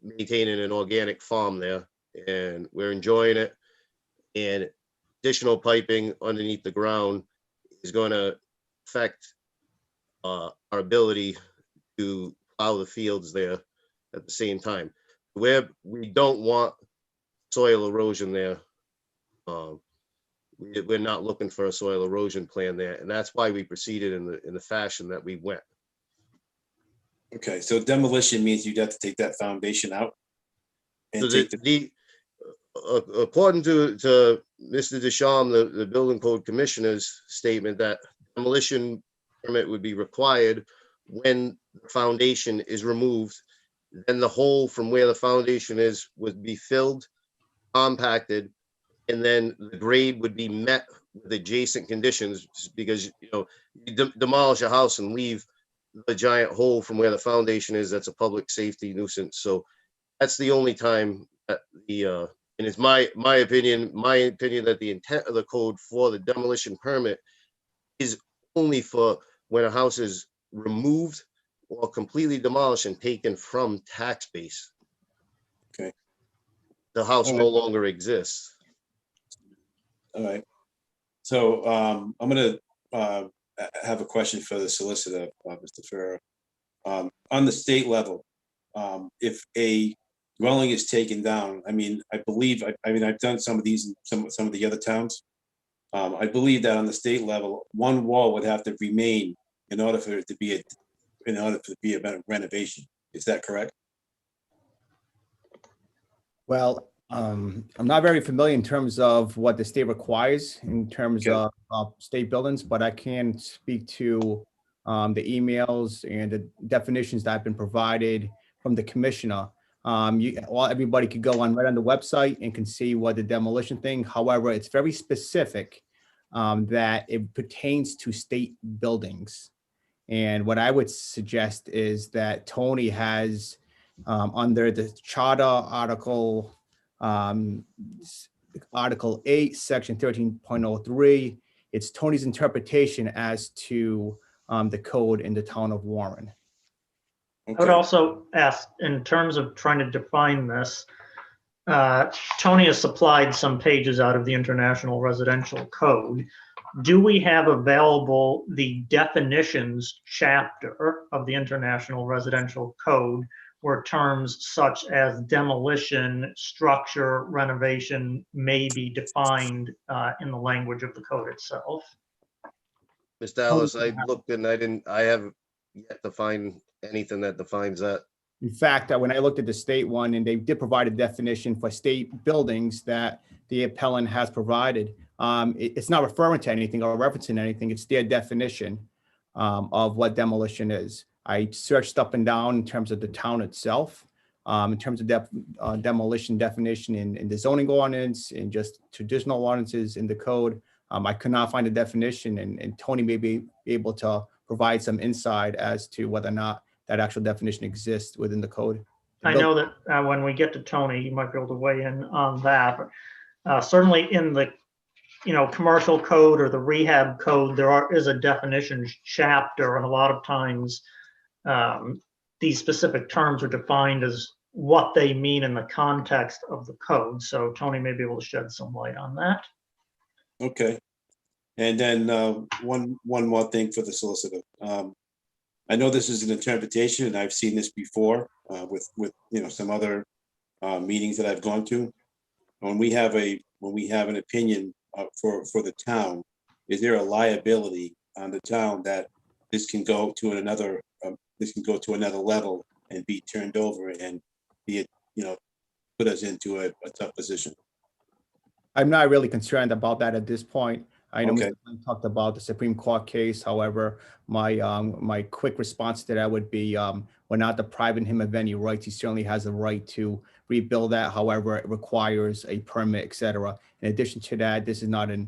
maintaining an organic farm there, and we're enjoying it. And additional piping underneath the ground is going to affect our ability to plow the fields there at the same time. Where we don't want soil erosion there, we're not looking for a soil erosion plan there, and that's why we proceeded in the fashion that we went. Okay, so demolition means you'd have to take that foundation out. And So according to Mr. Deschamps, the building code commissioner's statement, that demolition permit would be required when the foundation is removed. Then the hole from where the foundation is would be filled, compacted, and then the grade would be met with adjacent conditions, because you demolish a house and leave the giant hole from where the foundation is. That's a public safety nuisance. So that's the only time that and it's my opinion that the intent of the code for the demolition permit is only for when a house is removed or completely demolished and taken from tax base. Okay. The house no longer exists. All right. So I'm going to have a question for the solicitor, Mr. Farrer. On the state level, if a dwelling is taken down, I mean, I've done some of these in some of the other towns. I believe that on the state level, one wall would have to remain in order for it to be a renovation. Is that correct? Well, I'm not very familiar in terms of what the state requires in terms of state buildings, but I can speak to the emails and the definitions that have been provided from the commissioner. Everybody could go right on the website and can see what the demolition thing. However, it's very specific that it pertains to state buildings. And what I would suggest is that Tony has under the charter Article 8, Section 13.03, It's Tony's interpretation as to the code in the town of Warren. I would also ask, in terms of trying to define this, Tony has supplied some pages out of the International Residential Code. Do we have available the definitions chapter of the International Residential Code where terms such as demolition, structure, renovation may be defined in the language of the code itself? Ms. Dallas, I looked and I haven't yet to find anything that defines that. In fact, when I looked at the state one, and they did provide a definition for state buildings that the appellant has provided, it's not referring to anything or referencing anything. It's their definition of what demolition is. I searched up and down in terms of the town itself, in terms of demolition definition in the zoning ordinance and just traditional ordinances in the code. I could not find a definition, and Tony may be able to provide some insight as to whether or not that actual definition exists within the code. I know that when we get to Tony, you might be able to weigh in on that. But certainly in the commercial code or the rehab code, is a definition chapter, and a lot of times these specific terms are defined as what they mean in the context of the code. So Tony may be able to shed some light on that. Okay. And then one more thing for the solicitor. I know this is an interpretation, and I've seen this before with some other meetings that I've gone to. When we have an opinion for the town, is there a liability on the town that this can go to another level and be turned over and be put us into a tough position? I'm not really concerned about that at this point. I know Okay. we talked about the Supreme Court case. However, my quick response to that would be we're not depriving him of any rights. He certainly has a right to rebuild that. However, it requires a permit, et cetera. In addition to that, this is not a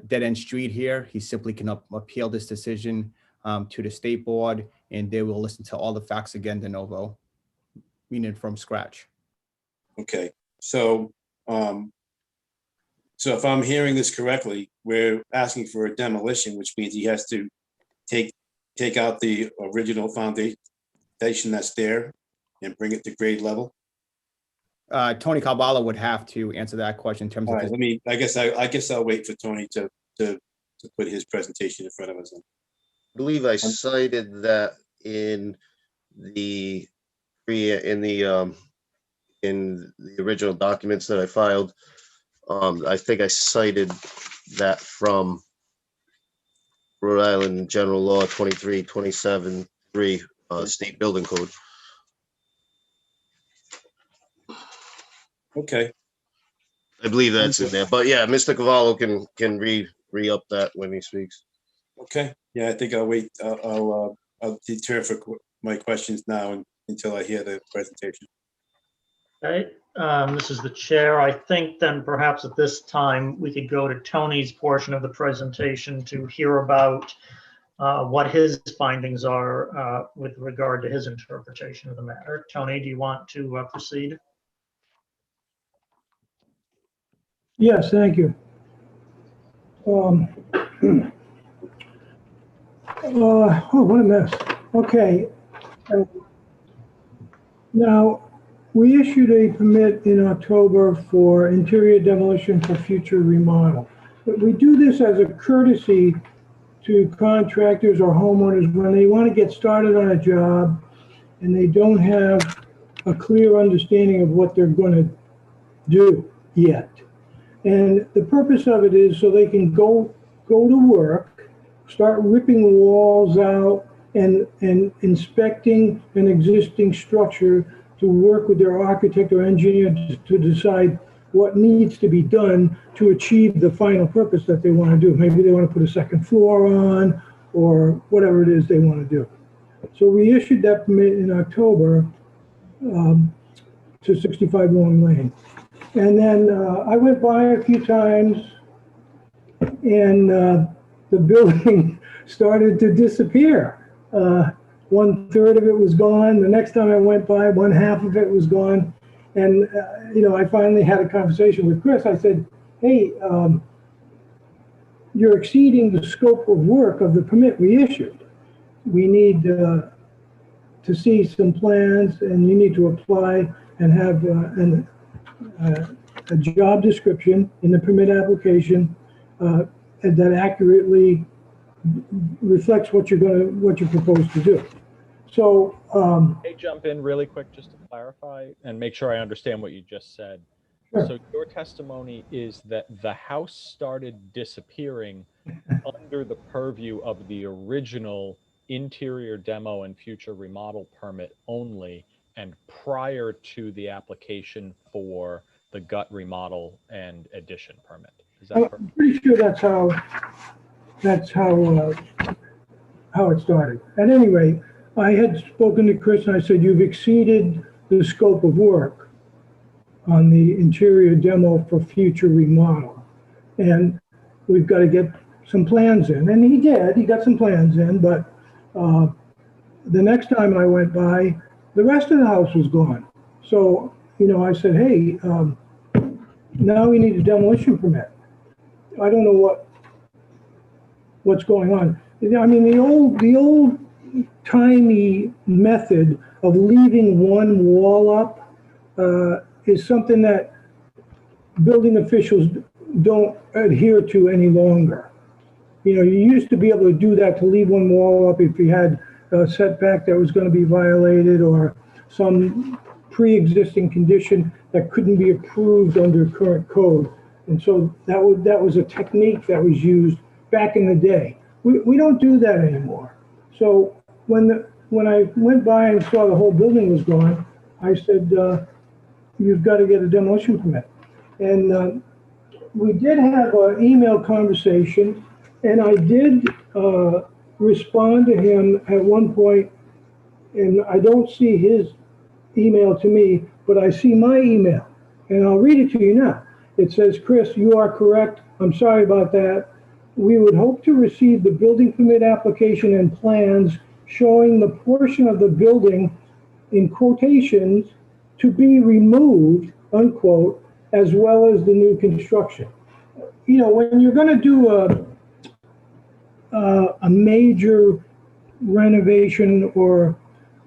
dead-end street here. He simply can appeal this decision to the state board, and they will listen to all the facts again de novo, meaning from scratch. Okay, so if I'm hearing this correctly, we're asking for a demolition, which means he has to take out the original foundation that's there and bring it to grade level. Tony Caballo would have to answer that question in terms All of. right, I guess I'll wait for Tony to put his presentation in front of us. I believe I cited that in the original documents that I filed. I think I cited that from Rhode Island General Law 2327(3), State Building Code. Okay. I believe that's in there, but yeah, Mr. Cavallo can re-up that when he speaks. Okay, yeah, I think I'll wait. I'll deter for my questions now until I hear the presentation. Okay, this is the chair. I think then perhaps at this time we could go to Tony's portion of the presentation to hear about what his findings are with regard to his interpretation of the matter. Tony, do you want to proceed? Yes, thank you. Oh, what a mess. Okay. Now, we issued a permit in October for interior demolition for future remodel. But we do this as a courtesy to contractors or homeowners when they want to get started on a job and they don't have a clear understanding of what they're going to do yet. And the purpose of it is so they can go to work, start ripping the walls out and inspecting an existing structure to work with their architect or engineer to decide what needs to be done to achieve the final purpose that they want to do. Maybe they want to put a second floor on or whatever it is they want to do. So we issued that permit in October to 65 Long Lane. And then I went by a few times and the building started to disappear. 1/3 of it was gone. The next time I went by, 1/2 of it was gone. And, I finally had a conversation with Chris. I said, hey, you're exceeding the scope of work of the permit we issued. We need to see some plans, and you need to apply and have a job description in the permit application and that accurately reflects what you propose to do. So, Hey, jump in really quick just to clarify and make sure I understand what you just said. Sure. So your testimony is that the house started disappearing under the purview of the original interior demo and future remodel permit only, and prior to the application for the gut remodel and addition permit. Is that correct? I'm pretty sure that's how it started. At any rate, I had spoken to Chris and I said, you've exceeded the scope of work on the interior demo for future remodel. And we've got to get some plans in. And he did, he got some plans in, but the next time I went by, the rest of the house was gone. So, you know, I said, hey, now we need a demolition permit. I don't know what's going on. I mean, the old timey method of leaving one wall up is something that building officials don't adhere to any longer. You know, you used to be able to do that, to leave one wall up if you had a setback that was going to be violated or some pre-existing condition that couldn't be approved under current code. And so that was a technique that was used back in the day. We don't do that anymore. So when I went by and saw the whole building was gone, I said, you've got to get a demolition permit. And we did have an email conversation, and I did respond to him at one point, and I don't see his email to me, but I see my email, and I'll read it to you now. It says, Chris, you are correct. I'm sorry about that. We would hope to receive the building permit application and plans showing the portion of the building in quotations to be removed, unquote, as well as the new construction. You know, when you're going to do a major renovation, or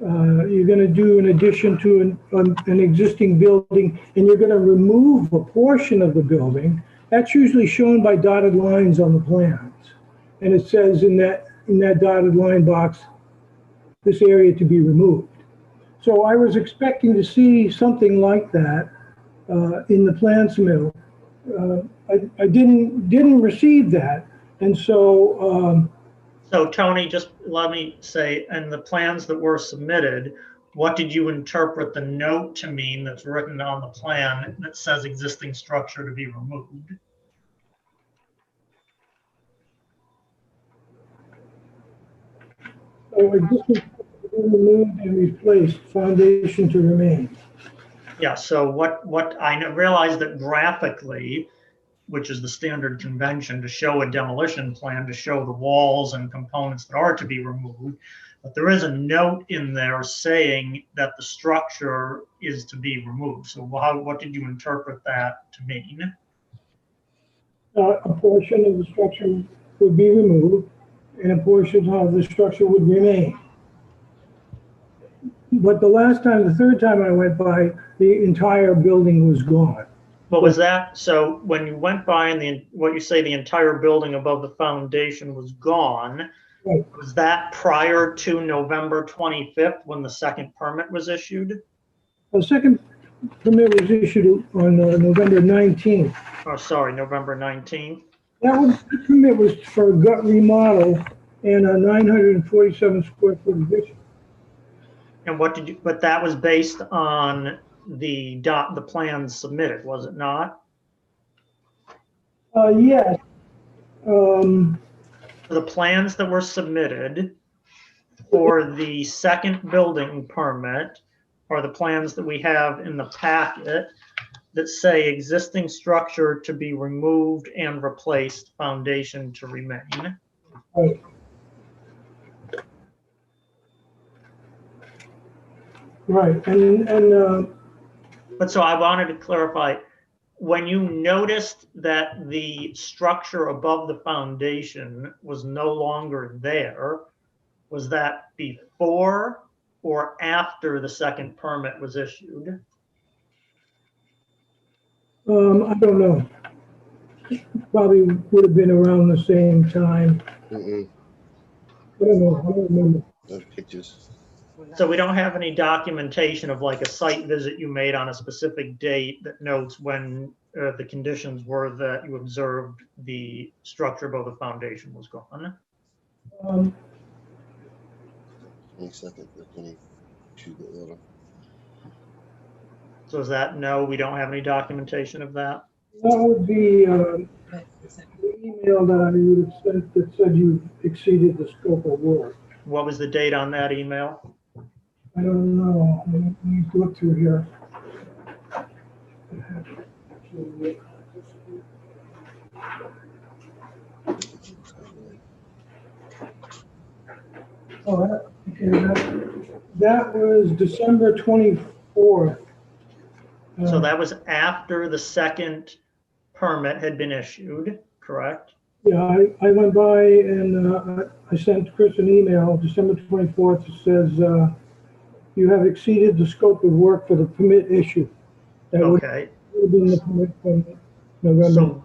you're going to do an addition to an existing building, and you're going to remove a portion of the building, that's usually shown by dotted lines on the plans. And it says in that dotted line box, this area to be removed. So I was expecting to see something like that in the plan submittal. I didn't receive that. And so So Tony, just let me say, in the plans that were submitted, what did you interpret the note to mean that's written on the plan that says existing structure to be removed? So existing structure to be removed and replaced, foundation to remain. Yeah, so what I realize that graphically, which is the standard convention to show a demolition plan, to show the walls and components that are to be removed, but there is a note in there saying that the structure is to be removed. So what did you interpret that to mean? A portion of the structure would be removed and a portion of the structure would remain. But the third time I went by, the entire building was gone. What was that? So when you went by and what you say the entire building above the foundation was gone, right, was that prior to November 25th when the second permit was issued? The second permit was issued on November 19th. Oh, sorry, November 19th. The permit was for a gut remodel and a 947 square foot addition. And but that was based on the plans submitted, was it not? Yes. The plans that were submitted for the second building permit are the plans that we have in the packet that say existing structure to be removed and replaced, foundation to remain. Right. Right, but so I wanted to clarify, when you noticed that the structure above the foundation was no longer there, was that before or after the second permit was issued? I don't know. Probably would have been around the same time. Mm-mm, I don't know. I don't remember. no pictures. So we don't have any documentation of like a site visit you made on a specific date that notes when the conditions were that you observed the structure above the foundation was gone? 22nd, 22 the order. So is that no, we don't have any documentation of that? That would be the email that I would have sent that said you exceeded the scope of work. What was the date on that email? I don't know. Let me look through here. Oh, that was December 24th. So that was after the second permit had been issued, correct? Yeah, I went by and I sent Chris an email, December 24th, that says, you have exceeded the scope of work for the permit issue. That Okay. would have been the permit from November. So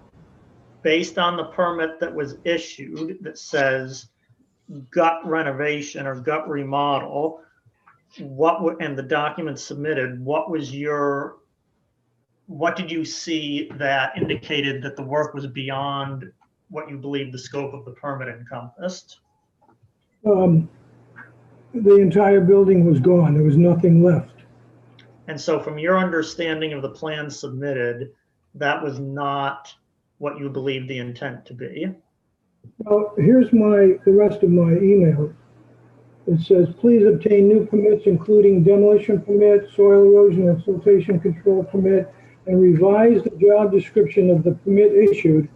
based on the permit that was issued that says gut renovation or gut remodel, and the documents submitted, what did you see that indicated that the work was beyond what you believe the scope of the permit encompassed? The entire building was gone. There was nothing left. And so from your understanding of the plans submitted, that was not what you believe the intent to be? Well, here's the rest of my email. It says, please obtain new permits, including demolition permit, soil erosion and siltation control permit, and revise the job description of the permit issued,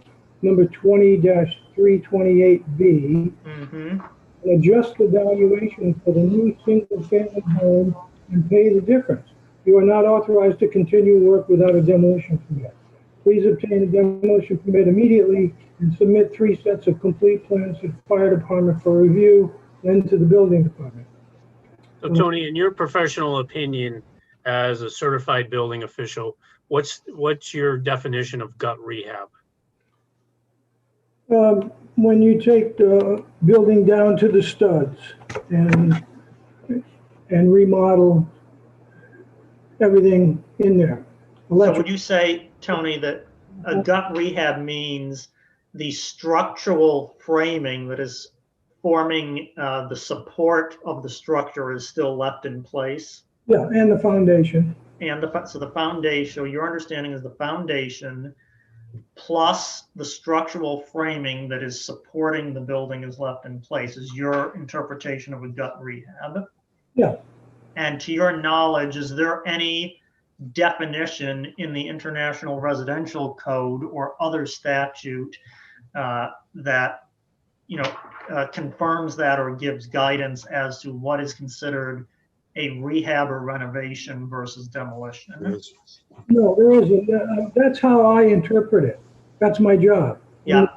number 20-328B, and adjust the valuation for the new single-family home and pay the difference. You are not authorized to continue work without a demolition permit. Please obtain a demolition permit immediately and submit 3 sets of complete plans to the fire department for review, then to the building department. So Tony, in your professional opinion, as a certified building official, what's your definition of gut rehab? When you take the building down to the studs and remodel everything in there. So would you say, Tony, that a gut rehab means the structural framing that is forming the support of the structure is still left in place? Yeah, and the foundation. And so the foundation, your understanding is the foundation plus the structural framing that is supporting the building is left in place, is your interpretation of a gut rehab? Yeah. And to your knowledge, is there any definition in the International Residential Code or other statute that confirms that or gives guidance as to what is considered a rehab or renovation versus demolition? No, there isn't. That's how I interpret it. That's my job. Yeah.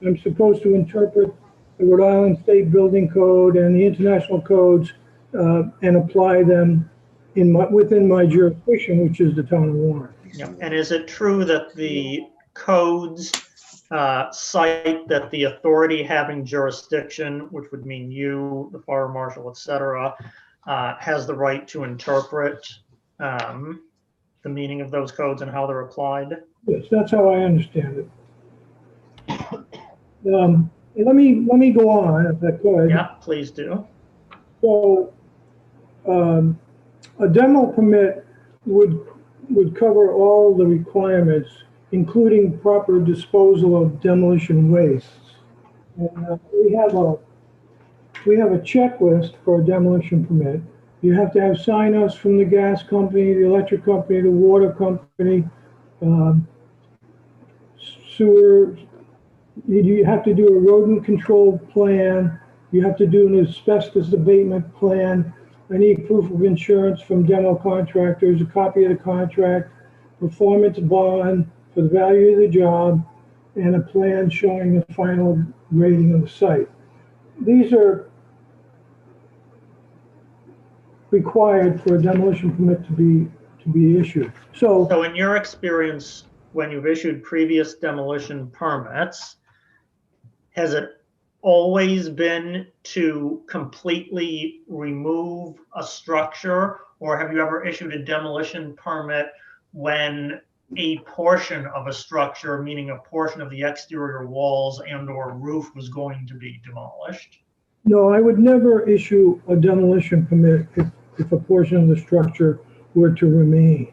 I'm supposed to interpret the Rhode Island State Building Code and the international codes and apply them within my jurisdiction, which is the town of Warren. Yeah. And is it true that the codes cite that the authority having jurisdiction, which would mean you, the fire marshal, et cetera, has the right to interpret the meaning of those codes and how they're applied? Yes, that's how I understand it. Let me go on if I could. Yeah, please do. So a demo permit would cover all the requirements, including proper disposal of demolition wastes. And we have a checklist for a demolition permit. You have to have sign-offs from the gas company, the electric company, the water company, sewer. You have to do a rodent control plan. You have to do an asbestos abatement plan. I need proof of insurance from demo contractors, a copy of the contract, performance bond for the value of the job, and a plan showing the final grading of the site. These are required for a demolition permit to be issued. So in your experience, when you've issued previous demolition permits, has it always been to completely remove a structure, or have you ever issued a demolition permit when a portion of a structure, meaning a portion of the exterior walls and or roof, was going to be demolished? No, I would never issue a demolition permit if a portion of the structure were to remain.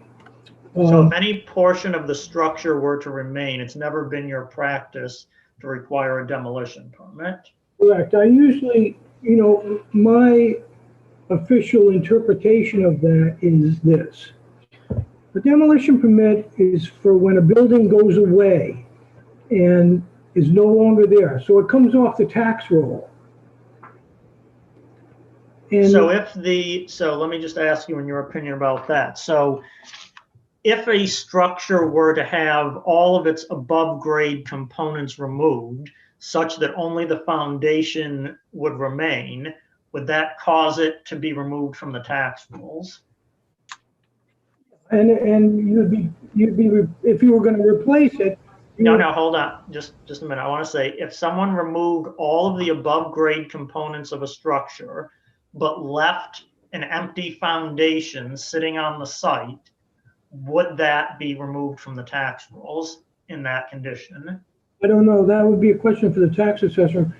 So if any portion of the structure were to remain, it's never been your practice to require a demolition permit? Correct. I usually, my official interpretation of that is this. A demolition permit is for when a building goes away and is no longer there. So it comes off the tax roll. And so let me just ask you in your opinion about that. So if a structure were to have all of its above grade components removed, such that only the foundation would remain, would that cause it to be removed from the tax rolls? And you'd be if you were going to replace it. No, hold on, just a minute. I want to say, if someone removed all of the above grade components of a structure, but left an empty foundation sitting on the site, would that be removed from the tax rolls in that condition? I don't know. That would be a question for the tax assessor.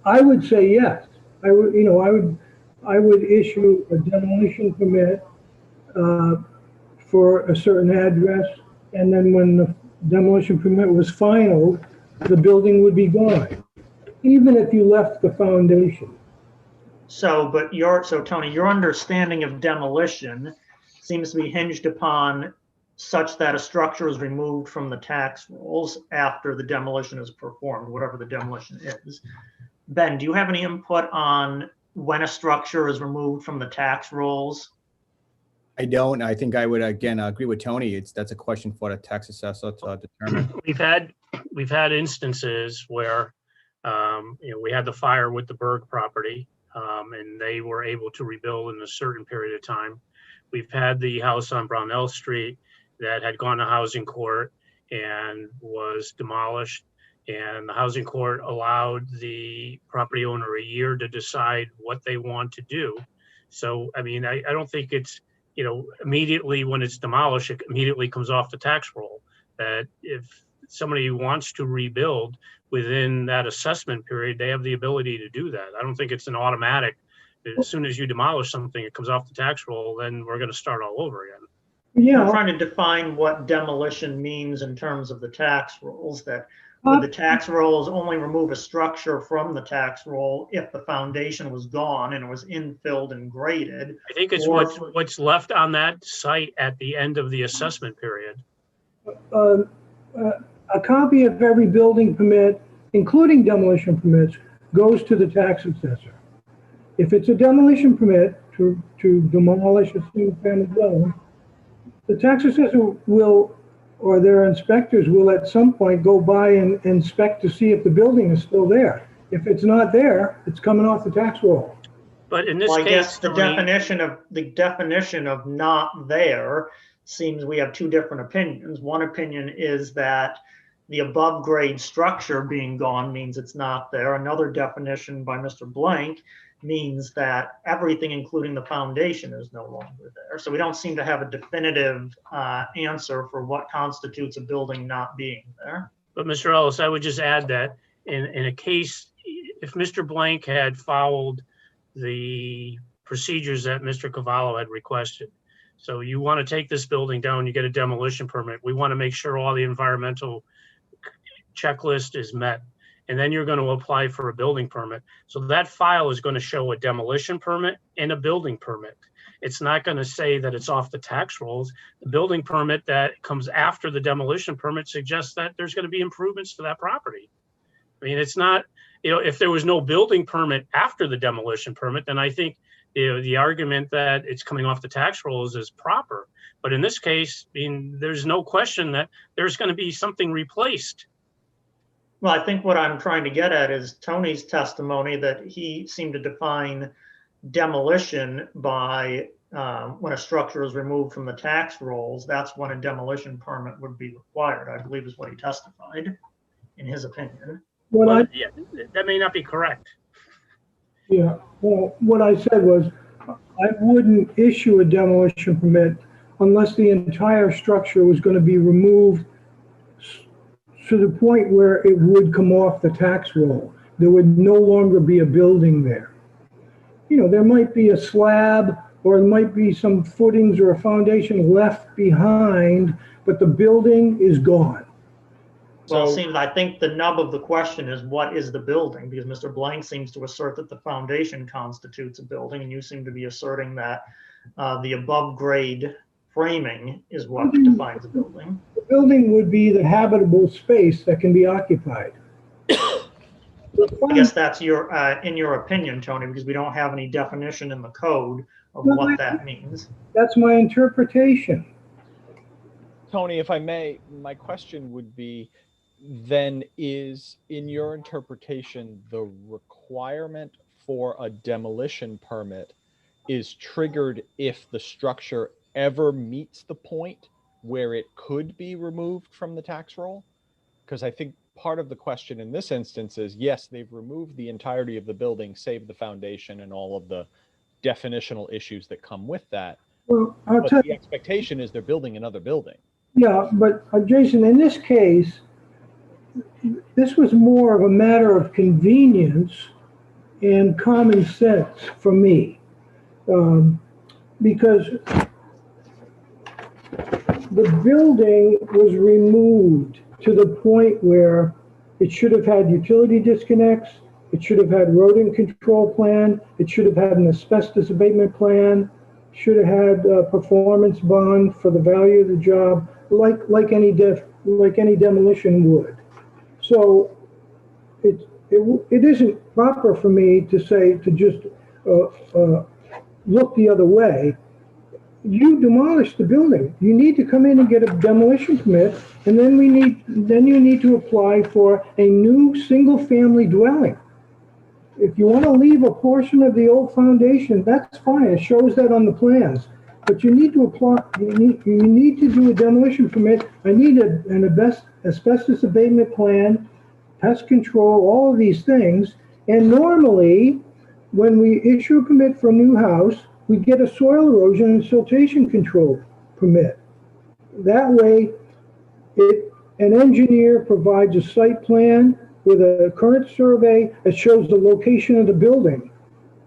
I would say yes. I would issue a demolition permit for a certain address, and then when the demolition permit was final, the building would be gone, even if you left the foundation. So Tony, your understanding of demolition seems to be hinged upon such that a structure is removed from the tax rolls after the demolition is performed, whatever the demolition is. Ben, do you have any input on when a structure is removed from the tax rolls? I don't. I think I would again agree with Tony. That's a question for the tax assessor to determine. We've had instances where we had the fire with the Berg property, and they were able to rebuild in a certain period of time. We've had the house on Brownell Street that had gone to housing court and was demolished, and the housing court allowed the property owner a year to decide what they want to do. So, I mean, I don't think it's, immediately when it's demolished, it immediately comes off the tax roll. That if somebody wants to rebuild within that assessment period, they have the ability to do that. I don't think it's an automatic, as soon as you demolish something, it comes off the tax roll, then we're going to start all over again. Yeah. I'm trying to define what demolition means in terms of the tax rolls, that would the tax rolls only remove a structure from the tax roll if the foundation was gone and it was infilled and graded? I think it's what's left on that site at the end of the assessment period. A copy of every building permit, including demolition permits, goes to the tax assessor. If it's a demolition permit to demolish a single-family dwelling, the tax assessor will, or their inspectors will at some point go by and inspect to see if the building is still there. If it's not there, it's coming off the tax roll. But in this I case, guess the definition of not there seems we have two different opinions. One opinion is that the above grade structure being gone means it's not there. Another definition by Mr. Blank means that everything, including the foundation, is no longer there. So we don't seem to have a definitive answer for what constitutes a building not being there. But Mr. Ellis, I would just add that in a case, if Mr. Blank had followed the procedures that Mr. Cavallo had requested, so you want to take this building down, you get a demolition permit, we want to make sure all the environmental checklist is met, and then you're going to apply for a building permit. So that file is going to show a demolition permit and a building permit. It's not going to say that it's off the tax rolls. The building permit that comes after the demolition permit suggests that there's going to be improvements to that property. I mean, it's not, if there was no building permit after the demolition permit, then I think the argument that it's coming off the tax rolls is proper. But in this case, I mean, there's no question that there's going to be something replaced. Well, I think what I'm trying to get at is Tony's testimony that he seemed to define demolition by when a structure is removed from the tax rolls, that's when a demolition permit would be required, I believe is what he testified, in his opinion. Well, yeah, that may not be correct. Yeah, well, what I said was, I wouldn't issue a demolition permit unless the entire structure was going to be removed to the point where it would come off the tax roll. There would no longer be a building there. You know, there might be a slab or there might be some footings or a foundation left behind, but the building is gone. Well, it seems, I think the nub of the question is what is the building? Because Mr. Blank seems to assert that the foundation constitutes a building, and you seem to be asserting that the above grade framing is what defines a building. The building would be the habitable space that can be occupied. I guess that's your, in your opinion, Tony, because we don't have any definition in the code of what that means. That's my interpretation. Tony, if I may, my question would be, then is, in your interpretation, the requirement for a demolition permit is triggered if the structure ever meets the point where it could be removed from the tax roll? Because I think part of the question in this instance is, yes, they've removed the entirety of the building, save the foundation and all of the definitional issues that come with that. Well, I'll but tell the you, expectation is they're building another building. yeah, but Jason, in this case, this was more of a matter of convenience and common sense for me. Because the building was removed to the point where it should have had utility disconnects, it should have had rodent control plan, it should have had an asbestos abatement plan, should have had a performance bond for the value of the job, like any demolition would. So it isn't proper for me to say, to just look the other way. You demolished the building. You need to come in and get a demolition permit, and then you need to apply for a new single-family dwelling. If you want to leave a portion of the old foundation, that's fine. It shows that on the plans. But you need to apply. You need to do a demolition permit. I need an asbestos abatement plan, pest control, all of these things. And normally, when we issue a permit for a new house, we get a soil erosion and siltation control permit. That way, an engineer provides a site plan with a current survey that shows the location of the building.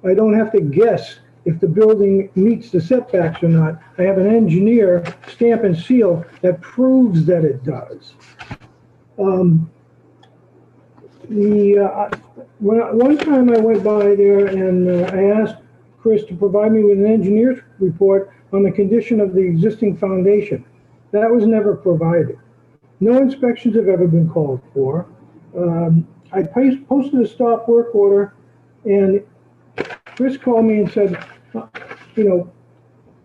I don't have to guess if the building meets the setbacks or not. I have an engineer stamp and seal that proves that it does. One time I went by there and I asked Chris to provide me with an engineer's report on the condition of the existing foundation. That was never provided. No inspections have ever been called for. I posted a stop work order, and Chris called me and said, you know,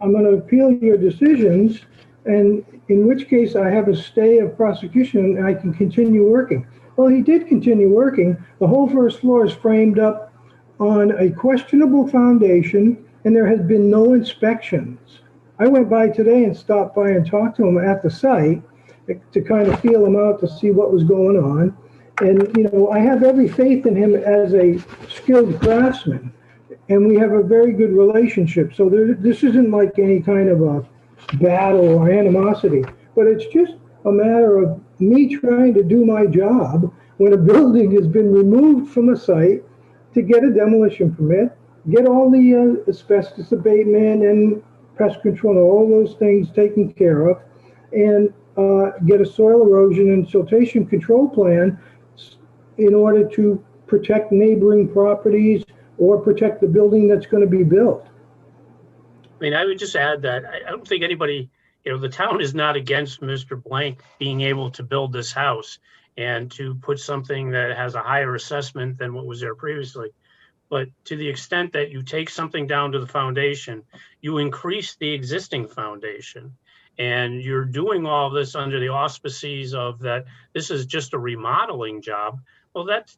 I'm going to appeal your decisions, and in which case I have a stay of prosecution and I can continue working. Well, he did continue working. The whole first floor is framed up on a questionable foundation, and there has been no inspections. I went by today and stopped by and talked to him at the site to kind of feel him out to see what was going on. And, you know, I have every faith in him as a skilled craftsman, and we have a very good relationship. So this isn't like any kind of a battle or animosity, but it's just a matter of me trying to do my job when a building has been removed from a site to get a demolition permit, get all the asbestos abatement and pest control, all those things taken care of, and get a soil erosion and siltation control plan in order to protect neighboring properties or protect the building that's going to be built. I mean, I would just add that I don't think anybody, you know, the town is not against Mr. Blank being able to build this house and to put something that has a higher assessment than what was there previously. But to the extent that you take something down to the foundation, you increase the existing foundation. And you're doing all this under the auspices of that this is just a remodeling job. Well, that's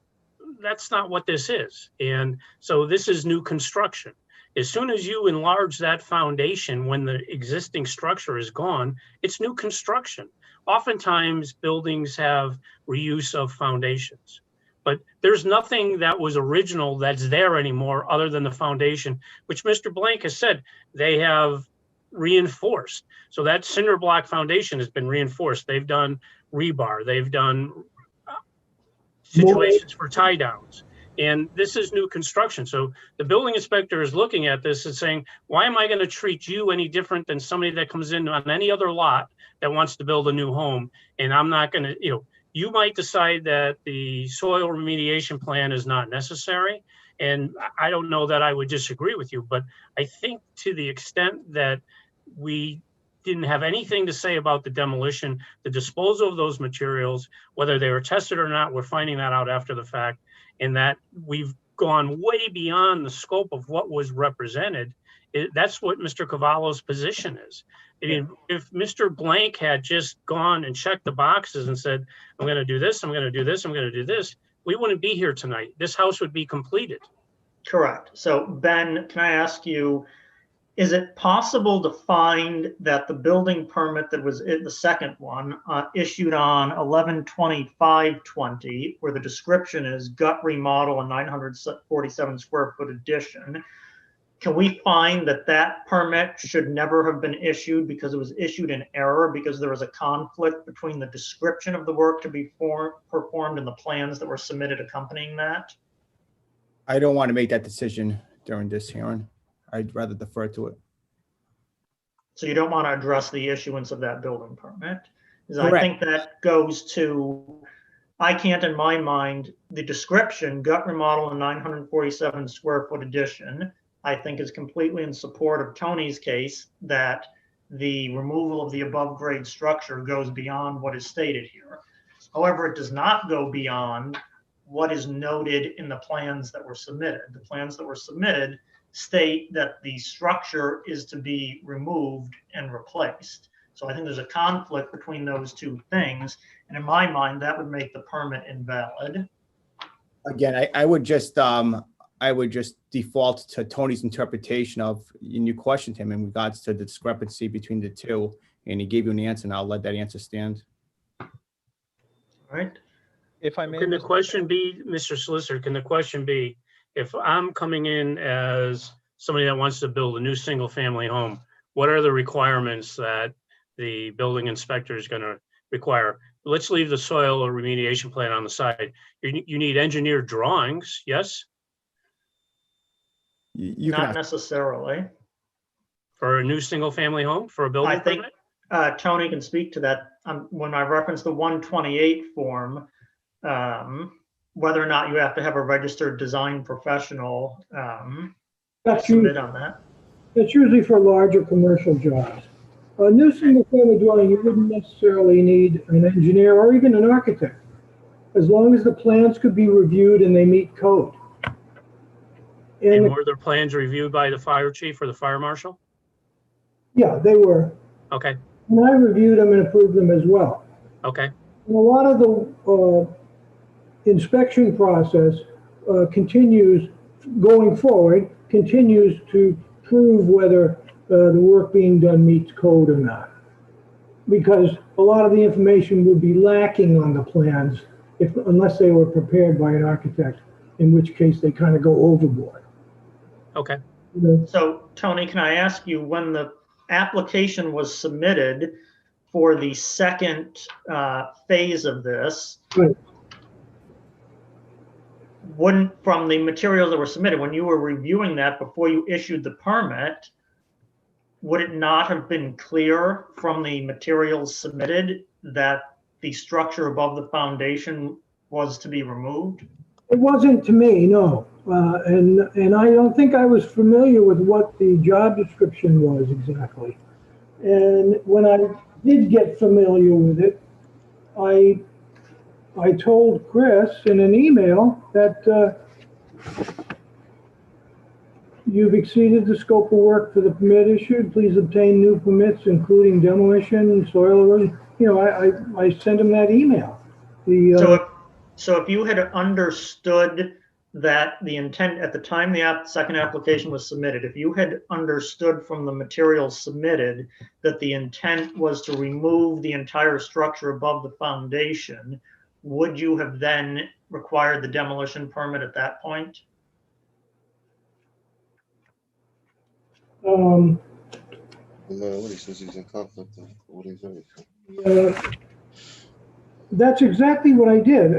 not what this is. And so this is new construction. As soon as you enlarge that foundation, when the existing structure is gone, it's new construction. Oftentimes buildings have reuse of foundations, but there's nothing that was original that's there anymore other than the foundation, which Mr. Blank has said they have reinforced. So that cinder block foundation has been reinforced. They've done rebar, they've done situations for tie downs. And this is new construction. So the building inspector is looking at this and saying, why am I going to treat you any different than somebody that comes in on any other lot that wants to build a new home? And I'm not going to, you might decide that the soil remediation plan is not necessary. And I don't know that I would disagree with you, but I think to the extent that we didn't have anything to say about the demolition, the disposal of those materials, whether they were tested or not, we're finding that out after the fact. And that we've gone way beyond the scope of what was represented. That's what Mr. Cavallo's position is. I mean, if Mr. Blank had just gone and checked the boxes and said, I'm going to do this, I'm going to do this, I'm going to do this, we wouldn't be here tonight. This house would be completed. Correct. So Ben, can I ask you, is it possible to find that the building permit that was the second one issued on 11/25/20, where the description is gut remodel and 947 square foot addition, can we find that that permit should never have been issued because it was issued in error because there was a conflict between the description of the work to be performed and the plans that were submitted accompanying that? I don't want to make that decision during this hearing. I'd rather defer to it. So you don't want to address the issuance of that building permit? Because I Correct. think that goes to, I can't in my mind, the description, gut remodel and 947 square foot addition, I think is completely in support of Tony's case that the removal of the above grade structure goes beyond what is stated here. However, it does not go beyond what is noted in the plans that were submitted. The plans that were submitted state that the structure is to be removed and replaced. So I think there's a conflict between those two things. And in my mind, that would make the permit invalid. Again, I would just default to Tony's interpretation of, and you questioned him in regards to the discrepancy between the two, and he gave you an answer, and I'll let that answer stand. All right. If I may, Can the question be, Mr. Solicitor, can the question be, if I'm coming in as somebody that wants to build a new single family home, what are the requirements that the building inspector is going to require? Let's leave the soil or remediation plan on the side. You need engineered drawings, yes? Not necessarily. For a new single family home, for a building I think permit? Tony can speak to that. When I reference the 128 form, whether or not you have to have a registered design professional submit on that. That's usually for larger commercial jobs. A new single family dwelling, you wouldn't necessarily need an engineer or even an architect, as long as the plans could be reviewed and they meet code. And were their plans reviewed by the fire chief or the fire marshal? Yeah, they were. Okay, And I reviewed them and approved them as well. okay, And a lot of the inspection process continues going forward, continues to prove whether the work being done meets code or not. Because a lot of the information would be lacking on the plans unless they were prepared by an architect, in which case they kind of go overboard. okay. So Tony, can I ask you, when the application was submitted for the second phase of this, Right. wouldn't, from the materials that were submitted, when you were reviewing that before you issued the permit, would it not have been clear from the materials submitted that the structure above the foundation was to be removed? It wasn't to me, no. And I don't think I was familiar with what the job description was exactly. And when I did get familiar with it, I told Chris in an email that You've exceeded the scope of work for the permit issued. Please obtain new permits, including demolition, soil erosion. You know, I sent him that email. So if you had understood that the intent at the time the second application was submitted, if you had understood from the materials submitted that the intent was to remove the entire structure above the foundation, would you have then required the demolition permit at that point? No, what he says he's in conflict of what he's doing. That's exactly what I did.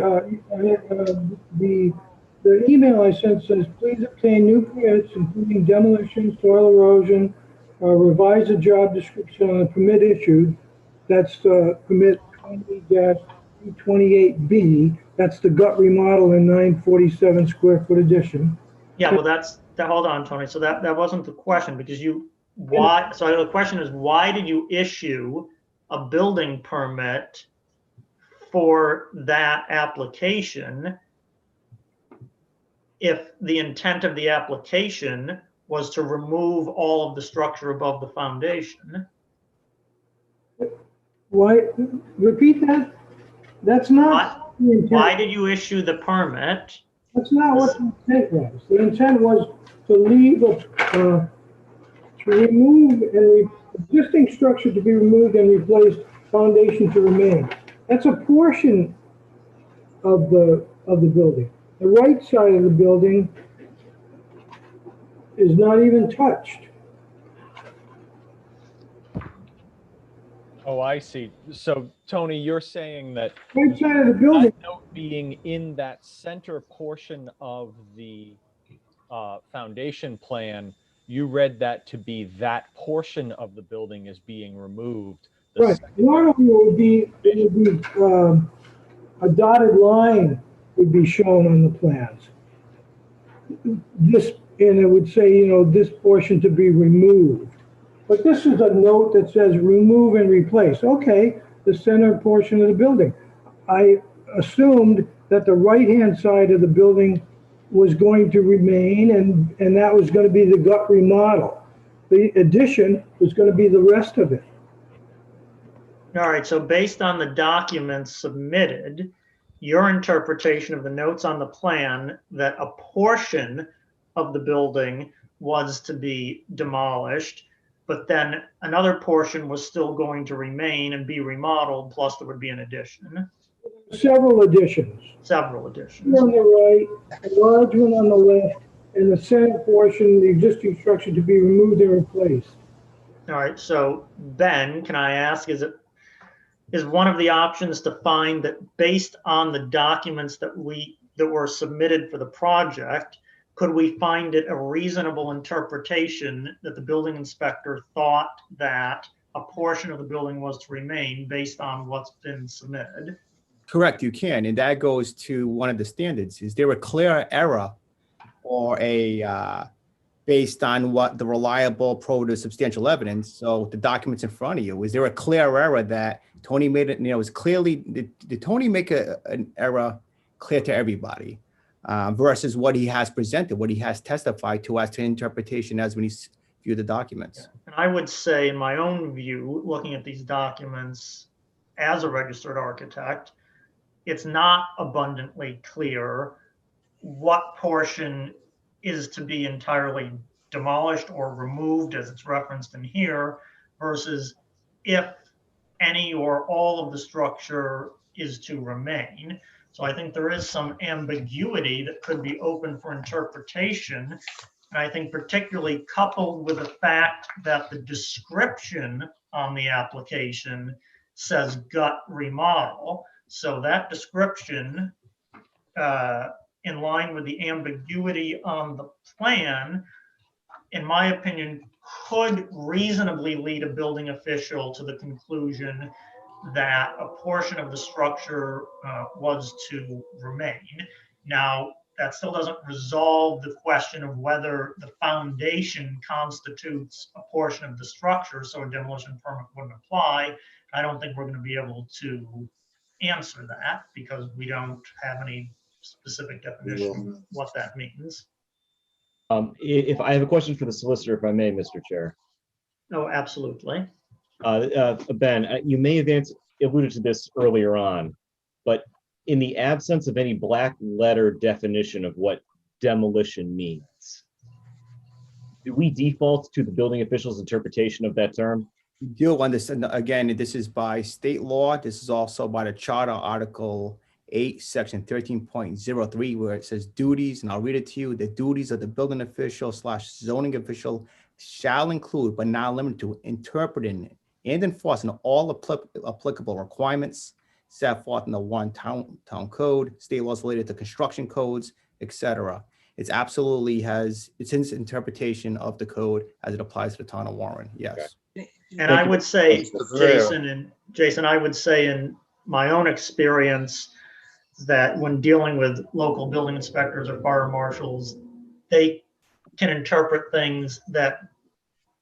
The email I sent says, please obtain new permits, including demolition, soil erosion, revise the job description on the permit issued. That's permit 20-28B. That's the gut remodel in 947 square foot addition. Yeah, well, hold on, Tony. So that wasn't the question, because so the question is, why did you issue a building permit for that application if the intent of the application was to remove all of the structure above the foundation? Why? Repeat that? That's not. Why did you issue the permit? That's not what the intent was. The intent was to leave to remove existing structure to be removed and replaced, foundation to remain. That's a portion of the building. The right side of the building is not even touched. Oh, I see. So, Tony, you're saying that right side of the building, that note being in that center portion of the foundation plan, you read that to be that portion of the building is being removed. Right. Normally it would be a dotted line would be shown on the plans. And it would say, you know, this portion to be removed. But this is a note that says remove and replace. Okay, the center portion of the building. I assumed that the right-hand side of the building was going to remain, and that was going to be the gut remodel. The addition was going to be the rest of it. All right, so based on the documents submitted, your interpretation of the notes on the plan that a portion of the building was to be demolished, but then another portion was still going to remain and be remodeled, plus there would be an addition. Several additions. Several additions. One on the right, a large one on the left, and the center portion, the existing structure to be removed and replaced. All right, so Ben, can I ask, is one of the options to find that based on the documents that were submitted for the project, could we find it a reasonable interpretation that the building inspector thought that a portion of the building was to remain based on what's been submitted? Correct, you can, and that goes to one of the standards. Is there a clear error or based on what the reliable, probative, substantial evidence? So the documents in front of you, is there a clear error that Tony made it? You know, is clearly did Tony make an error clear to everybody versus what he has presented, what he has testified to as to interpretation as when he's viewed the documents? And I would say, in my own view, looking at these documents as a registered architect, it's not abundantly clear what portion is to be entirely demolished or removed, as it's referenced in here, versus if any or all of the structure is to remain. So I think there is some ambiguity that could be open for interpretation. And I think particularly coupled with the fact that the description on the application says gut remodel. So that description, in line with the ambiguity on the plan, in my opinion, could reasonably lead a building official to the conclusion that a portion of the structure was to remain. Now, that still doesn't resolve the question of whether the foundation constitutes a portion of the structure, so a demolition permit wouldn't apply. I don't think we're going to be able to answer that because we don't have any specific definition of what that means. If I have a question for the solicitor, if I may, Mr. Chair. No, absolutely. Ben, you may have alluded to this earlier on, but in the absence of any black letter definition of what demolition means, do we default to the building official's interpretation of that term? You do understand, again, this is by state law. This is also by the Charter Article 8, Section 13.03, where it says duties, and I'll read it to you. The duties of the building official / zoning official shall include, but not limited to, interpreting and enforcing all applicable requirements set forth in the one town code, state laws related to construction codes, etc. It's absolutely it's its interpretation of the code as it applies to the town of Warren. Yes. Okay. And I would say, Jason, I would say in my own experience that when dealing with local building inspectors or fire marshals, they can interpret things that,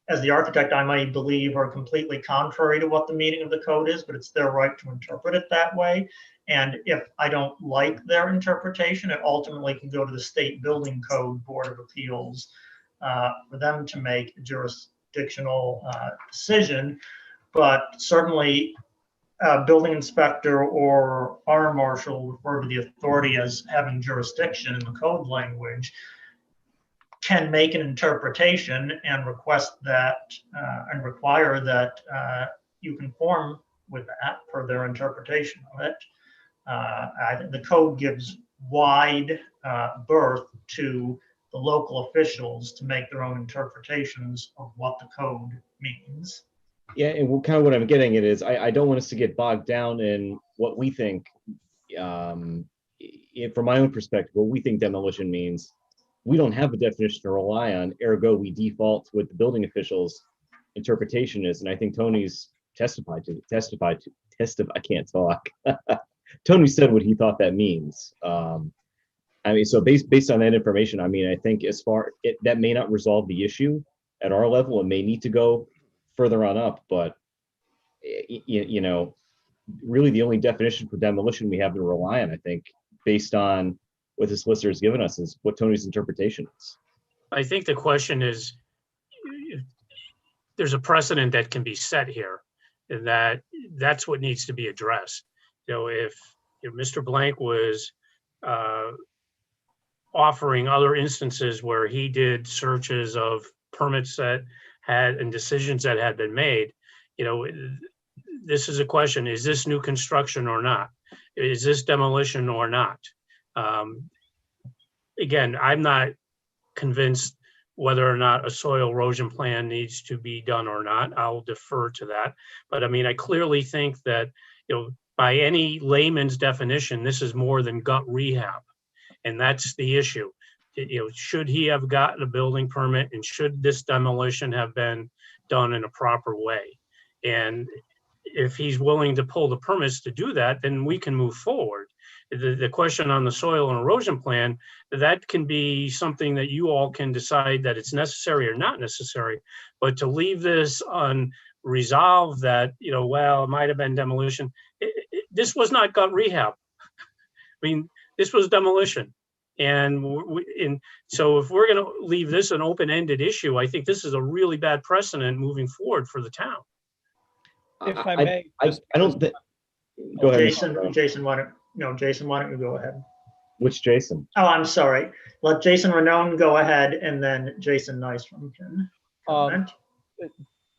as the architect, I might believe are completely contrary to what the meaning of the code is, but it's their right to interpret it that way. And if I don't like their interpretation, it ultimately can go to the State Building Code Board of Appeals for them to make a jurisdictional decision. But certainly, building inspector or fire marshal refer to the authority as having jurisdiction in the code language, can make an interpretation and request that and require that you conform with that per their interpretation of it. I think the code gives wide berth to the local officials to make their own interpretations of what the code means. Yeah, and kind of what I'm getting at is I don't want us to get bogged down in what we think, from my own perspective, what we think demolition means. We don't have a definition to rely on, ergo we default to what the building official's interpretation is. And I think Tony's testified to, I can't talk. Tony said what he thought that means. I mean, so based on that information, I mean, I think that may not resolve the issue at our level. It may need to go further on up, but you know, really the only definition for demolition we have to rely on, I think, based on what the solicitor has given us, is what Tony's interpretation is. I think the question is, there's a precedent that can be set here, and that's what needs to be addressed. You know, if Mr. Blank was offering other instances where he did searches of permits that had and decisions that had been made, you know, this is a question: is this new construction or not? Is this demolition or not? Again, I'm not convinced whether or not a soil erosion plan needs to be done or not. I'll defer to that. But I mean, I clearly think that, you know, by any layman's definition, this is more than gut rehab. And that's the issue. You know, should he have gotten a building permit, and should this demolition have been done in a proper way? And if he's willing to pull the permits to do that, then we can move forward. The question on the soil and erosion plan, that can be something that you all can decide that it's necessary or not necessary. But to leave this unresolved, that, you know, well, it might have been demolition. This was not gut rehab. I mean, this was demolition. And so if we're going to leave this an open-ended issue, I think this is a really bad precedent moving forward for the town. If I may, I don't think. Go ahead. Jason, why don't you go ahead? Which Jason? Oh, I'm sorry. Let Jason Ranone go ahead, and then Jason Nystrom can comment.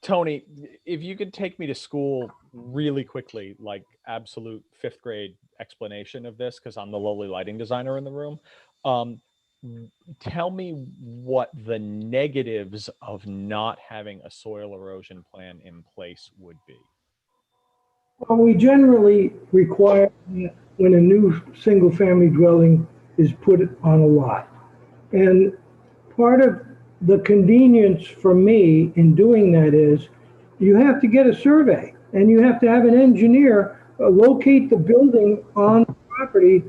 Tony, if you could take me to school really quickly, like absolute 5th grade explanation of this, because I'm the lowly lighting designer in the room. Tell me what the negatives of not having a soil erosion plan in place would be. Well, we generally require that when a new single-family dwelling is put on a lot. And part of the convenience for me in doing that is you have to get a survey, and you have to have an engineer locate the building on the property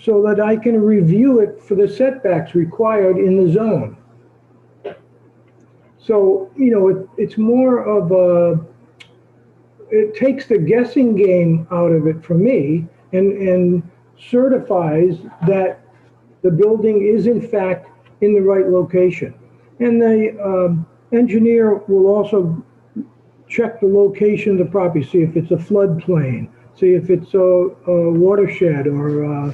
so that I can review it for the setbacks required in the zone. So, you know, it's more of it takes the guessing game out of it for me, and certifies that the building is in fact in the right location. And the engineer will also check the location of the property, see if it's a floodplain, see if it's a watershed, or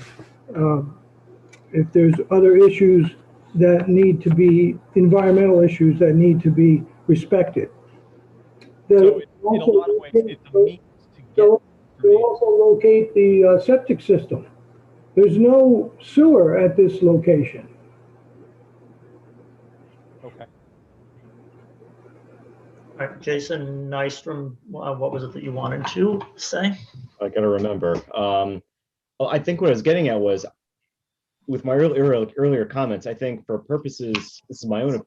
if there's other issues that need to be, environmental issues that need to be respected. So in a lot of ways, it's a means to get. They'll also locate the septic system. There's no sewer at this location. Okay. All right, Jason Nystrom, what was it that you wanted to say? I gotta remember. Well, I think what I was getting at was, with my earlier comments, I think for purposes, this is my own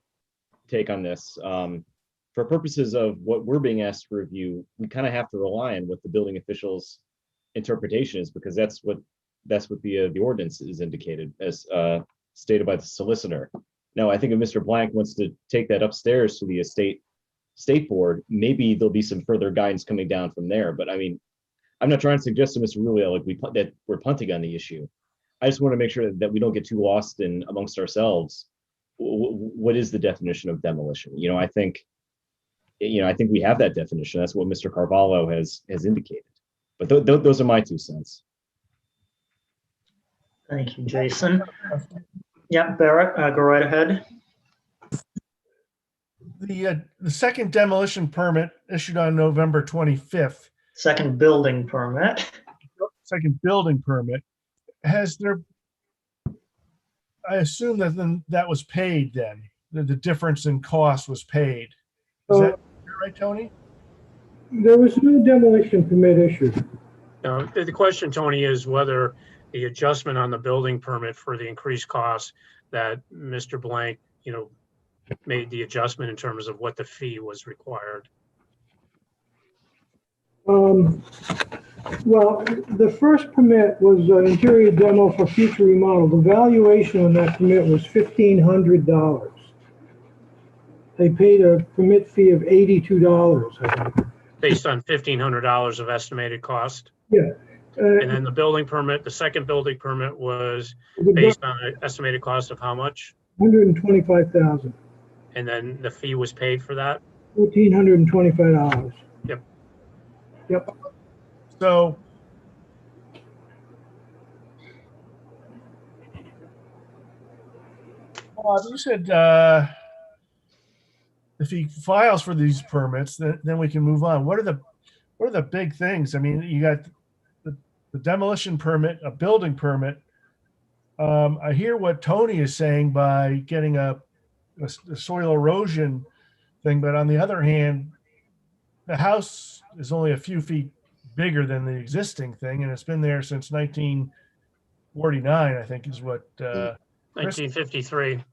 take on this, for purposes of what we're being asked to review, we kind of have to rely on what the building official's interpretation is, because that's what the ordinance is indicated as stated by the solicitor. Now, I think if Mr. Blank wants to take that upstairs to the state board, maybe there'll be some further guidance coming down from there. But I mean, I'm not trying to suggest to Mr. Rulio like that we're punting on the issue. I just want to make sure that we don't get too lost in amongst ourselves. What is the definition of demolition? I think we have that definition. That's what Mr. Carvalho has indicated. But those are my 2 cents. Thank you, Jason. Yeah, Barrett, go right ahead. The second demolition permit issued on November 25th. Second building permit. Second building permit. Has there, I assume that then that was paid then, the difference in cost was paid. Is that right, Tony? There was no demolition permit issued. No, the question, Tony, is whether the adjustment on the building permit for the increased cost that Mr. Blank, made the adjustment in terms of what the fee was required. Well, the first permit was interior demo for future remodel. The valuation on that permit was $1,500. They paid a permit fee of $82, I think. Based on $1,500 of estimated cost. Yeah. And then the building permit, the second building permit was based on an estimated cost of how much? $125,000. And then the fee was paid for that? $1,425. Yep. Yep. So you said if he files for these permits, then we can move on. What are the big things? I mean, you got the demolition permit, a building permit. I hear what Tony is saying by getting a soil erosion thing, but on the other hand, the house is only a few feet bigger than the existing thing, and it's been there since 1949, I think is what 1953.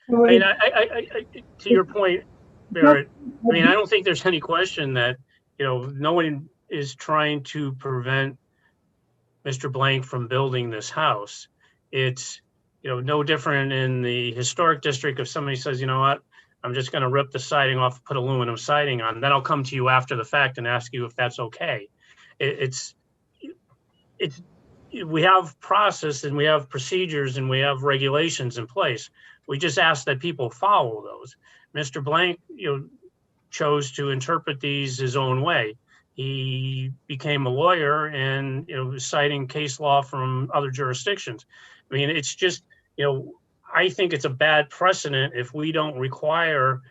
I mean, I to your point, Barrett, I mean, I don't think there's any question that, no one is trying to prevent Mr. Blank from building this house. It's, no different in the historic district. If somebody says, you know what, I'm just going to rip the siding off, put aluminum siding on, then I'll come to you after the fact and ask you if that's okay. We have process and we have procedures and we have regulations in place. We just ask that people follow those. Mr. Blank, chose to interpret these his own way. He became a lawyer and, citing case law from other jurisdictions. I mean, it's just, I think it's a bad precedent if we don't require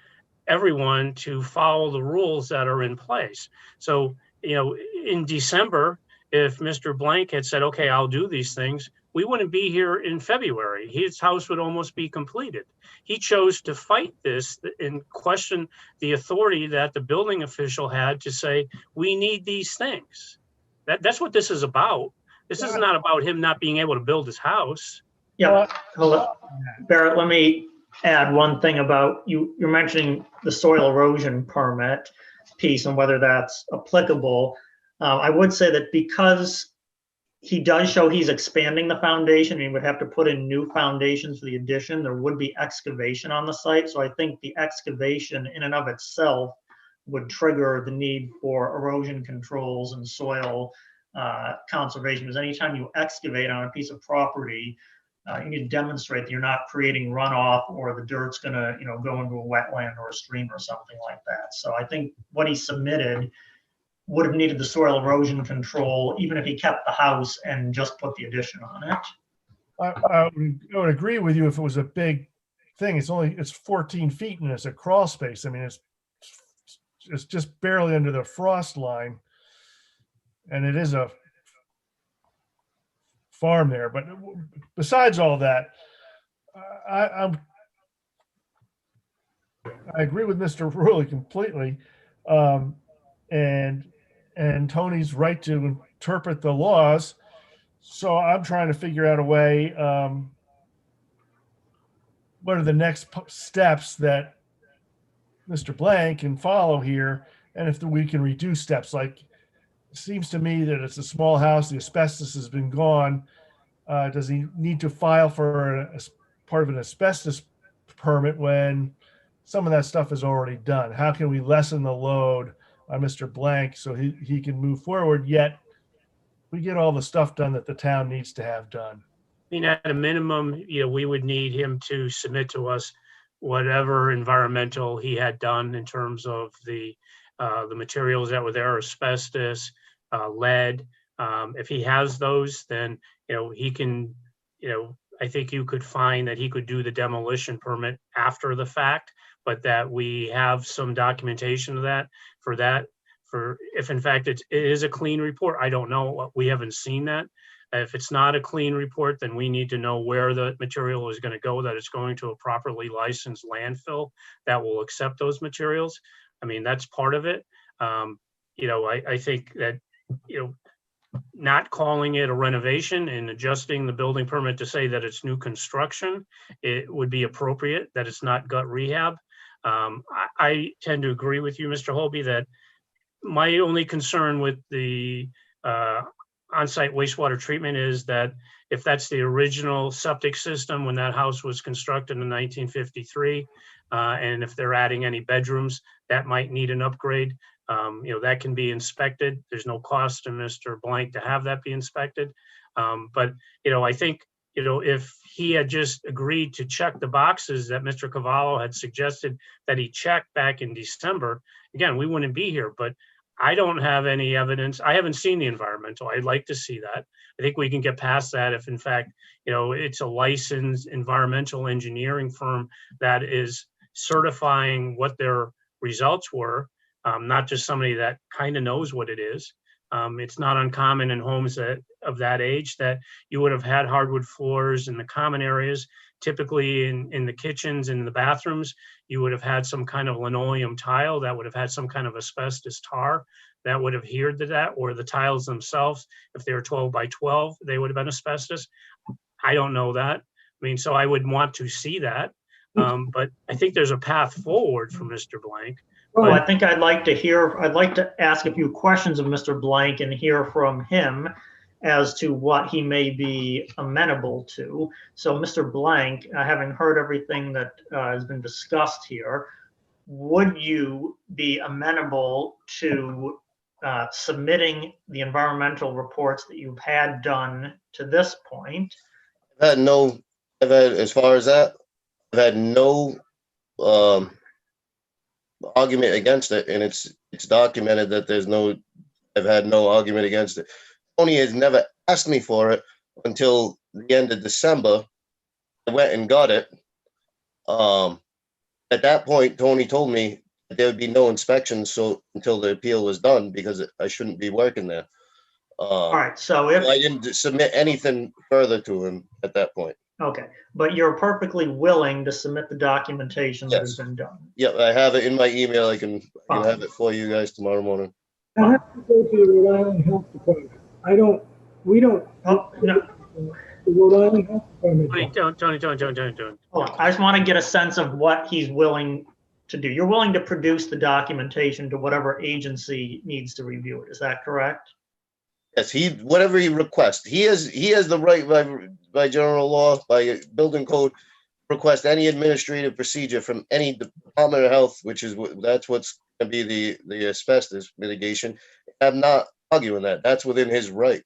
everyone to follow the rules that are in place. So, in December, if Mr. Blank had said, okay, I'll do these things, we wouldn't be here in February. His house would almost be completed. He chose to fight this and question the authority that the building official had to say, we need these things. That's what this is about. This is not about him not being able to build his house. Yeah, hold up. Barrett, let me add one thing about you're mentioning the soil erosion permit piece and whether that's applicable. I would say that because he does show he's expanding the foundation, he would have to put in new foundations for the addition. There would be excavation on the site. So I think the excavation in and of itself would trigger the need for erosion controls and soil conservation. Because anytime you excavate on a piece of property, You need to demonstrate that you're not creating runoff or the dirt's gonna, go into a wetland or a stream or something like that. So I think what he submitted would have needed the soil erosion control, even if he kept the house and just put the addition on it. I would agree with you if it was a big thing. It's 14 feet and it's a crawl space. I mean, it's just barely under the frost line. And it is a farm there. But besides all that, I agree with Mr. Rowley completely. And Tony's right to interpret the laws. So I'm trying to figure out a way, what are the next steps that Mr. Blank can follow here? And if we can reduce steps, like, it seems to me that it's a small house, the asbestos has been gone. Does he need to file for a part of an asbestos permit when some of that stuff is already done? How can we lessen the load on Mr. Blank so he can move forward, yet we get all the stuff done that the town needs to have done? I mean, at a minimum, we would need him to submit to us whatever environmental he had done in terms of the materials that were there, asbestos, lead. If he has those, then, he can, I think you could find that he could do the demolition permit after the fact, but that we have some documentation of that, for if in fact it is a clean report. I don't know. We haven't seen that. If it's not a clean report, then we need to know where the material is going to go, that it's going to a properly licensed landfill that will accept those materials. I mean, that's part of it. I think that, not calling it a renovation and adjusting the building permit to say that it's new construction, it would be appropriate, that it's not gut rehab. I tend to agree with you, Mr. Holby, that my only concern with the on-site wastewater treatment is that if that's the original septic system when that house was constructed in 1953, and if they're adding any bedrooms, that might need an upgrade. That can be inspected. There's no cost to Mr. Blank to have that be inspected. But I think, if he had just agreed to check the boxes that Mr. Cavallo had suggested that he checked back in December, again, we wouldn't be here. But I don't have any evidence. I haven't seen the environmental. I'd like to see that. I think we can get past that if, in fact, it's a licensed environmental engineering firm that is certifying what their results were, not just somebody that kind of knows what it is. It's not uncommon in homes of that age that you would have had hardwood floors in the common areas. Typically in the kitchens and the bathrooms, you would have had some kind of linoleum tile that would have had some kind of asbestos tar that would have adhered to that, or the tiles themselves, if they were 12 by 12, they would have been asbestos. I don't know that. I mean, so I would want to see that. But I think there's a path forward for Mr. Blank. Well, I think I'd like to ask a few questions of Mr. Blank and hear from him as to what he may be amenable to. So Mr. Blank, having heard everything that has been discussed here, would you be amenable to submitting the environmental reports that you've had done to this point? As far as that, I've had no argument against it, and it's documented that I've had no argument against it. Tony has never asked me for it until the end of December. I went and got it. At that point, Tony told me that there would be no inspections until the appeal was done, because I shouldn't be working there. All right, so if I didn't submit anything further to him at that point. Okay, but you're perfectly willing to submit the documentation that has been done. Yeah, I have it in my email. I can have it for you guys tomorrow morning. I have to go to the Rhode Island Health Department. We don't. Oh, no. The Rhode Island Health Department. Tony. Hold on. I just want to get a sense of what he's willing to do. You're willing to produce the documentation to whatever agency needs to review it. Is that correct? Yes, whatever he requests. He has the right by general law, by building code, request any administrative procedure from any Department of Health, that's what's going to be the asbestos mitigation. I'm not arguing that. That's within his right.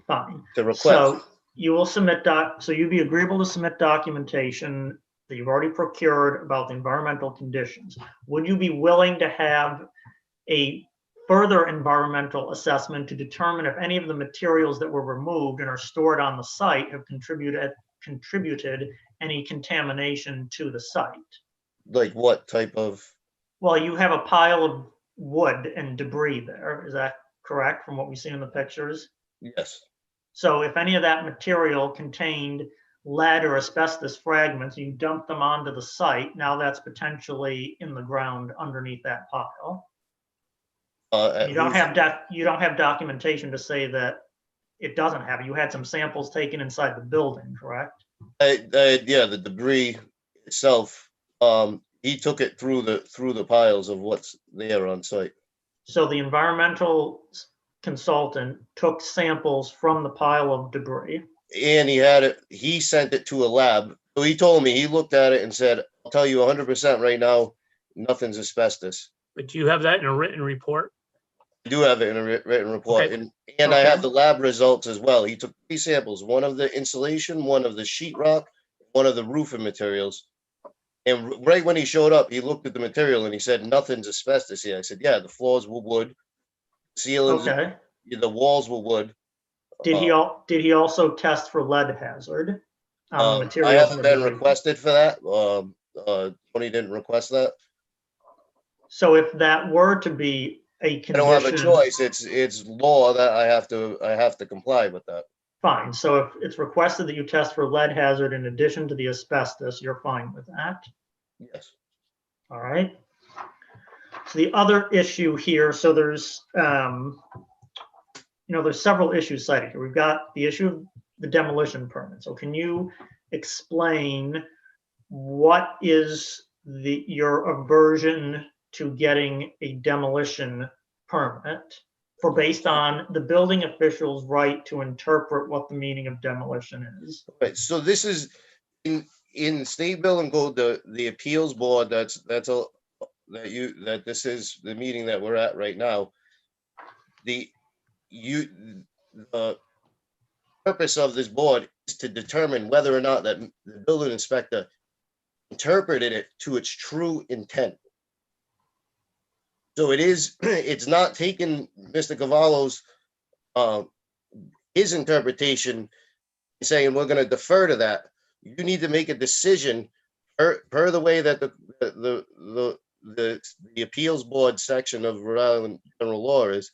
Fine. To request. you will submit so you'd be agreeable to submit documentation that you've already procured about the environmental conditions. Would you be willing to have a further environmental assessment to determine if any of the materials that were removed and are stored on the site have contributed any contamination to the site? Like what type of? Well, you have a pile of wood and debris there. Is that correct from what we see in the pictures? Yes. So if any of that material contained lead or asbestos fragments, you dump them onto the site, now that's potentially in the ground underneath that pile. You don't have documentation to say that it doesn't have it. You had some samples taken inside the building, correct? Yeah, the debris itself, he took it through the piles of what's there on site. So the environmental consultant took samples from the pile of debris. And he sent it to a lab. So he told me, he looked at it and said, I'll tell you 100% right now, nothing's asbestos. But do you have that in a written report? I do have it in a written report. Okay. And I have the lab results as well. He took 3 samples, one of the insulation, one of the sheetrock, one of the roofing materials. And right when he showed up, he looked at the material and he said, nothing's asbestos here. I said, yeah, the floors were wood, ceilings, Okay. the walls were wood. Did he also test for lead hazard on the materials? I haven't been requested for that. Tony didn't request that. So if that were to be a condition, I don't have a choice. It's law that I have to comply with that. Fine. So if it's requested that you test for lead hazard in addition to the asbestos, you're fine with that? Yes. All right. So the other issue here, so there's there's several issues cited here. We've got the issue of the demolition permit. So can you explain what is your aversion to getting a demolition permit based on the building official's right to interpret what the meaning of demolition is? Right. So this is in state building code, the appeals board. This is the meeting that we're at right now. The purpose of this board is to determine whether or not that the building inspector interpreted it to its true intent. So it's not taking Mr. Cavallo's his interpretation and saying we're going to defer to that. You need to make a decision per the way that the appeals board section of Rhode Island general law is,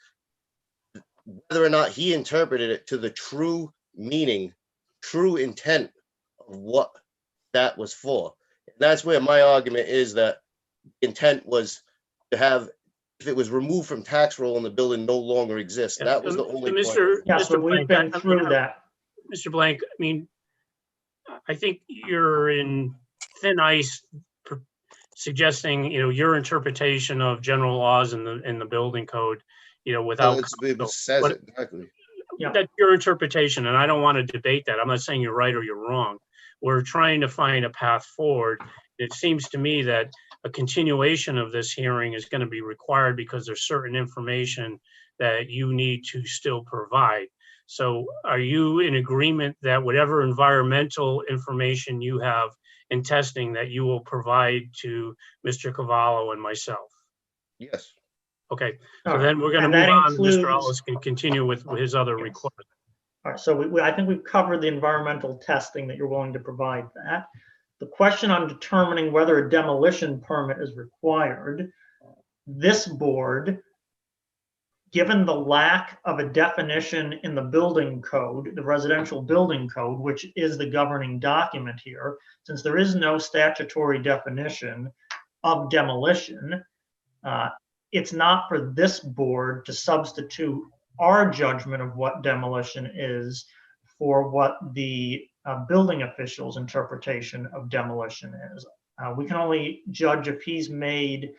whether or not he interpreted it to the true meaning, true intent of what that was for. And that's where my argument is, that intent was to have, if it was removed from tax roll and the building no longer exists, that was the only point. Mr. We've been through that. Mr. Blank, I mean, I think you're in thin ice suggesting, your interpretation of general laws in the building code, without. It says it exactly. That's your interpretation, and I don't want to debate that. I'm not saying you're right or you're wrong. We're trying to find a path forward. It seems to me that a continuation of this hearing is going to be required because there's certain information that you need to still provide. So are you in agreement that whatever environmental information you have in testing that you will provide to Mr. Cavallo and myself? Yes. Okay, so then we're going to move on. Mr. Ellis can continue with his other request. All right, so I think we've covered the environmental testing that you're willing to provide that. The question on determining whether a demolition permit is required, this board, given the lack of a definition in the building code, the residential building code, which is the governing document here, since there is no statutory definition of demolition, it's not for this board to substitute our judgment of what demolition is for what the building official's interpretation of demolition is. We can only judge if he's made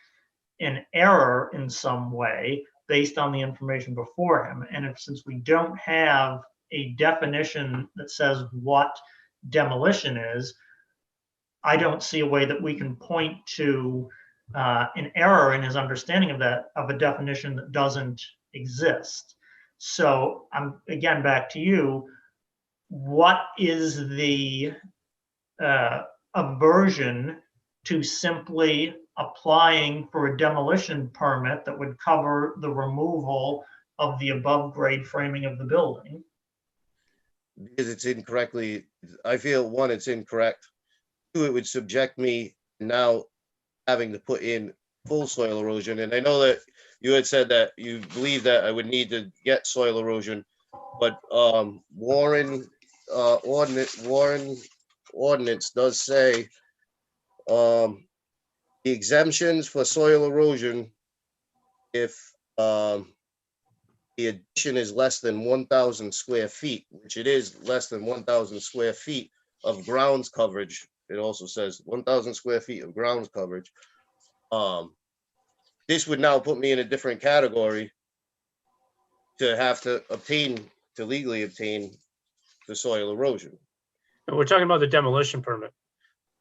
an error in some way based on the information before him. And since we don't have a definition that says what demolition is, I don't see a way that we can point to an error in his understanding of a definition that doesn't exist. So I'm again back to you. what is the aversion to simply applying for a demolition permit that would cover the removal of the above grade framing of the building? Because it's incorrectly, I feel, one, it's incorrect. Two, it would subject me now having to put in full soil erosion. And I know that you had said that you believe that I would need to get soil erosion, but Warren ordinance does say the exemptions for soil erosion, if the addition is less than 1,000 square feet, which it is less than 1,000 square feet of grounds coverage. It also says 1,000 square feet of grounds coverage. This would now put me in a different category to have to legally obtain the soil erosion. We're talking about the demolition permit.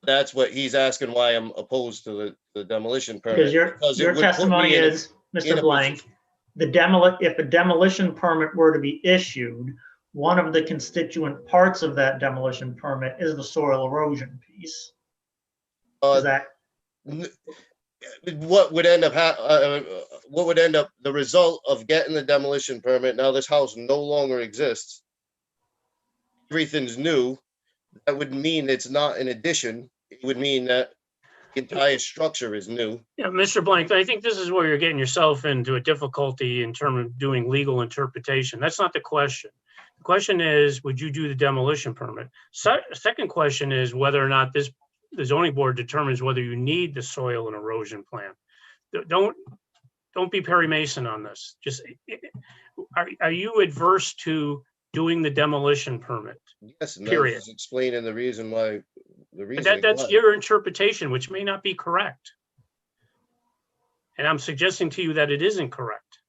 That's what he's asking, why I'm opposed to the demolition permit. Because it your would put testimony me in a- is, in Mr. a Blank, if a demolition permit were to be issued, one of the constituent parts of that demolition permit is the soil erosion piece. Is that? What would end up the result of getting the demolition permit? Now this house no longer exists. Everything's new. That would mean it's not an addition. It would mean that the entire structure is new. Yeah, Mr. Blank, I think this is where you're getting yourself into a difficulty in terms of doing legal interpretation. That's not the question. The question is, would you do the demolition permit? Second question is whether or not the zoning board determines whether you need the soil and erosion plan. Don't be Perry Mason on this. Just, are you adverse to doing the demolition permit? Yes, and Period. that's explaining the reason why. That's your interpretation, which may not be correct. And I'm suggesting to you that it isn't correct.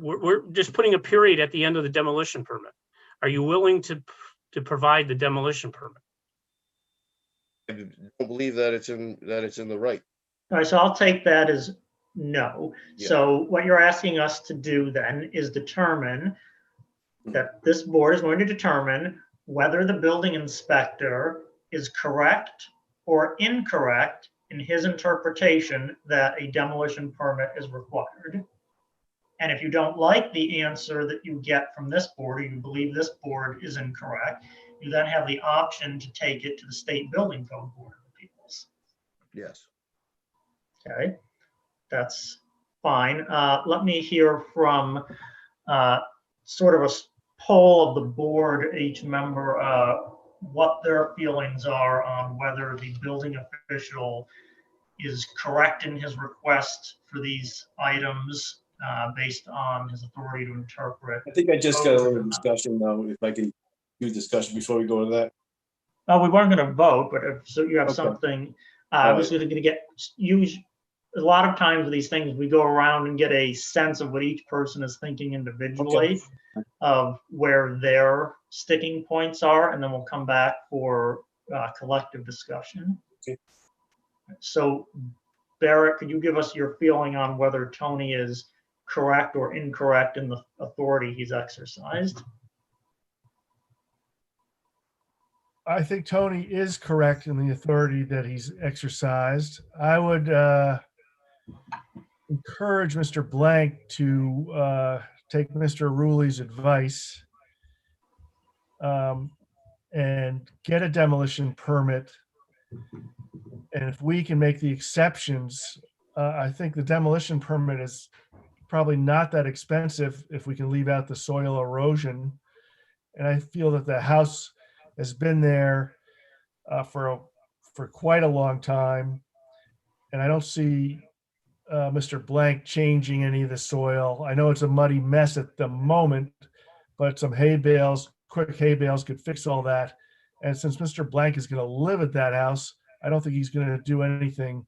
We're just putting a period at the end of the demolition permit. Are you willing to provide the demolition permit? I don't believe that it's in the right. All right, so I'll take that as no. Yeah. So what you're asking us to do then is determine that this board is going to determine whether the building inspector is correct or incorrect in his interpretation that a demolition permit is required. And if you don't like the answer that you get from this board, or you believe this board is incorrect, you then have the option to take it to the State Building Code Board of Appeals. Yes. Okay, that's fine. Let me hear from sort of a poll of the board, each member, what their feelings are on whether the building official is correct in his request for these items based on his authority to interpret. I think I just got a little discussion though, if I can do discussion before we go to that. Oh, we weren't going to vote, but if so you have Okay. something, All I was going to get a lot of times with these things, we go around and get a sense of what each person is thinking individually of where their sticking points are, and then we'll come back for collective discussion. Okay. So Barrett, could you give us your feeling on whether Tony is correct or incorrect in the authority he's exercised? I think Tony is correct in the authority that he's exercised. I would encourage Mr. Blank to take Mr. Rulli's advice and get a demolition permit. And if we can make the exceptions, I think the demolition permit is probably not that expensive if we can leave out the soil erosion. And I feel that the house has been there for quite a long time. And I don't see Mr. Blank changing any of the soil. I know it's a muddy mess at the moment, but some hay bales, quick hay bales could fix all that. And since Mr. Blank is going to live at that house, I don't think he's going to do anything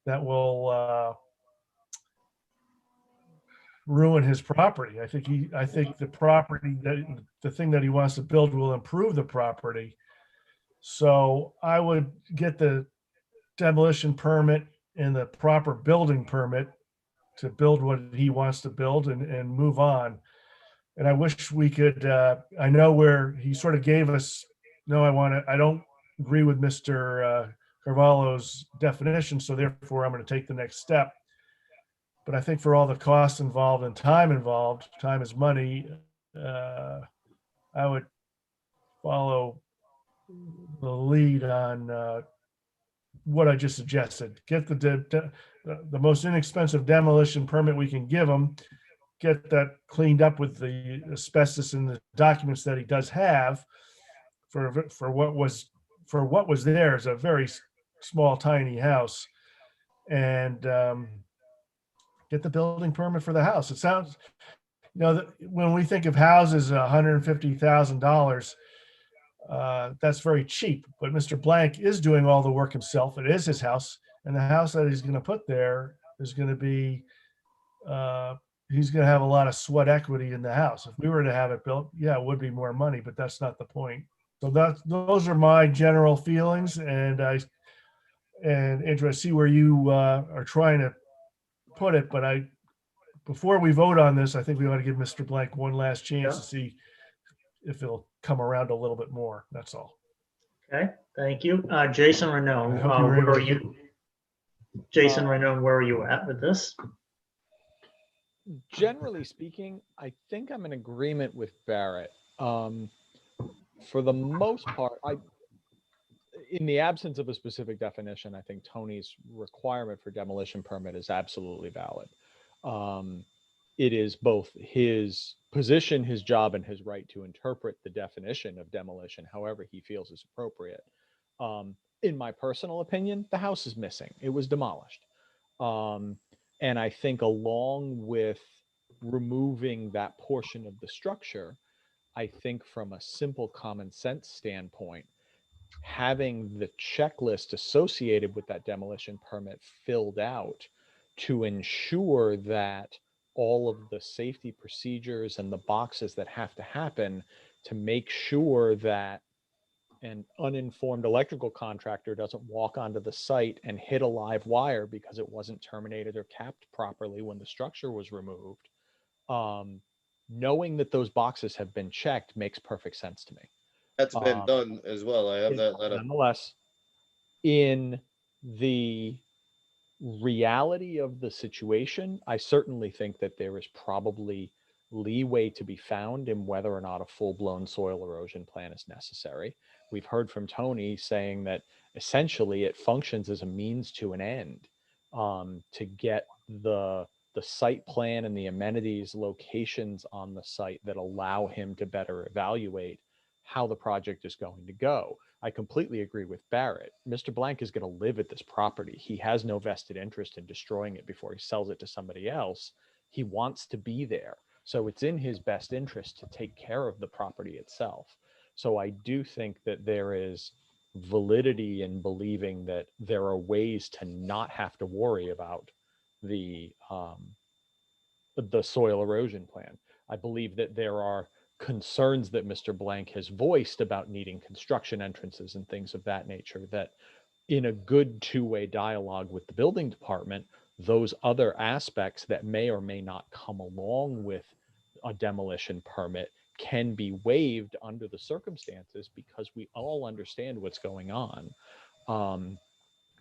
that will ruin his property. I think the property, the thing that he wants to build will improve the property. So I would get the demolition permit and the proper building permit to build what he wants to build and move on. And I wish we could, I know where he sort of gave us, no, I don't agree with Mr. Carvalho's definition, so therefore I'm going to take the next step. But I think for all the costs involved, time is money, I would follow the lead on what I just suggested. Get the most inexpensive demolition permit we can give him, get that cleaned up with the asbestos in the documents that he does have for what was there is a very small, tiny house, and get the building permit for the house. It sounds, when we think of houses, $150,000, that's very cheap, but Mr. Blank is doing all the work himself. It is his house, and the house that he's going to put there is going to be, he's going to have a lot of sweat equity in the house. If we were to have it built, yeah, it would be more money, but that's not the point. So those are my general feelings, and Andrew, I see where you are trying to put it, but before we vote on this, I think we ought to give Mr. Blank one last chance to see if it'll come around a little bit more. That's all. Okay, thank you. Jason Renone, I hope you were able where are to- you? Jason Renone, where are you at with this? Generally speaking, I think I'm in agreement with Barrett. For the most part, in the absence of a specific definition, I think Tony's requirement for demolition permit is absolutely valid. It is both his position, his job, and his right to interpret the definition of demolition however he feels is appropriate. In my personal opinion, the house is missing. It was demolished. And I think along with removing that portion of the structure, I think from a simple common sense standpoint, having the checklist associated with that demolition permit filled out to ensure that all of the safety procedures and the boxes that have to happen to make sure that an uninformed electrical contractor doesn't walk onto the site and hit a live wire because it wasn't terminated or capped properly when the structure was removed. Knowing that those boxes have been checked makes perfect sense to me. That's been done as well. I have that letter. Nonetheless, in the reality of the situation, I certainly think that there is probably leeway to be found in whether or not a full-blown soil erosion plan is necessary. We've heard from Tony saying that essentially it functions as a means to an end, to get the site plan and the amenities locations on the site that allow him to better evaluate how the project is going to go. I completely agree with Barrett. Mr. Blank is going to live at this property. He has no vested interest in destroying it before he sells it to somebody else. He wants to be there. So it's in his best interest to take care of the property itself. So I do think that there is validity in believing that there are ways to not have to worry about the soil erosion plan. I believe that there are concerns that Mr. Blank has voiced about needing construction entrances and things of that nature, that in a good two-way dialogue with the building department, those other aspects that may or may not come along with a demolition permit can be waived under the circumstances because we all understand what's going on.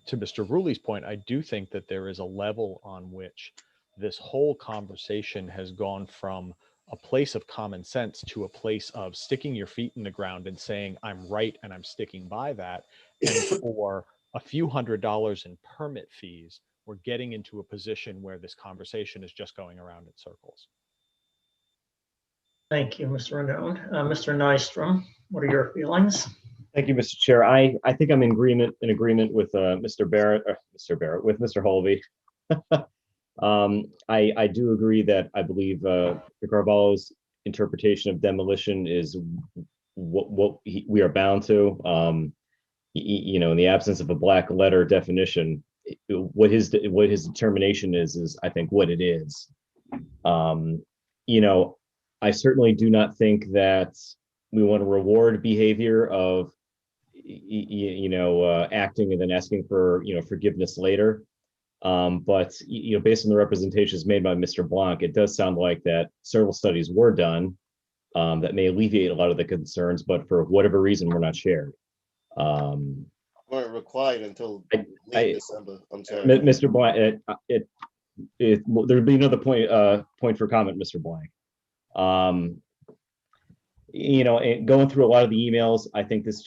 To Mr. Rulli's point, I do think that there is a level on which this whole conversation has gone from a place of common sense to a place of sticking your feet in the ground and saying, I'm right and I'm sticking by that. And for a few $100s in permit fees, we're getting into a position where this conversation is just going around in circles. Thank you, Mr. Renone. Mr. Nystrom, what are your feelings? Thank you, Mr. Chair. I think I'm in agreement with Mr. Barrett, with Mr. Holvey. I do agree that I believe Carvalho's interpretation of demolition is what we are bound to. In the absence of a black letter definition, what his determination is I think what it is. I certainly do not think that we want to reward behavior of acting and then asking for forgiveness later. But based on the representations made by Mr. Blanc, it does sound like that several studies were done that may alleviate a lot of the concerns, but for whatever reason, we're not shared. Weren't required until I- late December. I'm sorry. Mr. Blank, there'd be another point for comment, Mr. Blank. Going through a lot of the emails, I think this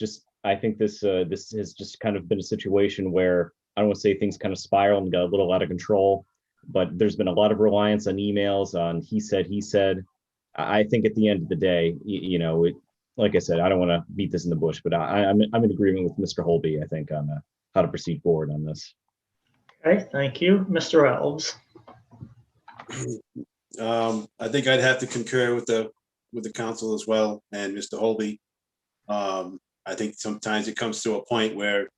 has just kind of been a situation where I don't want to say things kind of spiraled and got a little out of control, but there's been a lot of reliance on emails, on he said. I think at the end of the day, like I said, I don't want to beat this in the bush, but I'm in agreement with Mr. Holby, I think, on how to proceed forward on this. Okay, thank you. Mr. Elves. I think I'd have to concur with the council as well and Mr. Holby. I think sometimes it comes to a point where,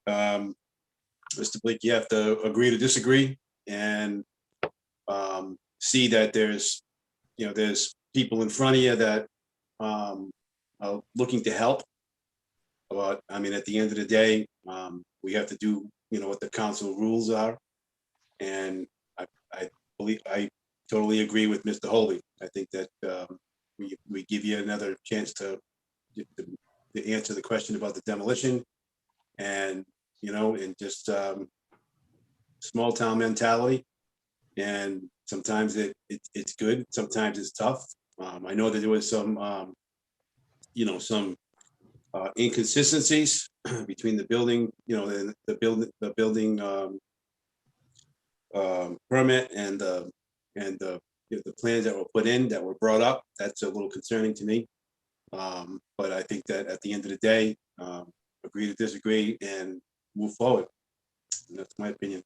Mr. Blake, you have to agree to disagree and see that there's people in front of you that are looking to help. But I mean, at the end of the day, we have to do, what the council rules are. And I totally agree with Mr. Holby. I think that we give you another chance to answer the question about the demolition and, and just small town mentality. And sometimes it's good, sometimes it's tough. I know that there was some inconsistencies between the building, the building permit and the plans that were put in that were brought up. That's a little concerning to me. But I think that at the end of the day, agree to disagree and move forward. And that's my opinion.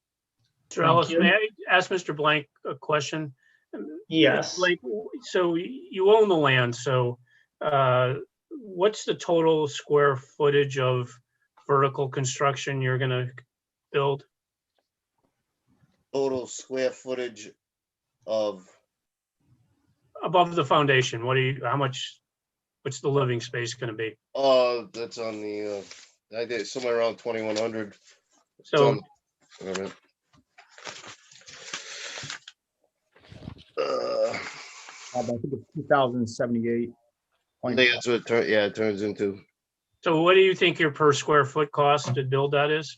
Mr. Ellis, may I ask Mr. Blank a question? Yes. Like, so you own the land, so what's the total square footage of vertical construction you're gonna build? Total square footage of Above the foundation, what's the living space gonna be? That's on the I did somewhere around 2,100. So I think it's 2,078. That's what it turns into. So what do you think your per square foot cost to build that is?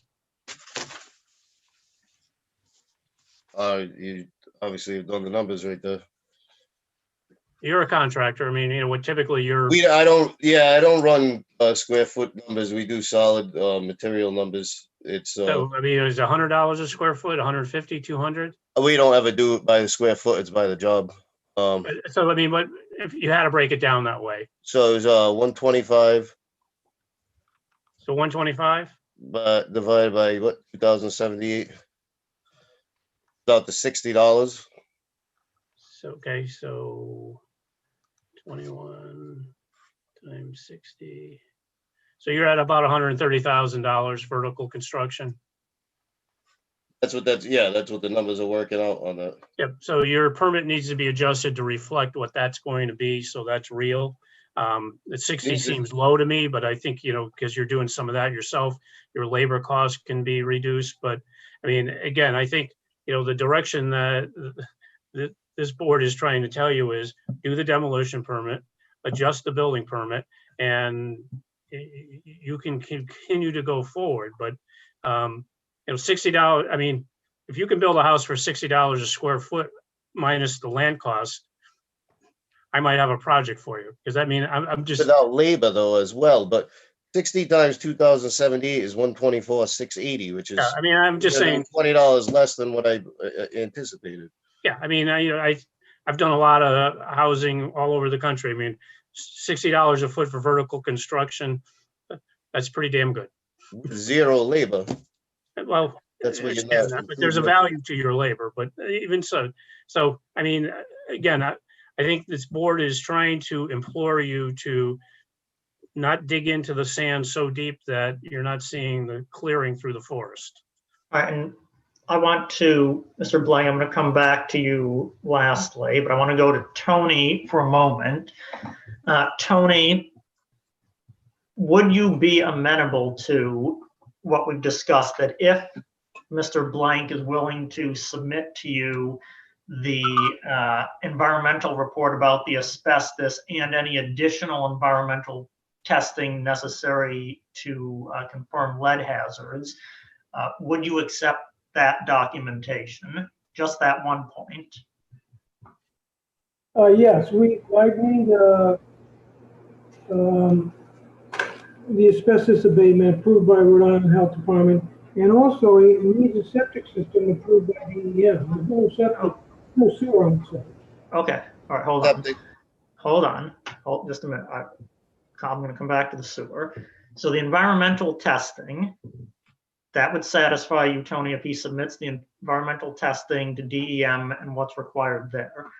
You obviously have done the numbers right there. You're a contractor. I mean, what typically you're. I don't run square foot numbers. We do solid material numbers. It's So, I mean, is $100 a square foot, 150, 200? we don't ever do it by the square foot. It's by the job. So, I mean, what if you had to break it down that way? So it's 125. So 125? But divided by what, 2,078? About the $60. So, okay, so 21 times 60. So you're at about $130,000 vertical construction. That's what the numbers are working out on that. Yep. So your permit needs to be adjusted to reflect what that's going to be. So that's real. The 60 seems low to me, but I think, because you're doing some of that yourself, your labor costs can be reduced. But I mean, again, I think, the direction that this board is trying to tell you is do the demolition permit, adjust the building permit, and you can continue to go forward. But, $60, I mean, if you can build a house for $60 a square foot minus the land cost, I might have a project for you. Because I mean, I'm just. Without labor though as well, but 60 times 2,078 is 124,680, which is. Yeah, I mean, I'm just saying $20 less than what I anticipated. Yeah, I mean, I've done a lot of housing all over the country. I mean, $60 a foot for vertical construction, that's pretty damn good. Zero labor. Well, that's what but there's a value to your labor, but even so, I mean, again, I think this board is trying to implore you to not dig into the sand so deep that you're not seeing the clearing through the forest. All right, and I want to, Mr. Blank, I'm going to come back to you lastly, but I want to go to Tony for a moment. Tony, would you be amenable to what we've discussed, that if Mr. Blank is willing to submit to you the environmental report about the asbestos and any additional environmental testing necessary to confirm lead hazards. Would you accept that documentation? Just that one point. Yes, I need the asbestos abatement approved by Rhode Island Health Department, and also it needs a septic system approved by DEM. There's no septic, no sewer on the site. Okay, all right, hold on, hold just a minute. I'm going to come back to the sewer. So the environmental testing, that would satisfy you, Tony, if he submits the environmental testing to DEM and what's required there.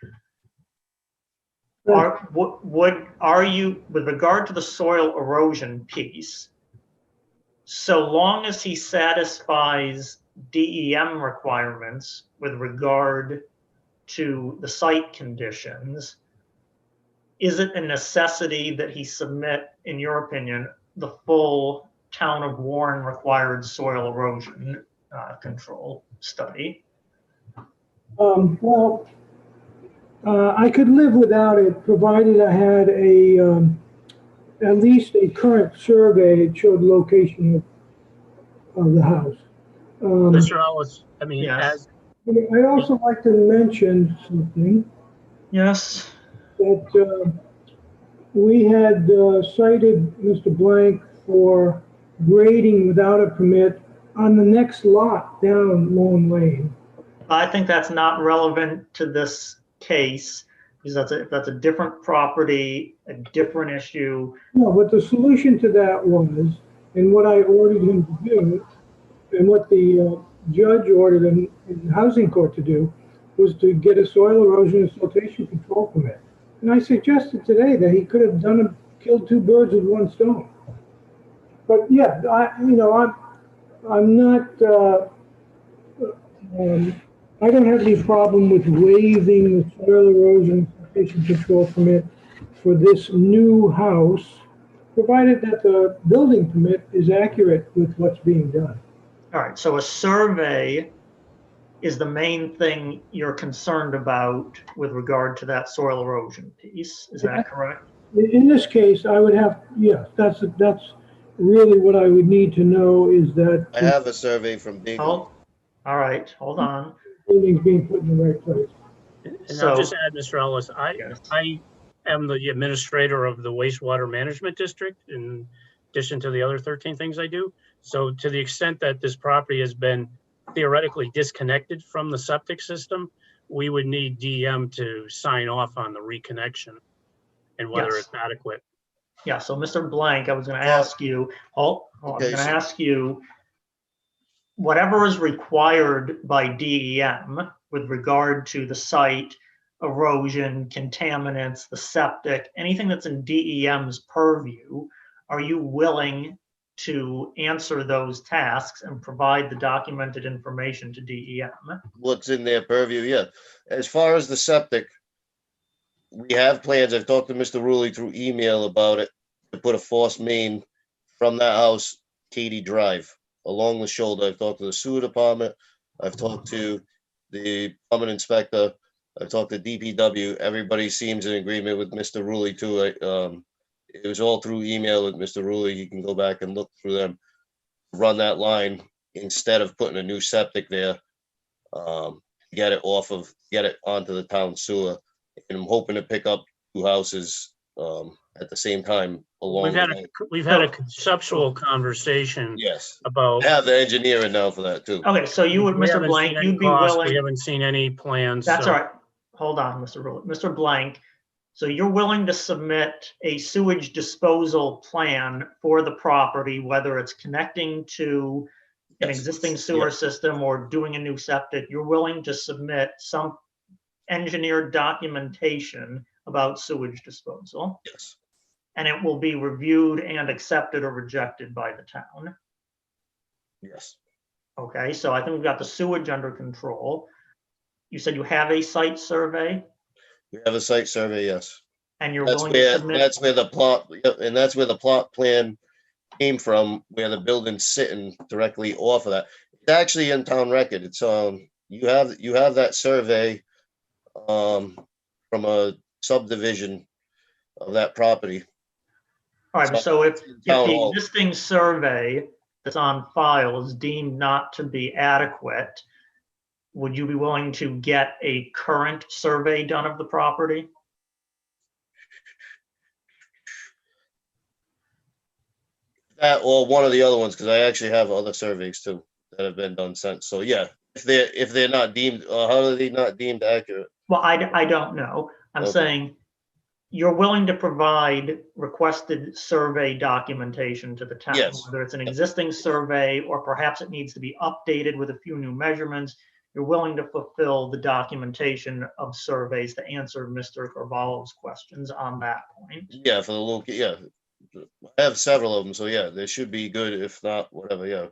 Are you, with regard to the soil erosion piece, so long as he satisfies DEM requirements with regard to the site conditions, is it a necessity that he submit, in your opinion, the full town of Warren required soil erosion control study? Well, I could live without it, provided I had at least a current survey that showed location of the house. Mr. Ellis, I mean, yes. I'd also like to mention something. Yes. That we had cited Mr. Blank for grading without a permit on the next lot down Long Lane. I think that's not relevant to this case, because that's a different property, a different issue. No, but the solution to that was, and what I ordered him to do, and what the judge ordered him in the housing court to do, was to get a soil erosion and siltation control permit. And I suggested today that he could have killed two birds with one stone. But yeah, I'm not. I don't have any problem with waiving the soil erosion and siltation control permit for this new house, provided that the building permit is accurate with what's being done. All right, so a survey is the main thing you're concerned about with regard to that soil erosion piece. Is that correct? In this case, I would have, yes, that's really what I would need to know is that. I have a survey from Beagle. Oh, all right, hold on. Building's being put in the right place. And I'll just add, Mr. Ellis, I am the administrator of the wastewater management district in addition to the other 13 things I do. So to the extent that this property has been theoretically disconnected from the septic system, we would need DEM to sign off on the reconnection and whether it's adequate. Yeah, so Mr. Blank, I was going to ask you, I was going to ask you, whatever is required by DEM with regard to the site, erosion, contaminants, the septic, anything that's in DEM's purview, are you willing to answer those tasks and provide the documented information to DEM? What's in their purview, yeah. As far as the septic, we have plans. I've talked to Mr. Rulli through email about it, to put a forced main from that house, Katy Drive, along the shoulder. I've talked to the sewer department. I've talked to the plumbing inspector. I've talked to DPW. Everybody seems in agreement with Mr. Rulli too. It was all through email with Mr. Rulli. You can go back and look through them, run that line instead of putting a new septic there. Get it onto the town sewer. And I'm hoping to pick up two houses at the same time along. We've had a conceptual conversation. Yes. About. I have the engineering now for that too. Okay, so you would, Mr. Blank, you'd be willing. We haven't seen any plans. That's all right. Hold on, Mr. Rulli. Mr. Blank. So you're willing to submit a sewage disposal plan for the property, whether it's connecting to an existing sewer system or doing a new septic. You're willing to submit some engineered documentation about sewage disposal. Yes. And it will be reviewed and accepted or rejected by the town. Yes. Okay, so I think we've got the sewage under control. You said you have a site survey? We have a site survey, yes. And you're willing to submit? That's where the plot, and that's where the plot plan came from, where the building's sitting directly off of that. It's actually in town record. It's you have that survey from a subdivision of that property. All right, so if Town the hall. existing survey that's on file is deemed not to be adequate, would you be willing to get a current survey done of the property? That or one of the other ones, because I actually have other surveys too that have been done since. So yeah, if they're not deemed, how are they not deemed accurate? Well, I don't know. I'm Okay. saying you're willing to provide requested survey documentation to the town, Yes. whether it's an existing survey or perhaps it needs to be updated with a few new measurements. You're willing to fulfill the documentation of surveys to answer Mr. Carvalho's questions on that point. Yeah, for the little, yeah. I have several of them, so yeah, they should be good. If not, whatever, yeah.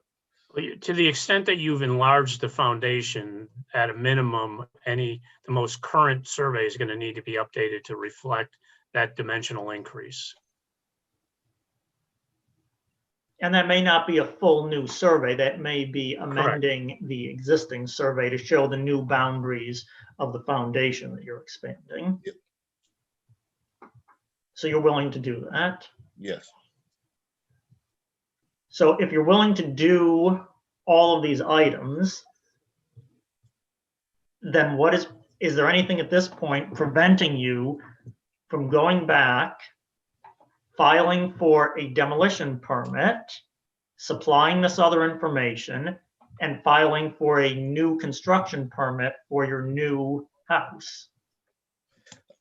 To the extent that you've enlarged the foundation, at a minimum, the most current survey is going to need to be updated to reflect that dimensional increase. And that may not be a full new survey. That may be amending the existing survey to show the new boundaries of the foundation that you're expanding. Yep. So you're willing to do that? Yes. So if you're willing to do all of these items, then is there anything at this point preventing you from going back, filing for a demolition permit, supplying this other information, and filing for a new construction permit for your new house?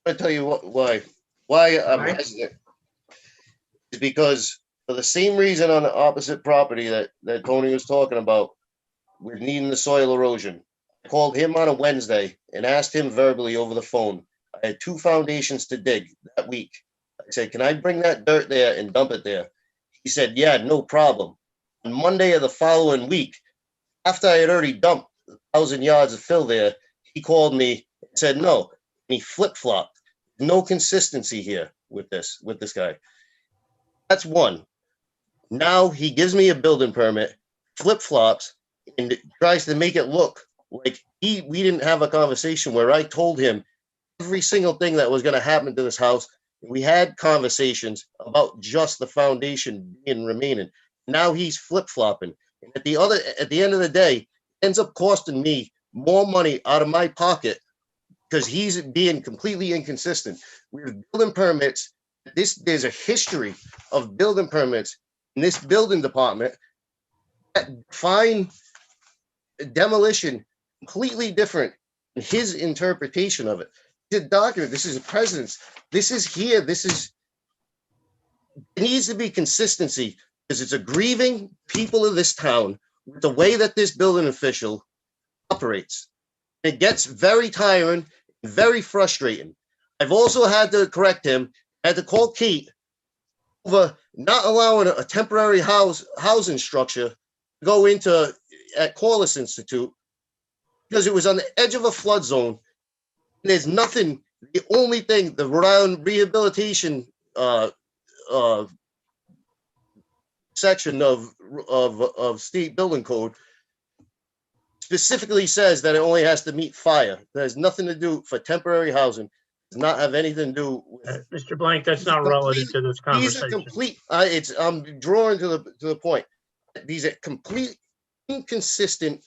I'll tell you why I'm Right. hesitant. Is because for the same reason on the opposite property that Tony was talking about, with needing the soil erosion. I called him on a Wednesday and asked him verbally over the phone. I had 2 foundations to dig that week. I said, can I bring that dirt there and dump it there? He said, yeah, no problem. On Monday of the following week, after I had already dumped 1,000 yards of fill there, he called me and said no. And he flip-flopped. No consistency here with this guy. That's one. Now he gives me a building permit, flip-flops, and tries to make it look like we didn't have a conversation where I told him every single thing that was going to happen to this house. We had conversations about just the foundation being remaining. Now he's flip-flopping. And at the end of the day, ends up costing me more money out of my pocket because he's being completely inconsistent. We're building permits. There's a history of building permits in this building department that define demolition completely different in his interpretation of it. The document, this is a precedence. This is here. It needs to be consistency because it's aggrieving people of this town with the way that this building official operates. It gets very tiring, very frustrating. I've also had to correct him. I had to call Kate over not allowing a temporary housing structure to go into at Corliss Institute because it was on the edge of a flood zone. There's nothing. The only thing, the Rhode Island rehabilitation section of state building code specifically says that it only has to meet fire. That has nothing to do for temporary housing. Does not have anything to do with Mr. Blank, that's not relative to this these are conversation. complete. I'm drawing to the point. These are complete inconsistent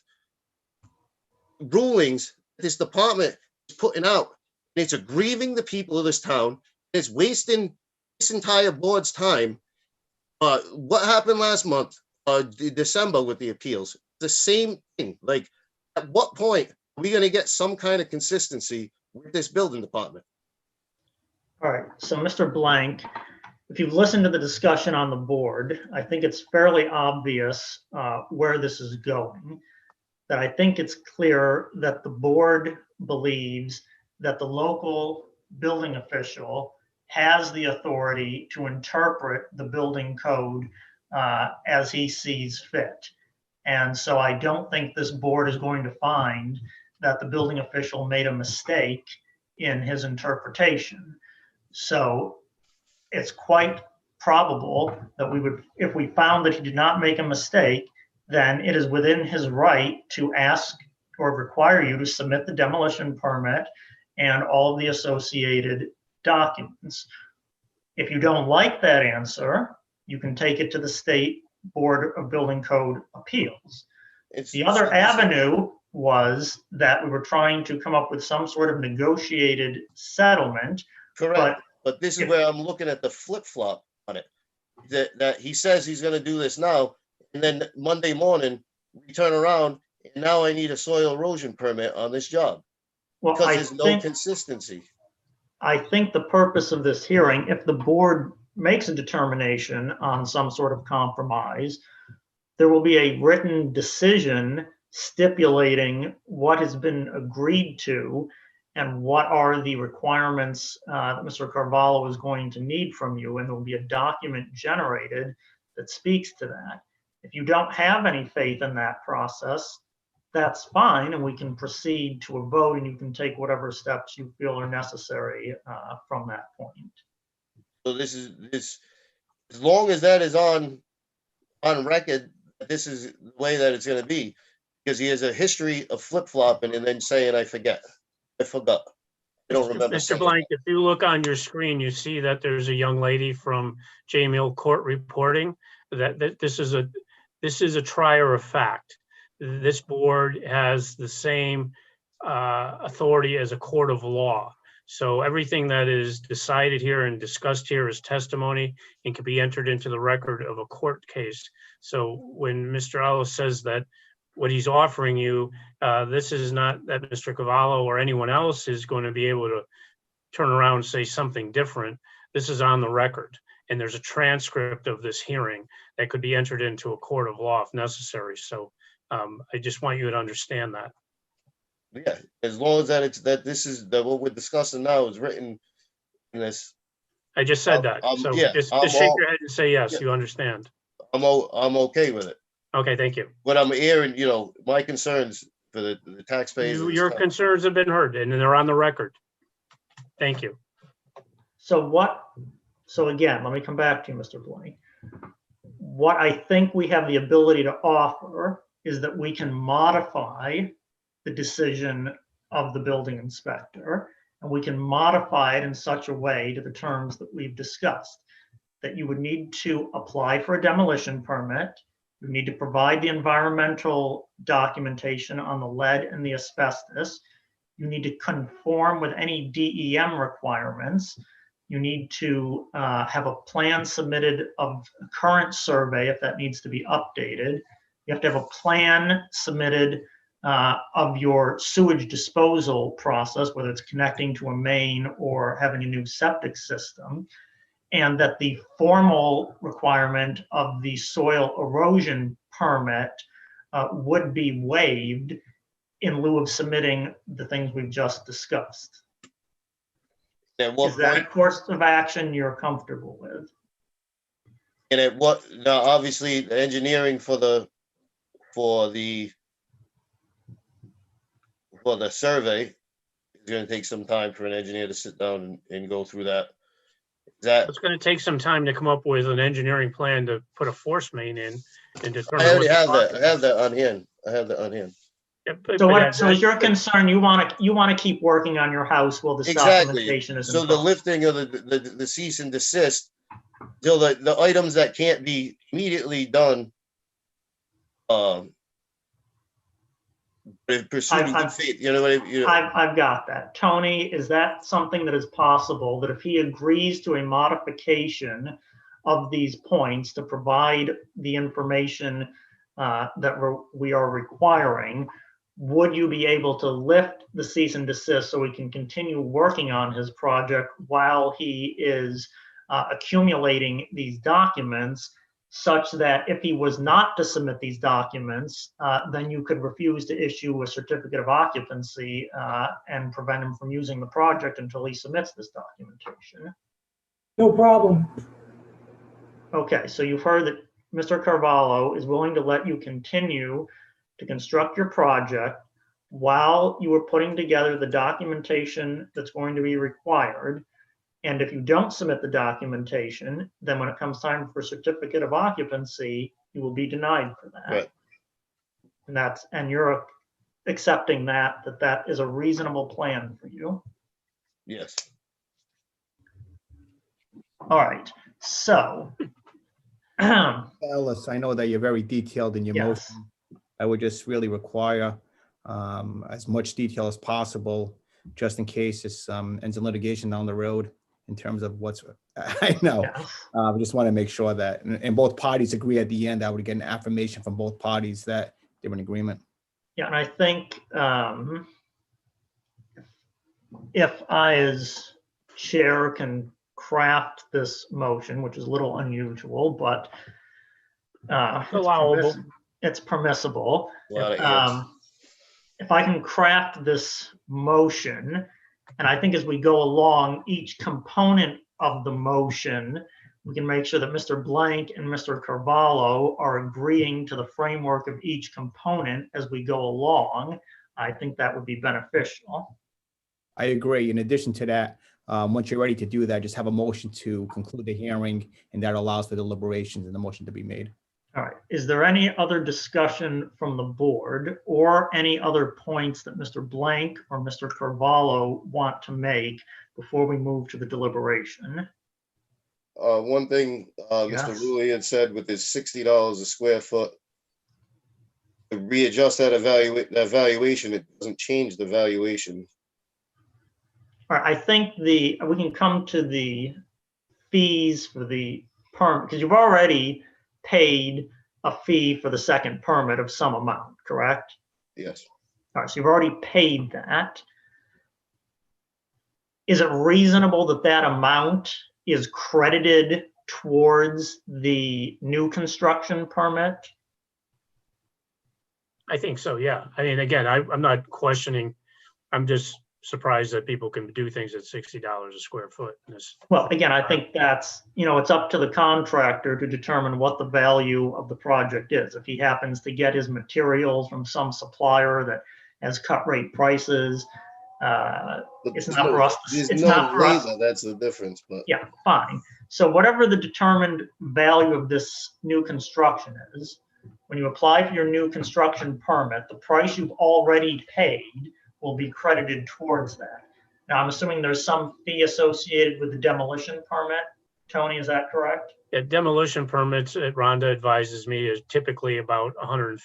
rulings this department is putting out. And it's aggrieving the people of this town. It's wasting this entire board's time. What happened last month, December, with the appeals? The same thing. Like, at what point are we going to get some kind of consistency with this building department? All right, so Mr. Blank, if you've listened to the discussion on the board, I think it's fairly obvious where this is going. That I think it's clear that the board believes that the local building official has the authority to interpret the building code as he sees fit. And so I don't think this board is going to find that the building official made a mistake in his interpretation. So it's quite probable that we would, if we found that he did not make a mistake, then it is within his right to ask or require you to submit the demolition permit and all of the associated documents. If you don't like that answer, you can take it to the State Board of Building Code Appeals. The other avenue was that we were trying to come up with some sort of negotiated settlement. Correct. But this is where I'm looking at the flip-flop on it. That he says he's gonna do this now, and then Monday morning, we turn around, and now I need a soil erosion permit on this job. Well, Because I there's no think- consistency. I think the purpose of this hearing, if the board makes a determination on some sort of compromise, there will be a written decision stipulating what has been agreed to and what are the requirements that Mr. Carvalho is going to need from you, and there will be a document generated that speaks to that. If you don't have any faith in that process, that's fine, and we can proceed to a vote, and you can take whatever steps you feel are necessary from that point. So this, as long as that is on record, this is the way that it's gonna be. Because he has a history of flip-flopping and then saying, I forgot. I forgot. I don't remember. Mr. saying Blank, if you look on your screen, you see that there's a young lady from J Mill Court reporting that this is a trier of fact. This board has the same authority as a court of law. So everything that is decided here and discussed here is testimony and can be entered into the record of a court case. So when Mr. Allo says that what he's offering you, this is not that Mr. Cavallo or anyone else is going to be able to turn around and say something different. This is on the record, and there's a transcript of this hearing that could be entered into a court of law if necessary. So I just want you to understand that. Yeah, as long as that what we're discussing now is written in this. I just said that. So yeah, just I'm shake all- your head and say yes, yeah. you understand. I'm okay with it. Okay, thank you. But I'm hearing, my concerns for the taxpayers. and Your stuff. concerns have been heard and they're on the record. Thank you. So again, let me come back to you, Mr. Blank. What I think we have the ability to offer is that we can modify the decision of the building inspector, and we can modify it in such a way to the terms that we've discussed, that you would need to apply for a demolition permit. You need to provide the environmental documentation on the lead and the asbestos. You need to conform with any DEM requirements. You need to have a plan submitted of a current survey if that needs to be updated. You have to have a plan submitted of your sewage disposal process, whether it's connecting to a main or having a new septic system, and that the formal requirement of the soil erosion permit would be waived in lieu of submitting the things we've just discussed. Is that a course of action you're comfortable with? And now obviously the engineering for the survey is going to take some time for an engineer to sit down and go through that. It's going to take some time to come up with an engineering plan to put a force main in and determine. I already what have the that. I have that on hand. Yeah, So is your concern, you want to keep working on your house while this documentation is in So the lifting of the cease and desist, till the items that can't be immediately done, pursuing good faith, you know what I mean? I've got that. Tony, is that something that is possible, that if he agrees to a modification of these points to provide the information that we are requiring, would you be able to lift the cease and desist so we can continue working on his project while he is accumulating these documents, such that if he was not to submit these documents, then you could refuse to issue a certificate of occupancy and prevent him from using the project until he submits this documentation? No problem. Okay, so you've heard that Mr. Carvalho is willing to let you continue to construct your project while you are putting together the documentation that's going to be required. And if you don't submit the documentation, then when it comes time for a certificate of occupancy, you will be denied for that. Right. And you're accepting that is a reasonable plan for you. Yes. All right, so. Ellis, I know that you're very detailed in your Yes. motion. I would just really require as much detail as possible, just in case this ends in litigation down the road in terms of what's, I know. I just want to make sure that, and both parties agree at the end, I would get an affirmation from both parties that they were in agreement. Yeah, and I think if I as chair can craft this motion, which is a little unusual, but Allowable. It's permissible. Lot of ifs. If I can craft this motion, and I think as we go along, each component of the motion, we can make sure that Mr. Blank and Mr. Carvalho are agreeing to the framework of each component as we go along. I think that would be beneficial. I agree. In addition to that, once you're ready to do that, just have a motion to conclude the hearing, and that allows for deliberations and the motion to be made. All right. Is there any other discussion from the board or any other points that Mr. Blank or Mr. Carvalho want to make before we move to the deliberation? One thing Mr. Yes. Rulli had said with his $60 a square foot, to readjust that valuation, it doesn't change the valuation. All right. I think we can come to the fees for the permit because you've already paid a fee for the second permit of some amount, correct? Yes. All right, so you've already paid that. Is it reasonable that that amount is credited towards the new construction permit? I think so, yeah. I mean, again, I'm not questioning. I'm just surprised that people can do things at $60 a square foot. Well, again, I think that's, it's up to the contractor to determine what the value of the project is. If he happens to get his materials from some supplier that has cut rate prices, it's not for us. There's no labor, that's the difference. But yeah, fine. So whatever the determined value of this new construction is, when you apply for your new construction permit, the price you've already paid will be credited towards that. Now, I'm assuming there's some fee associated with the demolition permit. Tony, is that correct? Yeah, demolition permits, Rhonda advises me, is typically about $150.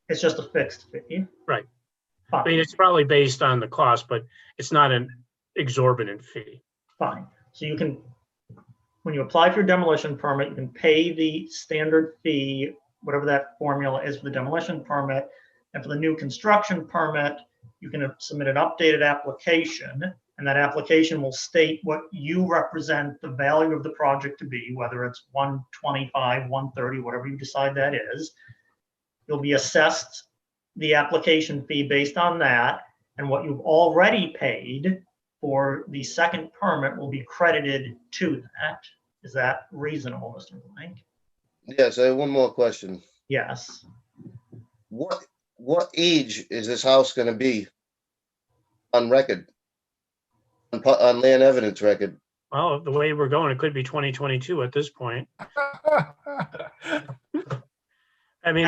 It's just a fixed fee. Right. Fine. I mean, it's probably based on the cost, but it's not an exorbitant fee. Fine. So you can, when you apply for your demolition permit, you can pay the standard fee, whatever that formula is for the demolition permit. And for the new construction permit, you can submit an updated application, and that application will state what you represent the value of the project to be, whether it's 125, 130, whatever you decide that is. You'll be assessed the application fee based on that, and what you've already paid for the second permit will be credited to that. Is that reasonable, Mr. Blank? yes, I have one more question. Yes. What age is this house going to be on record, on land evidence record? Well, the way we're going, it could be 2022 at this point. I mean,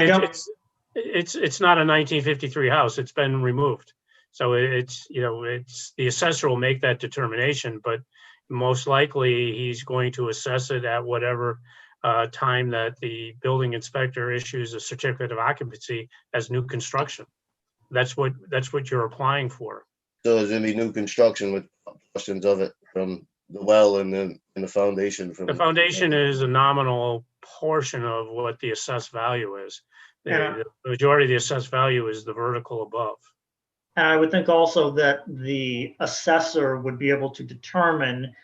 it's not a 1953 house. It's been removed. So it's the assessor will make that determination, but most likely he's going to assess it at whatever time that the building inspector issues a certificate of occupancy as new construction. That's what you're applying for. So it's going to be new construction with portions of it from the well and the foundation. The foundation is a nominal portion of what the assessed value is. The majority of the assessed value is the vertical above. And I would think also that the assessor would be able to determine,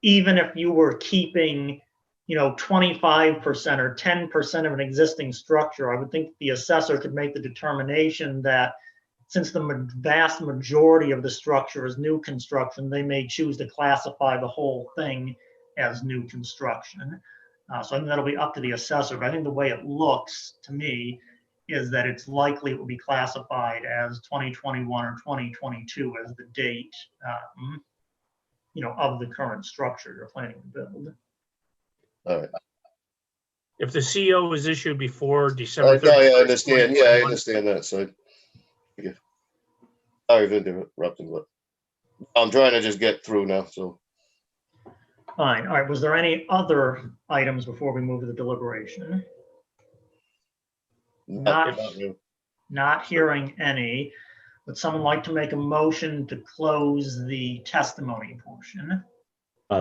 even if you were keeping 25% or 10% of an existing structure, I would think the assessor could make the determination that since the vast majority of the structure is new construction, they may choose to classify the whole thing as new construction. So I think that'll be up to the assessor. But I think the way it looks to me is that it's likely it will be classified as 2021 or 2022 as the date, of the current structure you're planning to build. All right. If the CO was issued before December 31st, I understand. Yeah, I understand that. So, sorry for interrupting, but I'm trying to just get through now, so. Fine. All right. Was there any other items before we move to the deliberation? Not, not hearing any. Would someone like to make a motion to close the testimony portion?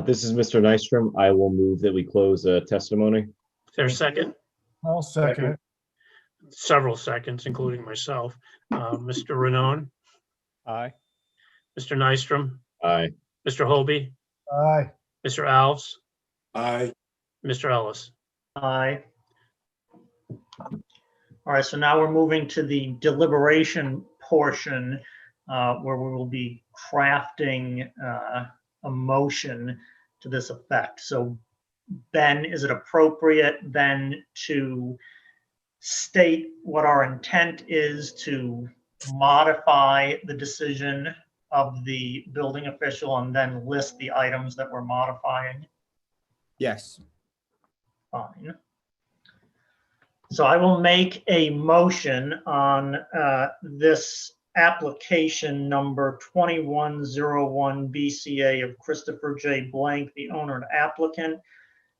This is Mr. Nystrom. I will move that we close testimony. Is there a second? I'll second it. Several seconds, including myself. Mr. Renone, Aye. Mr. Nystrom, Aye. Mr. Hobie, Aye. Mr. Alves, Aye. Mr. Ellis. Aye. All right, so now we're moving to the deliberation portion where we will be crafting a motion to this effect. So Ben, is it appropriate then to state what our intent is to modify the decision of the building official and then list the items that we're modifying? Yes. Fine. So I will make a motion on this application number 2101 BCA of Christopher J. Blank, the owner and applicant,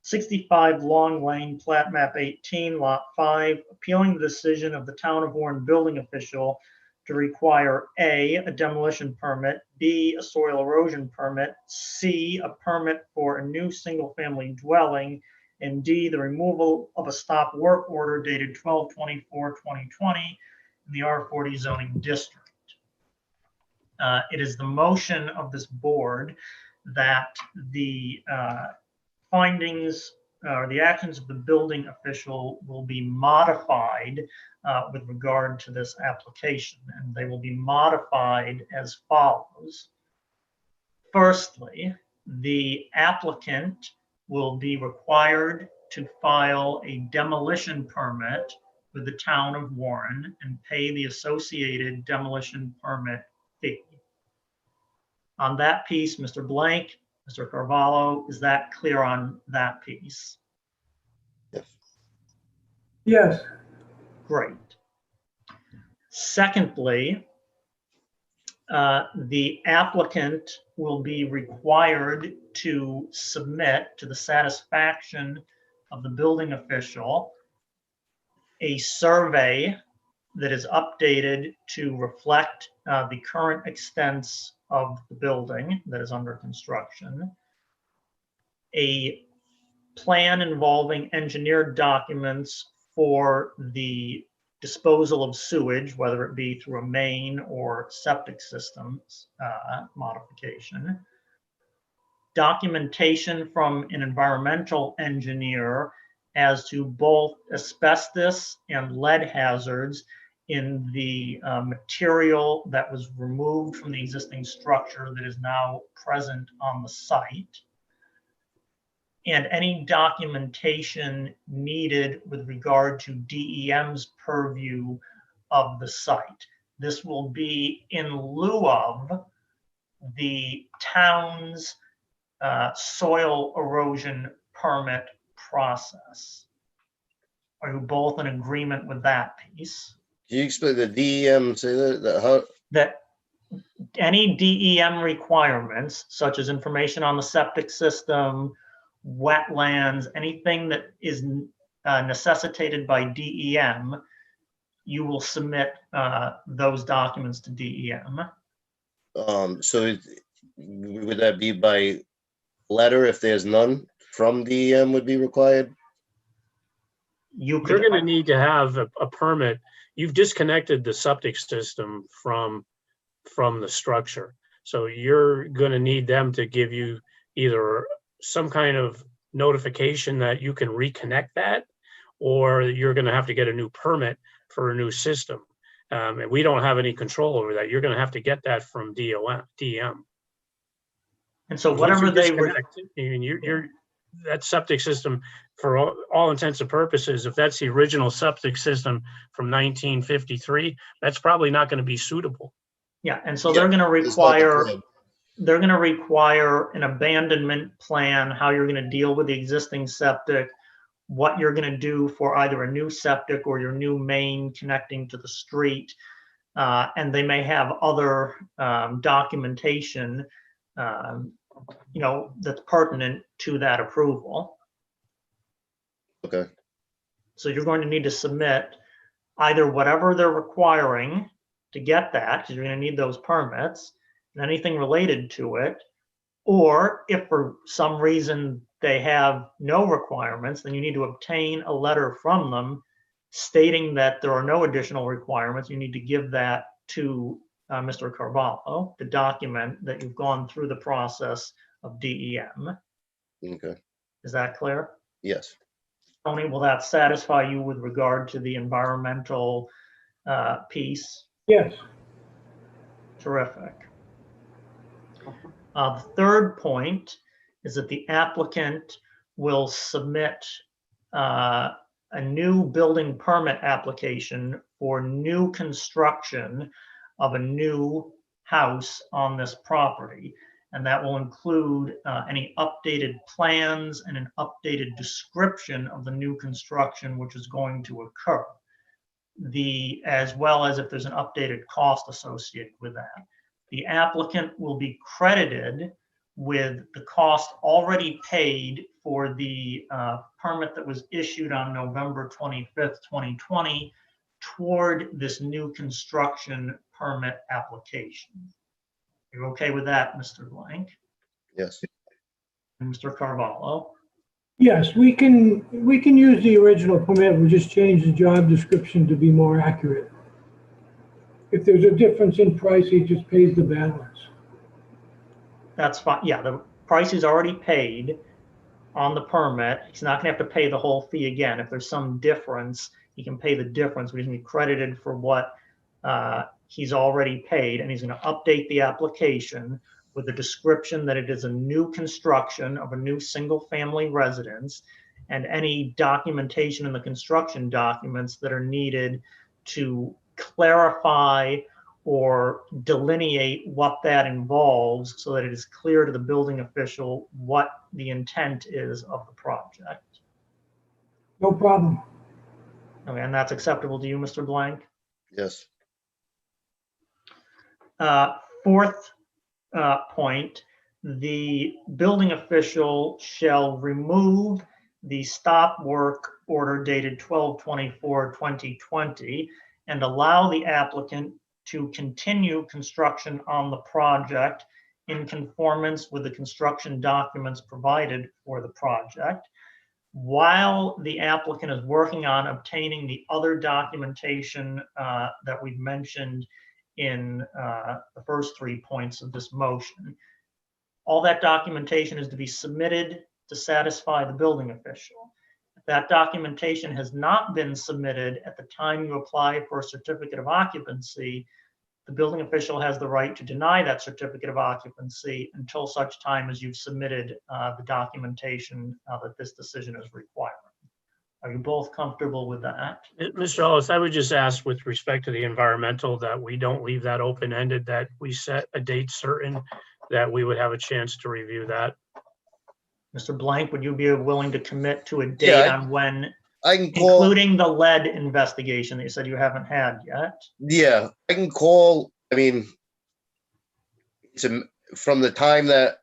65 Long Lane, plat map 18, lot 5, appealing the decision of the town of Warren building official to require A, a demolition permit, B, a soil erosion permit, C, a permit for a new single-family dwelling, and D, the removal of a stop work order dated 12/24/2020 in the R40 zoning district. It is the motion of this board that the findings or the actions of the building official will be modified with regard to this application, and they will be modified as follows. Firstly, the applicant will be required to file a demolition permit with the town of Warren and pay the associated demolition permit fee. On that piece, Mr. Blank, Mr. Carvalho, is that clear on that piece? Yes. Great. Secondly, the applicant will be required to submit to the satisfaction of the building official a survey that is updated to reflect the current extents of the building that is under construction, a plan involving engineered documents for the disposal of sewage, whether it be through a main or septic systems modification, documentation from an environmental engineer as to both asbestos and lead hazards in the material that was removed from the existing structure that is now present on the site, and any documentation needed with regard to DEM's purview of the site. This will be in lieu of the town's soil erosion permit process. Are you both in agreement with that piece? Can you explain the DEM, say that That any DEM requirements, such as information on the septic system, wetlands, anything that is necessitated by DEM, you will submit those documents to DEM. So would that be by letter if there's none from DEM would be required? You're going to need to have a permit. You've disconnected the septic system from the structure. So you're going to need them to give you either some kind of notification that you can reconnect that, or you're going to have to get a new permit for a new system. And we don't have any control over that. You're going to have to get that from DEM. And so whatever they were, that septic system, for all intents and purposes, if that's the original septic system from 1953, that's probably not going to be suitable. Yeah, and so they're going to require an abandonment plan, how you're going to deal with the existing septic, what you're going to do for either a new septic or your new main connecting to the street. And they may have other documentation, that's pertinent to that approval. Okay. So you're going to need to submit either whatever they're requiring to get that, because you're going to need those permits and anything related to it. Or if for some reason they have no requirements, then you need to obtain a letter from them stating that there are no additional requirements. You need to give that to Mr. Carvalho to document that you've gone through the process of DEM. Okay. Is that clear? Yes. Tony, will that satisfy you with regard to the environmental piece? Yes. Terrific. The third point is that the applicant will submit a new building permit application for new construction of a new house on this property. And that will include any updated plans and an updated description of the new construction which is going to occur. As well as if there's an updated cost associated with that. The applicant will be credited with the cost already paid for the permit that was issued on November 25th, 2020 toward this new construction permit application. You're okay with that, Mr. Blank? Yes. And Mr. Carvalho? Yes, we can use the original permit. We just change the job description to be more accurate. If there's a difference in price, he just pays the balance. That's fine. Yeah, the price is already paid on the permit. He's not gonna have to pay the whole fee again. If there's some difference, he can pay the difference, but he's gonna be credited for what he's already paid, and he's gonna update the application with a description that it is a new construction of a new single-family residence, and any documentation in the construction documents that are needed to clarify or delineate what that involves so that it is clear to the building official what the intent is of the project. No problem. Okay, and that's acceptable to you, Mr. Blank? Yes. Fourth point, the building official shall remove the stop work order dated 12/24/2020 and allow the applicant to continue construction on the project in conformance with the construction documents provided for the project, while the applicant is working on obtaining the other documentation that we've mentioned in the first 3 points of this motion. All that documentation is to be submitted to satisfy the building official. If that documentation has not been submitted at the time you apply for a certificate of occupancy, the building official has the right to deny that certificate of occupancy until such time as you've submitted the documentation that this decision is requiring. Are you both comfortable with that? Mr. Ellis, I would just ask with respect to the environmental that we don't leave that open-ended, that we set a date certain, that we would have a chance to review that. Mr. Blank, would you be willing to commit to a date Yeah, on when, I can call. including the lead investigation that you said you haven't had yet? Yeah, I can call. I mean, from the time that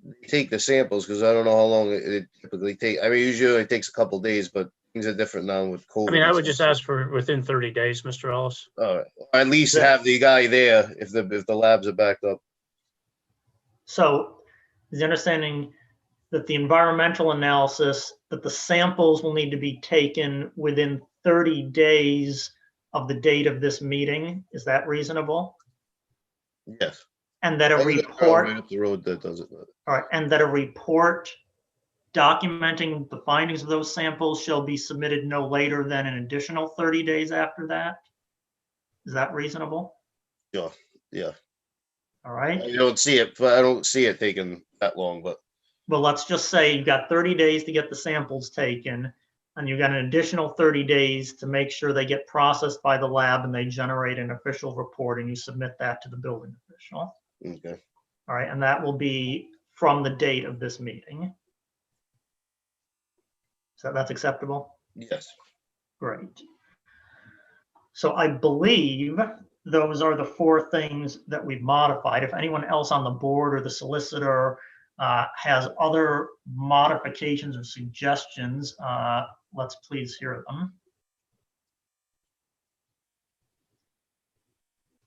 they take the samples, because I don't know how long it typically takes. I mean, usually it takes a couple days, but things are different now with COVID. I mean, I would just ask for within 30 days, Mr. Ellis. All right. Or at least have the guy there if the labs are backed up. So is the understanding that the environmental analysis, that the samples will need to be taken within 30 days of the date of this meeting? Is that reasonable? Yes. And that a I think it's report, right up the road that does it. all right, and that a report documenting the findings of those samples shall be submitted no later than an additional 30 days after that? Is that reasonable? Yeah. Yeah. All right. I don't see it taking that long, but Well, let's just say you've got 30 days to get the samples taken, and you've got an additional 30 days to make sure they get processed by the lab and they generate an official report, and you submit that to the building official. okay. All right, and that will be from the date of this meeting. So that's acceptable? Yes. Great. So I believe those are the four things that we've modified. If anyone else on the board or the solicitor has other modifications or suggestions, let's please hear them.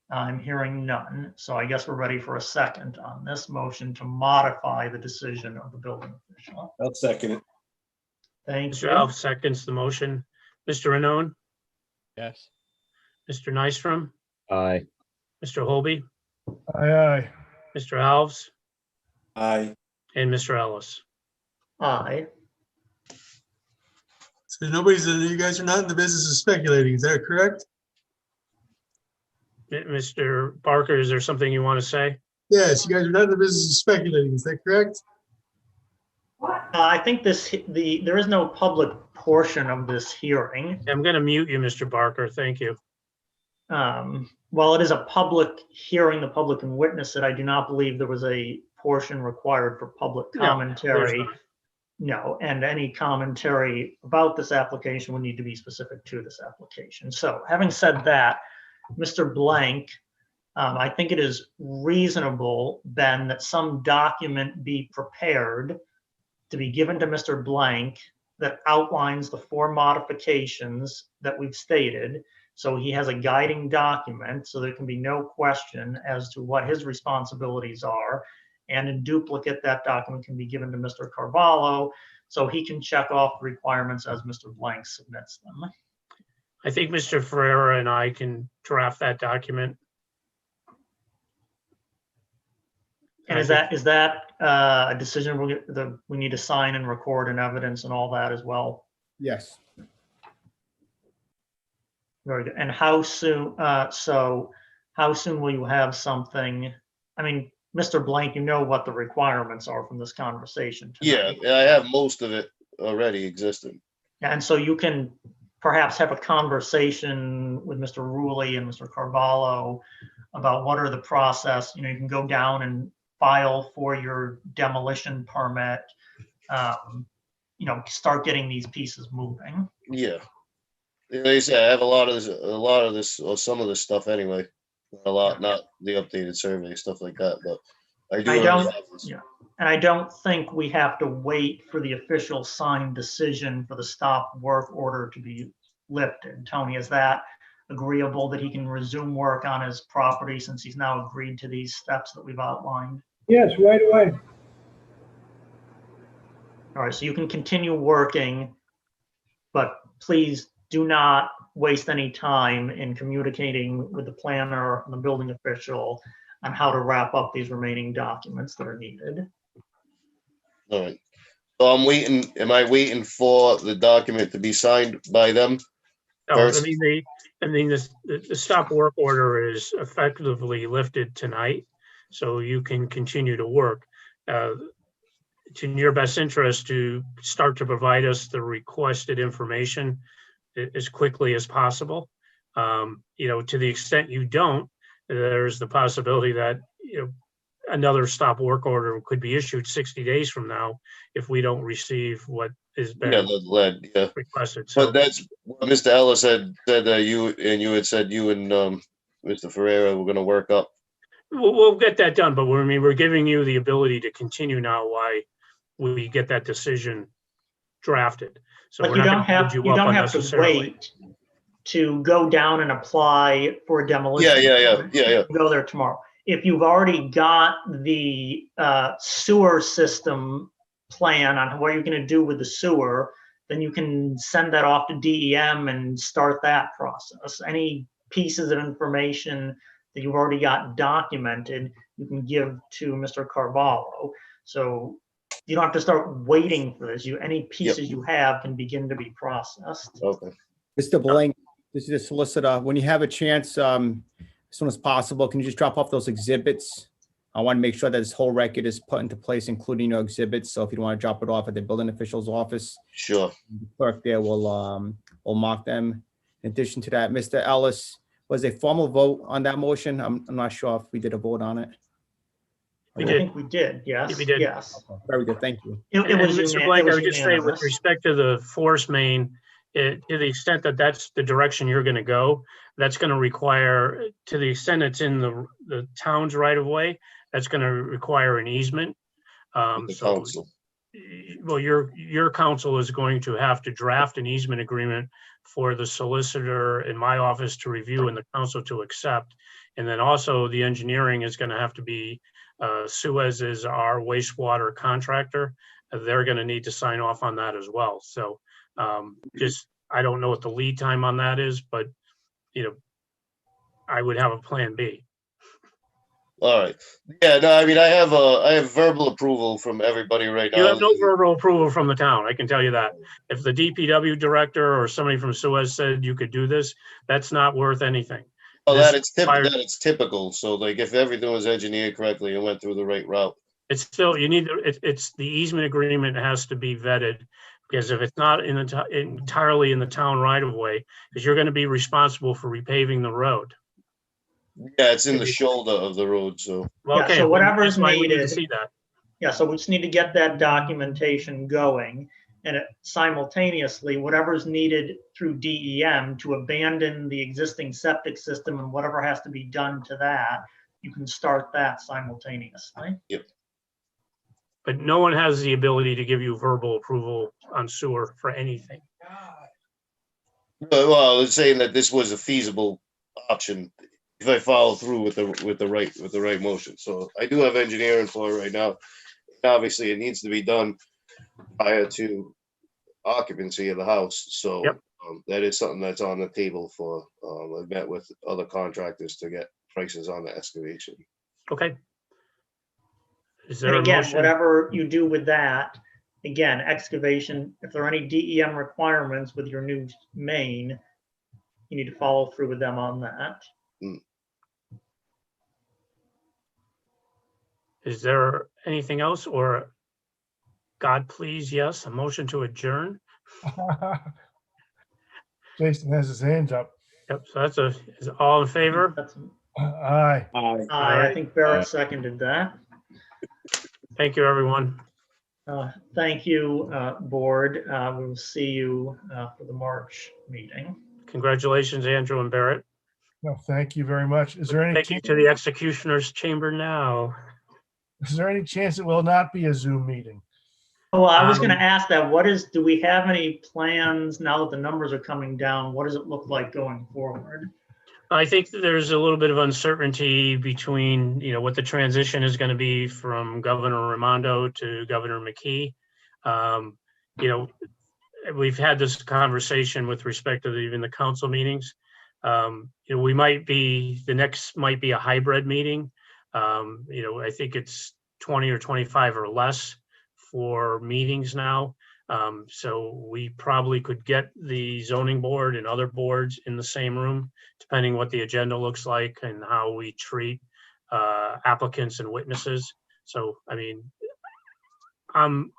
I'm hearing none, so I guess we're ready for a second on this motion to modify the decision of the building official. I'll second it. Thank Mr. you. Alf seconds the motion. Mr. Arnone, Yes. Mr. Nystrom, Aye. Mr. Holby, Aye, aye. Mr. Alves, Aye. and Mr. Ellis. Aye. So you guys are not in the business of speculating, is that correct? Mr. Barker, is there something you want to say? Yes, you guys are not in the business of speculating, is that correct? I think there is no public portion of this hearing. I'm going to mute you, Mr. Barker. Thank you. While it is a public hearing, the public can witness it. I do not believe there was a portion required for public commentary. No, and any commentary about this application would need to be specific to this application. So having said that, Mr. Blank, I think it is reasonable then that some document be prepared to be given to Mr. Blank that outlines the four modifications that we've stated. So he has a guiding document, so there can be no question as to what his responsibilities are. And in duplicate, that document can be given to Mr. Carvalho, so he can check off the requirements as Mr. Blank submits them. I think Mr. Ferreira and I can draft that document. And is that a decision we need to sign and record and evidence and all that as well? Yes. Very good. And how soon, so how soon will you have something? I mean, Mr. Blank, you know what the requirements are from this conversation tonight. Yeah, I have most of it already existing. And so you can perhaps have a conversation with Mr. Rulli and Mr. Carvalho about what are the process. You can go down and file for your demolition permit, start getting these pieces moving. Yeah. Like I say, I have a lot of this, or some of this stuff anyway. A lot, not the updated survey, stuff like that, but I do. And I don't think we have to wait for the official signed decision for the stop work order to be lifted. Tony, is that agreeable that he can resume work on his property since he's now agreed to these steps that we've outlined? Yes, right away. All right, so you can continue working, but please do not waste any time in communicating with the planner and the building official on how to wrap up these remaining documents that are needed. All right. So I'm waiting, am I waiting for the document to be signed by them? No, the stop work order is effectively lifted tonight, so you can continue to work. It's in your best interest to start to provide us the requested information as quickly as possible. To the extent you don't, there's the possibility that another stop work order could be issued 60 days from now if we don't receive what is been requested. So But that's what Mr. Ellis had said that you had said you and Mr. Ferreira were going to work up. we'll get that done, but we're giving you the ability to continue now while we get that decision drafted. So But we're you not don't gonna have, hold you up don't have to unnecessarily. wait to go down and apply for a demolition. Yeah. Go there tomorrow. If you've already got the sewer system plan on what you're going to do with the sewer, then you can send that off to DEM and start that process. Any pieces of information that you've already got documented, you can give to Mr. Carvalho. So you don't have to start waiting for this. Any pieces you have can begin to be processed. Okay. Mr. Blank, this is the solicitor. When you have a chance, as soon as possible, can you just drop off those exhibits? I want to make sure that this whole record is put into place, including your exhibits. So if you don't want to drop it off at the building official's office, sure. The clerk there will mark them. In addition to that, Mr. Ellis, was a formal vote on that motion? I'm not sure if we did a vote on it. I think we did, yes. We did. Yes. Very good, thank you. It was Mr. Blank, I would just say with unanimous. respect to the force main, to the extent that that's the direction you're going to go, that's going to require, to the extent it's in the town's right of way, that's going to require an easement. The So, council. well, your council is going to have to draft an easement agreement for the solicitor in my office to review and the council to accept. And then also the engineering is going to have to be, Suez is our wastewater contractor. They're going to need to sign off on that as well. So just, I don't know what the lead time on that is, but, you know, I would have a plan B. All right. Yeah, no, I mean, I have verbal approval from everybody right now. You have no verbal approval from the town, I can tell you that. If the DPW director or somebody from Suez said you could do this, that's not worth anything. Oh, This that it's typical. So like if everything was engineered correctly and went through the right route. It's still, you need, it's the easement agreement has to be vetted, because if it's not entirely in the town right of way, because you're going to be responsible for repaving the road. Yeah, it's in the shoulder of the road, so. Well, Yeah, okay, so whatever's that's why we need to needed. see that. Yeah, so we just need to get that documentation going, and simultaneously, whatever's needed through DEM to abandon the existing septic system and whatever has to be done to that, you can start that simultaneously. Yep. But no one has the ability to give you verbal approval on sewer for anything. Well, it's saying that this was a feasible option if I follow through with the right motion. So I do have engineering for it right now. Obviously, it needs to be done prior to occupancy of the house. So Yep. That is something that's on the table for. I've met with other contractors to get prices on the excavation. Okay. Is And there a again, motion? whatever you do with that, again, excavation, if there are any DEM requirements with your new main, you need to follow through with them on that. Is there anything else, or God, please, yes, a motion to adjourn? Jason has his hands up. Yep, so is all in favor? That's, Aye. I think Barrett seconded that. Thank you, everyone. Thank you, board. We will see you for the March meeting. Congratulations, Andrew and Barrett. No, thank you very much. Is there any Take you to the executioner's chamber now. chance it will not be a Zoom meeting? Oh, I was going to ask that. Do we have any plans now that the numbers are coming down? What does it look like going forward? I think that there's a little bit of uncertainty between, you know, what the transition is going to be from Governor Raimondo to Governor McKee. You know, we've had this conversation with respect to even the council meetings. You know, the next might be a hybrid meeting. You know, I think it's 20 or 25 or less for meetings now. So we probably could get the zoning board and other boards in the same room, depending what the agenda looks like and how we treat applicants and witnesses. So, I mean, I'm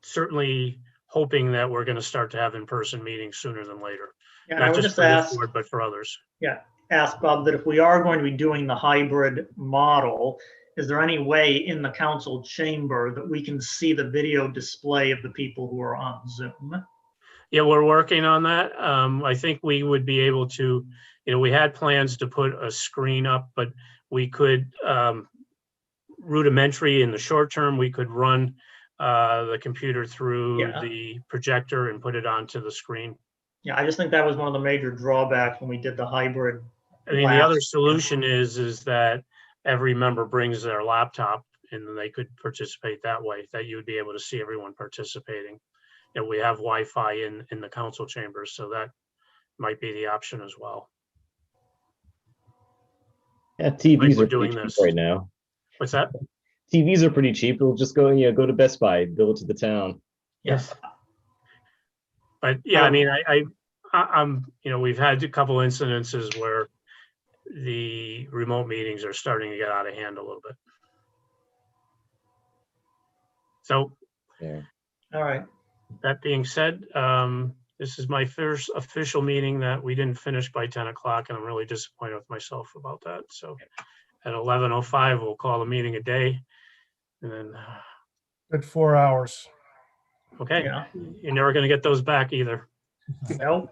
certainly hoping that we're going to start to have in-person meetings sooner than later. Yeah, I Not would just just for this ask, board, but for others. yeah, ask Bob that if we are going to be doing the hybrid model, is there any way in the council chamber that we can see the video display of the people who are on Zoom? Yeah, we're working on that. I think we would be able to, you know, we had plans to put a screen up, but we could rudimentary in the short term, we could run the computer through the projector and put it onto the screen. Yeah, I just think that was one of the major drawbacks when we did the hybrid. I mean, the other solution is that every member brings their laptop and then they could participate that way, that you would be able to see everyone participating. And we have Wi-Fi in the council chambers, so that might be the option as well. Yeah, TVs we're are doing pretty cheap this. right now. What's that? TVs are pretty cheap. We'll just go to Best Buy, bill it to the town. Yes. But yeah, I mean, I'm, you know, we've had a couple incidences where the remote meetings are starting to get out of hand a little bit. So, yeah. All right. That being said, this is my first official meeting that we didn't finish by 10 o'clock, and I'm really disappointed with myself about that. So at 11:05, we'll call the meeting a day. And then, Good 4 hours. okay, you're never going to get those back either. Mel?